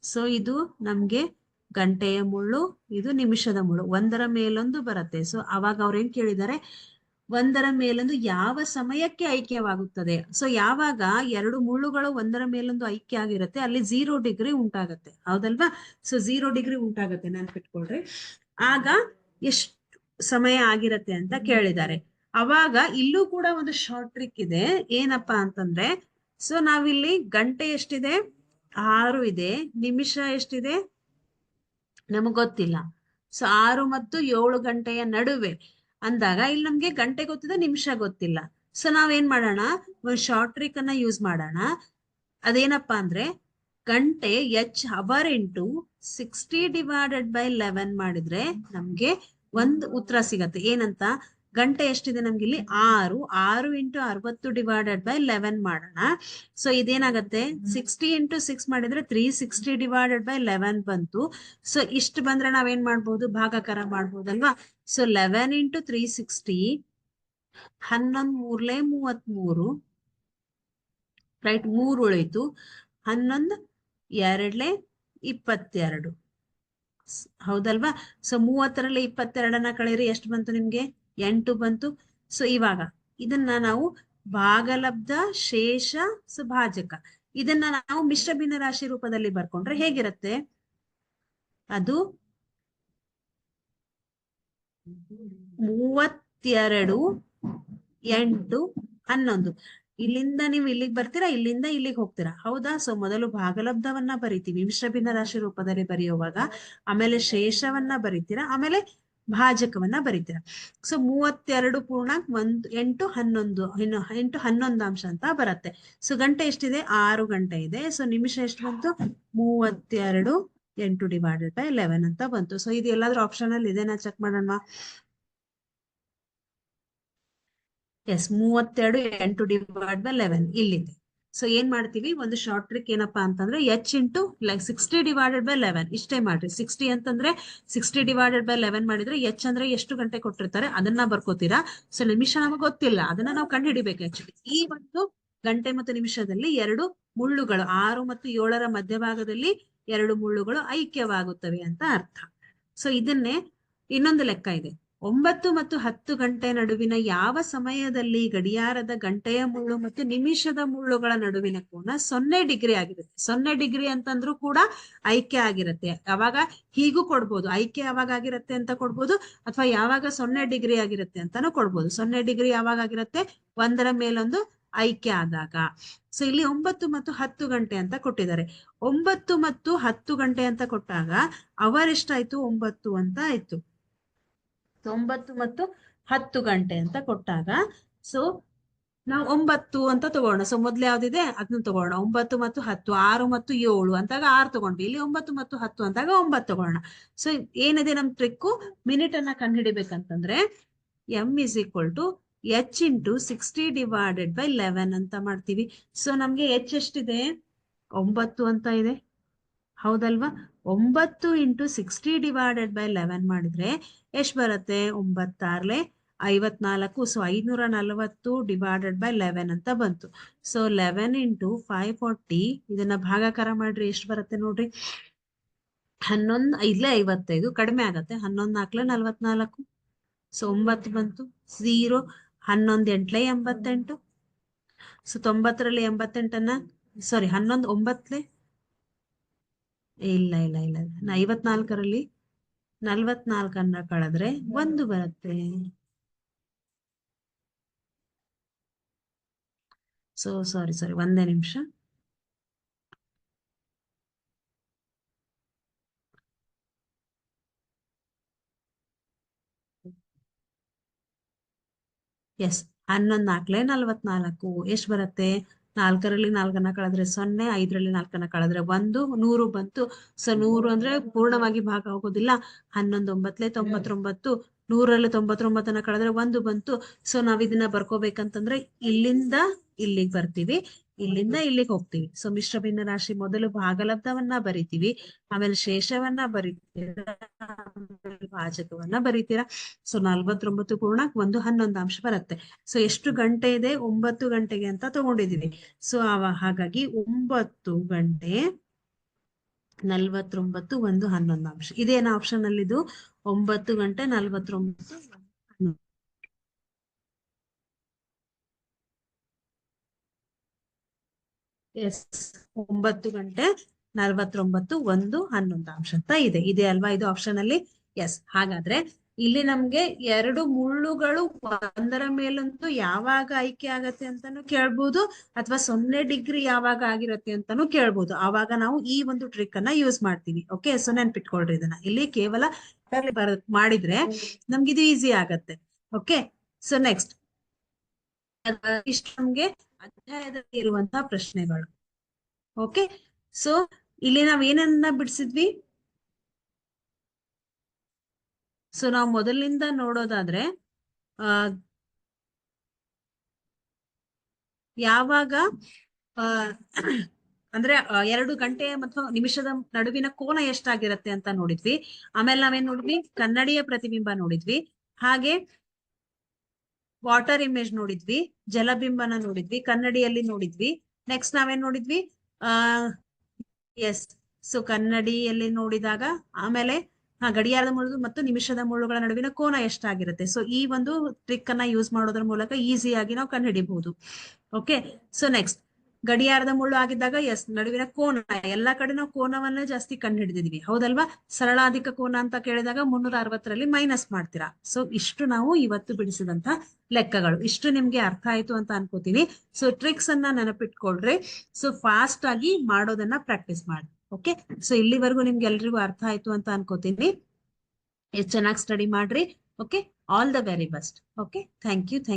ಸೊ ಇದು ನಮ್ಗೆ ಗಂಟೆಯ ಮುಳ್ಳು, ಇದು ನಿಮಿಷದ ಮುಳ್ಳು, ಒಂದರ ಮೇಲೊಂದು ಬರುತ್ತೆ. ಸೊ ಅವಾಗ ಅವ್ರೇನ್ ಕೇಳಿದ್ದಾರೆ? ಒಂದರ ಮೇಲೊಂದು ಯಾವ ಸಮಯಕ್ಕೆ ಐಕ್ಯವಾಗುತ್ತದೆ? ಸೊ ಯಾವಾಗ 2 ಮುಳ್ಳುಗಳು ಒಂದರ ಮೇಲೊಂದು ಐಕ್ಯ ಆಗಿರುತ್ತೆ ಅಲ್ಲಿ 0 ಡಿಗ್ರಿ ಉಂಟಾಗತ್ತೆ. ಹೌದಲ್ವಾ? ಸೊ 0 ಡಿಗ್ರಿ ಉಂಟಾಗತ್ತೆ, ನೆನ್ಪಿಟ್ಕೊಳ್ರಿ. ಆಗ ಎಷ್ಟು ಸಮಯ ಆಗಿರತ್ತೆ ಅಂತ ಕೇಳಿದ್ದಾರೆ. ಅವಾಗ ಇಲ್ಲೂ ಕೂಡ ಒಂದು ಶಾರ್ಟ್ ಟ್ರಿಕ್ ಇದೆ. ಏನಪ್ಪಾ ಅಂತಂದ್ರೆ, ಸೊ ನಾವಿಲ್ಲಿ ಗಂಟೆ ಎಷ್ಟಿದೆ? 6 ಇದೆ. ನಿಮಿಷ ಎಷ್ಟಿದೆ? ನಮಗ್ ಗೊತ್ತಿಲ್ಲ. ಸೊ 6 ಮತ್ತು 7 ಗಂಟೆಯ ನಡುವೆ ಅಂದಾಗ ಇಲ್ಲಿ ನಮ್ಗೆ ಗಂಟೆ ಗೊತ್ತಿದೆ, ನಿಮಿಷ ಗೊತ್ತಿಲ್ಲ. ಸೊ ನಾವೇನ್ ಮಾಡೋಣ? ಒಂದು ಶಾರ್ಟ್ ಟ್ರಿಕ್ ಅನ್ನ ಯೂಸ್ ಮಾಡೋಣ. ಅದೇನಪ್ಪಾ ಅಂದ್ರೆ, ಗಂಟೆ ಅವರ್ ಇಂಟು 60 ಡಿವೈಡೆಡ್ ಬೈ 11 ಮಾಡಿದ್ರೆ ನಮ್ಗೆ ಒಂದು ಉತ್ತರ ಸಿಗತ್ತೆ. ಏನಂತ? ಗಂಟೆ ಎಷ್ಟಿದೆ ನಮ್ಗೆ ಇಲ್ಲಿ? 6 ಇಂಟು 60 ಡಿವೈಡೆಡ್ ಬೈ 11 ಮಾಡೋಣ. ಸೊ ಇದೇನಾಗತ್ತೆ? 60 ಇಂಟು 6 ಮಾಡಿದ್ರೆ 360 ಡಿವೈಡೆಡ್ ಬೈ 11 ಬಂತು. ಸೊ ಇಷ್ಟು ಬಂದ್ರೆ ನಾವೇನ್ ಮಾಡ್ಬೋದು? ಭಾಗಾಕಾರ ಮಾಡ್ಬೋದಲ್ವಾ? So 11 into 360, 11 3 33, right? 3 ಉಳಿತು. 11 2 22. ಹೌದಲ್ವಾ? ಸೊ 30ರಲ್ಲಿ 22ನ್ನ ಕಳೆಯಿರಿ, ಎಷ್ಟು ಬಂತು ನಿಮ್ಗೆ? 8 ಬಂತು. ಸೊ ಇವಾಗ ಇದನ್ನ ನಾವು ಭಾಗಲಬ್ಧ, ಶೇಷ, ಭಾಜಕ, ಇದನ್ನ ನಾವು ಮಿಶ್ರ ಭಿನ್ನರಾಶಿ ರೂಪದಲ್ಲಿ ಬರ್ಕೊಂಡ್ರೆ ಹೇಗಿರುತ್ತೆ? ಅದು 32, 8, 11. ಇಲ್ಲಿಂದ ನೀವು ಇಲ್ಲಿಗೆ ಬರ್ತೀರಾ, ಇಲ್ಲಿಂದ ಇಲ್ಲಿಗೆ ಹೋಗ್ತೀರಾ. ಹೌದಾ? ಸೊ ಮೊದಲು ಭಾಗಲಬ್ಧವನ್ನ ಬರಿತೀವಿ ಮಿಶ್ರ ಭಿನ್ನರಾಶಿ ರೂಪದಲ್ಲಿ ಬರೆಯುವಾಗ, ಆಮೇಲೆ ಶೇಷವನ್ನ ಬರಿತೀರಾ, ಆಮೇಲೆ ಭಾಜಕವನ್ನ ಬರಿತೀರಾ. ಸೊ 32 ಪೂರ್ಣಾಂಕ 8 11 8 11 ಅಂಶ ಅಂತ ಬರುತ್ತೆ. ಸೊ ಗಂಟೆ ಎಷ್ಟಿದೆ? 6 ಗಂಟೆ ಇದೆ. ಸೊ ನಿಮಿಷ ಎಷ್ಟು ಬಂತು? 32 8 ಡಿವೈಡೆಡ್ ಬೈ 11 ಅಂತ ಬಂತು. ಸೊ ಇದು ಎಲ್ಲಾದ್ರೂ ಆಪ್ಷನ್ ಅಲ್ಲಿ ಇದೆನಾ? ಚೆಕ್ ಮಾಡೋಣ. ಎಸ್, 32 8 ಡಿವೈಡ್ ಬೈ 11 ಇಲ್ಲಿದೆ. ಸೊ ಏನ್ ಮಾಡ್ತೀವಿ? ಒಂದು ಶಾರ್ಟ್ ಟ್ರಿಕ್ ಏನಪ್ಪಾ ಅಂತಂದ್ರೆ, h ಇಂಟು 60 ಡಿವೈಡೆಡ್ ಬೈ 11 ಇಷ್ಟೇ ಮಾಡ್ರಿ. 60 ಅಂತಂದ್ರೆ 60 ಡಿವೈಡೆಡ್ ಬೈ 11 ಮಾಡಿದ್ರೆ h ಅಂದ್ರೆ ಎಷ್ಟು ಗಂಟೆ ಕೊಟ್ಟಿರ್ತಾರೆ ಅದನ್ನ ಬರ್ಕೋತೀರಾ. ಸೊ ನಿಮಿಷ ನಮಗೆ ಗೊತ್ತಿಲ್ಲ, ಅದನ್ನ ನಾವು ಕಂಡು ಹಿಡಿಬೇಕು. ಆಕ್ಚುಲಿ ಈ ಒಂದು ಗಂಟೆ ಮತ್ತು ನಿಮಿಷದಲ್ಲಿ 2 ಮುಳ್ಳುಗಳು, 6 ಮತ್ತು 7ರ ಮಧ್ಯಭಾಗದಲ್ಲಿ 2 ಮುಳ್ಳುಗಳು ಐಕ್ಯವಾಗುತ್ತವೆ ಅಂತ ಅರ್ಥ. ಸೊ ಇದನ್ನೇ ಇನ್ನೊಂದು ಲೆಕ್ಕ ಇದೆ. 9 ಮತ್ತು 10 ಗಂಟೆ ನಡುವಿನ ಯಾವ ಸಮಯದಲ್ಲಿ ಗಡಿಯಾರದ ಗಂಟೆಯ ಮುಳ್ಳು ಮತ್ತು ನಿಮಿಷದ ಮುಳ್ಳುಗಳ ನಡುವಿನ ಕೋನ 0 ಡಿಗ್ರಿ ಆಗಿರುತ್ತೆ? 0 ಡಿಗ್ರಿ ಅಂತಂದ್ರೂ ಕೂಡ ಐಕ್ಯ ಆಗಿರುತ್ತೆ. ಯಾವಾಗ ಹೀಗೂ ಕೊಡ್ಬೋದು, ಐಕ್ಯ ಯಾವಾಗ ಆಗಿರುತ್ತೆ ಅಂತ ಕೊಡ್ಬೋದು, ಅಥವಾ ಯಾವಾಗ 0 ಡಿಗ್ರಿ ಆಗಿರುತ್ತೆ ಅಂತಾನು ಕೊಡ್ಬೋದು. 0 ಡಿಗ್ರಿ ಯಾವಾಗ ಆಗಿರುತ್ತೆ? ಒಂದರ ಮೇಲೊಂದು ಐಕ್ಯ ಆದಾಗ. ಸೊ ಇಲ್ಲಿ 9 ಮತ್ತು 10 ಗಂಟೆ ಅಂತ ಕೊಟ್ಟಿದ್ದಾರೆ. 9 ಮತ್ತು 10 ಗಂಟೆ ಅಂತ ಕೊಟ್ಟಾಗ ಅವರ್ ಎಷ್ಟಾಯ್ತು? 9 ಅಂತ ಆಯ್ತು. 9 ಮತ್ತು 10 ಗಂಟೆ ಅಂತ ಕೊಟ್ಟಾಗ ಸೊ ನಾವು 9 ಅಂತ ತಗೋಣ. ಸೊ ಮೊದ್ಲು ಯಾವ್ದಿದೆ ಅದನ್ನ ತಗೋಣ. 9 ಮತ್ತು 10, 6 ಮತ್ತು 7 ಅಂತಾಗ 6 ತಗೊಂಡ್ವಿ. ಇಲ್ಲಿ 9 ಮತ್ತು 10 ಅಂತಾಗ 9 ತಗೋಣ. ಸೊ ಏನಿದೆ ನಮ್ ಟ್ರಿಕ್ಕು? ಮಿನಿಟ್ ಅನ್ನ ಕಂಡುಹಿಡಿಬೇಕಂತಂದ್ರೆ m is equal to h into 60 divided by 11 ಅಂತ ಮಾಡ್ತೀವಿ. ಸೊ ನಮ್ಗೆ h ಎಷ್ಟಿದೆ? 9 ಅಂತ ಇದೆ. ಹೌದಲ್ವಾ? 9 ಇಂಟು 60 ಡಿವೈಡೆಡ್ ಬೈ 11 ಮಾಡಿದ್ರೆ ಎಷ್ಟು ಬರುತ್ತೆ? 9 54. ಸೊ 540 ಡಿವೈಡೆಡ್ ಬೈ 11 ಅಂತ ಬಂತು. ಸೊ 11 ಇಂಟು 540, ಇದನ್ನ ಭಾಗಾಕಾರ ಮಾಡ್ರಿ, ಎಷ್ಟು ಬರುತ್ತೆ ನೋಡ್ರಿ? 11 5 55 ಕಡಿಮೆ ಆಗತ್ತೆ. 11 4 44. ಸೊ 9 ಬಂತು. 0 11 8 88. ಸೊ 90ರಲ್ಲಿ 88ನ್ನ ಸಾರಿ 11 9 ಇಲ್ಲ ಇಲ್ಲ ಇಲ್ಲ 54ರಲ್ಲಿ 44ನ್ನ ಕಳೆದ್ರೆ 1 ಬರುತ್ತೆ. ಸೊ ಸಾರಿ ಒಂದೇ ನಿಮಿಷ. ಎಸ್ 11 4 44 ಎಷ್ಟು ಬರುತ್ತೆ? 4ರಲ್ಲಿ 4ನ್ನ ಕಳೆದ್ರೆ 0, 5ರಲ್ಲಿ 4ನ್ನ ಕಳೆದ್ರೆ 1, 100 ಬಂತು. ಸೊ 100 ಅಂದ್ರೆ ಪೂರ್ಣವಾಗಿ ಭಾಗ ಹೋಗೋದಿಲ್ಲ. 11 9 99, 100ರಲ್ಲಿ 99ನ್ನ ಕಳೆದ್ರೆ 1 ಬಂತು. ಸೊ ನಾವ್ ಇದನ್ನ ಬರ್ಕೋಬೇಕಂತಂದ್ರೆ ಇಲ್ಲಿಂದ ಇಲ್ಲಿಗೆ ಬರ್ತೀವಿ, ಇಲ್ಲಿಂದ ಇಲ್ಲಿಗೆ ಹೋಗ್ತೀವಿ. ಸೊ ಮಿಶ್ರ ಭಿನ್ನ ರಾಶಿ ಮೊದಲು ಭಾಗಲಬ್ಧವನ್ನ ಬರಿತೀವಿ, ಆಮೇಲೆ ಶೇಷವನ್ನ ಬರಿತೀರಾ, ಆಮೇಲೆ ಭಾಜಕವನ್ನ ಬರಿತೀರಾ. ಸೊ 49 ಪೂರ್ಣಾಂಕ 1 11 ಅಂಶ ಬರುತ್ತೆ. ಸೊ ಎಷ್ಟು ಗಂಟೆ ಇದೆ? 9 ಗಂಟೆಗೆ ಅಂತ ತಗೊಂಡಿದೀವಿ. ಸೊ ಹಾಗಾಗಿ 9 ಗಂಟೆ 49 1 11 ಅಂಶ. ಇದೇನ ಆಪ್ಷನ್ ಅಲ್ಲಿ ಇದು 9 ಗಂಟೆ 49 ಎಸ್ 9 ಗಂಟೆ 49 1 11 ಅಂಶ ಅಂತ ಇದೆ ಅಲ್ವಾ ಇದು ಆಪ್ಷನ್ ಅಲ್ಲಿ? ಎಸ್. ಹಾಗಾದ್ರೆ ಇಲ್ಲಿ ನಮ್ಗೆ 2 ಮುಳ್ಳುಗಳು ಒಂದರ ಮೇಲೊಂದು ಯಾವಾಗ ಆಯ್ಕೆ ಆಗತ್ತೆ ಅಂತಾನು ಕೇಳ್ಬೋದು, ಅಥವಾ 0 ಡಿಗ್ರಿ ಯಾವಾಗ ಆಗಿರತ್ತೆ ಅಂತಾನು ಕೇಳ್ಬೋದು. ಆವಾಗ ನಾವು ಈ ಒಂದು ಟ್ರಿಕ್ ಅನ್ನ ಯೂಸ್ ಮಾಡ್ತೀವಿ. ಓಕೆ, ಸೊ ನೆನ್ಪಿಟ್ಕೊಳ್ರಿ ಇದನ್ನ. ಇಲ್ಲಿ ಕೇವಲ ಮಾಡಿದ್ರೆ ನಮ್ಗೆ ಇದು ಈಸಿ ಆಗತ್ತೆ. ಓಕೆ, ಸೊ ನೆಕ್ಸ್ಟ್ ಇಷ್ಟು ನಮ್ಗೆ ಅಧ್ಯಾಯದಲ್ಲಿ ಇರುವಂತಹ ಪ್ರಶ್ನೆಗಳು. ಓಕೆ, ಸೊ ಇಲ್ಲಿ ನಾವ್ ಏನನ್ನ ಬಿಡಿಸಿದ್ವಿ? ಸೊ ನಾವು ಮೊದಲಿನಿಂದ ನೋಡೋದಾದ್ರೆ ಯಾವಾಗ ಅಂದ್ರೆ 2 ಗಂಟೆ ಮತ್ತು ನಿಮಿಷದ ನಡುವಿನ ಕೋನ ಎಷ್ಟಾಗಿರತ್ತೆ ಅಂತ ನೋಡಿದ್ವಿ. ಆಮೇಲೆ ನಾವೇನ್ ನೋಡಿದ್ವಿ? ಕನ್ನಡಿಯ ಪ್ರತಿಬಿಂಬ ನೋಡಿದ್ವಿ, ಹಾಗೆ ವಾಟರ್ ಇಮೇಜ್ ನೋಡಿದ್ವಿ, ಜಲಬಿಂಬನ ನೋಡಿದ್ವಿ, ಕನ್ನಡಿಯಲ್ಲಿ ನೋಡಿದ್ವಿ. ನೆಕ್ಸ್ಟ್ ನಾವೇನ್ ನೋಡಿದ್ವಿ? ಎಸ್, ಸೊ ಕನ್ನಡಿಯಲ್ಲಿ ನೋಡಿದಾಗ ಆಮೇಲೆ ಗಡಿಯಾರದ ಮುಳ್ಳು ಮತ್ತು ನಿಮಿಷದ ಮುಳ್ಳುಗಳ ನಡುವಿನ ಕೋನ ಎಷ್ಟಾಗಿರುತ್ತೆ. ಸೊ ಈ ಒಂದು ಟ್ರಿಕ್ ಅನ್ನ ಯೂಸ್ ಮಾಡೋದ್ರ ಮೂಲಕ ಈಸಿಯಾಗಿ ನಾವು ಕಂಡುಹಿಡಿಬಹುದು. ಓಕೆ, ಸೊ ನೆಕ್ಸ್ಟ್ ಗಡಿಯಾರದ ಮುಳ್ಳು ಆಗಿದ್ದಾಗ ಎಸ್ ನಡುವಿನ ಕೋನ, ಎಲ್ಲಾ ಕಡೆ ನಾವು ಕೋನವನ್ನೇ ಜಾಸ್ತಿ ಕಂಡು ಹಿಡಿದಿದೀವಿ, ಹೌದಲ್ವಾ? ಸರಳಾಧಿಕ ಕೋನ ಅಂತ ಕೇಳಿದಾಗ 360ರಲ್ಲಿ ಮೈನಸ್ ಮಾಡ್ತೀರಾ. ಸೊ ಇಷ್ಟು ನಾವು ಇವತ್ತು ಬಿಡಿಸಿದಂತ ಲೆಕ್ಕಗಳು. ಇಷ್ಟು ನಿಮ್ಗೆ ಅರ್ಥ ಆಯ್ತು ಅಂತ ಅನ್ಕೋತೀನಿ. ಸೊ ಟ್ರಿಕ್ಸ್ ಅನ್ನ ನೆನಪಿಟ್ಕೊಳ್ರಿ. ಸೊ ಫಾಸ್ಟ್ ಆಗಿ ಮಾಡೋದನ್ನ ಪ್ರಾಕ್ಟೀಸ್ ಮಾಡಿ. ಓಕೆ, ಸೊ ಇಲ್ಲಿವರೆಗೂ ನಿಮ್ಗೆ ಎಲ್ರಿಗೂ ಅರ್ಥ ಆಯ್ತು ಅಂತ ಅನ್ಕೋತೀನಿ. ಚೆನ್ನಾಗಿ ಸ್ಟಡಿ ಮಾಡ್ರಿ. Okay, all the very best. Okay, thank you.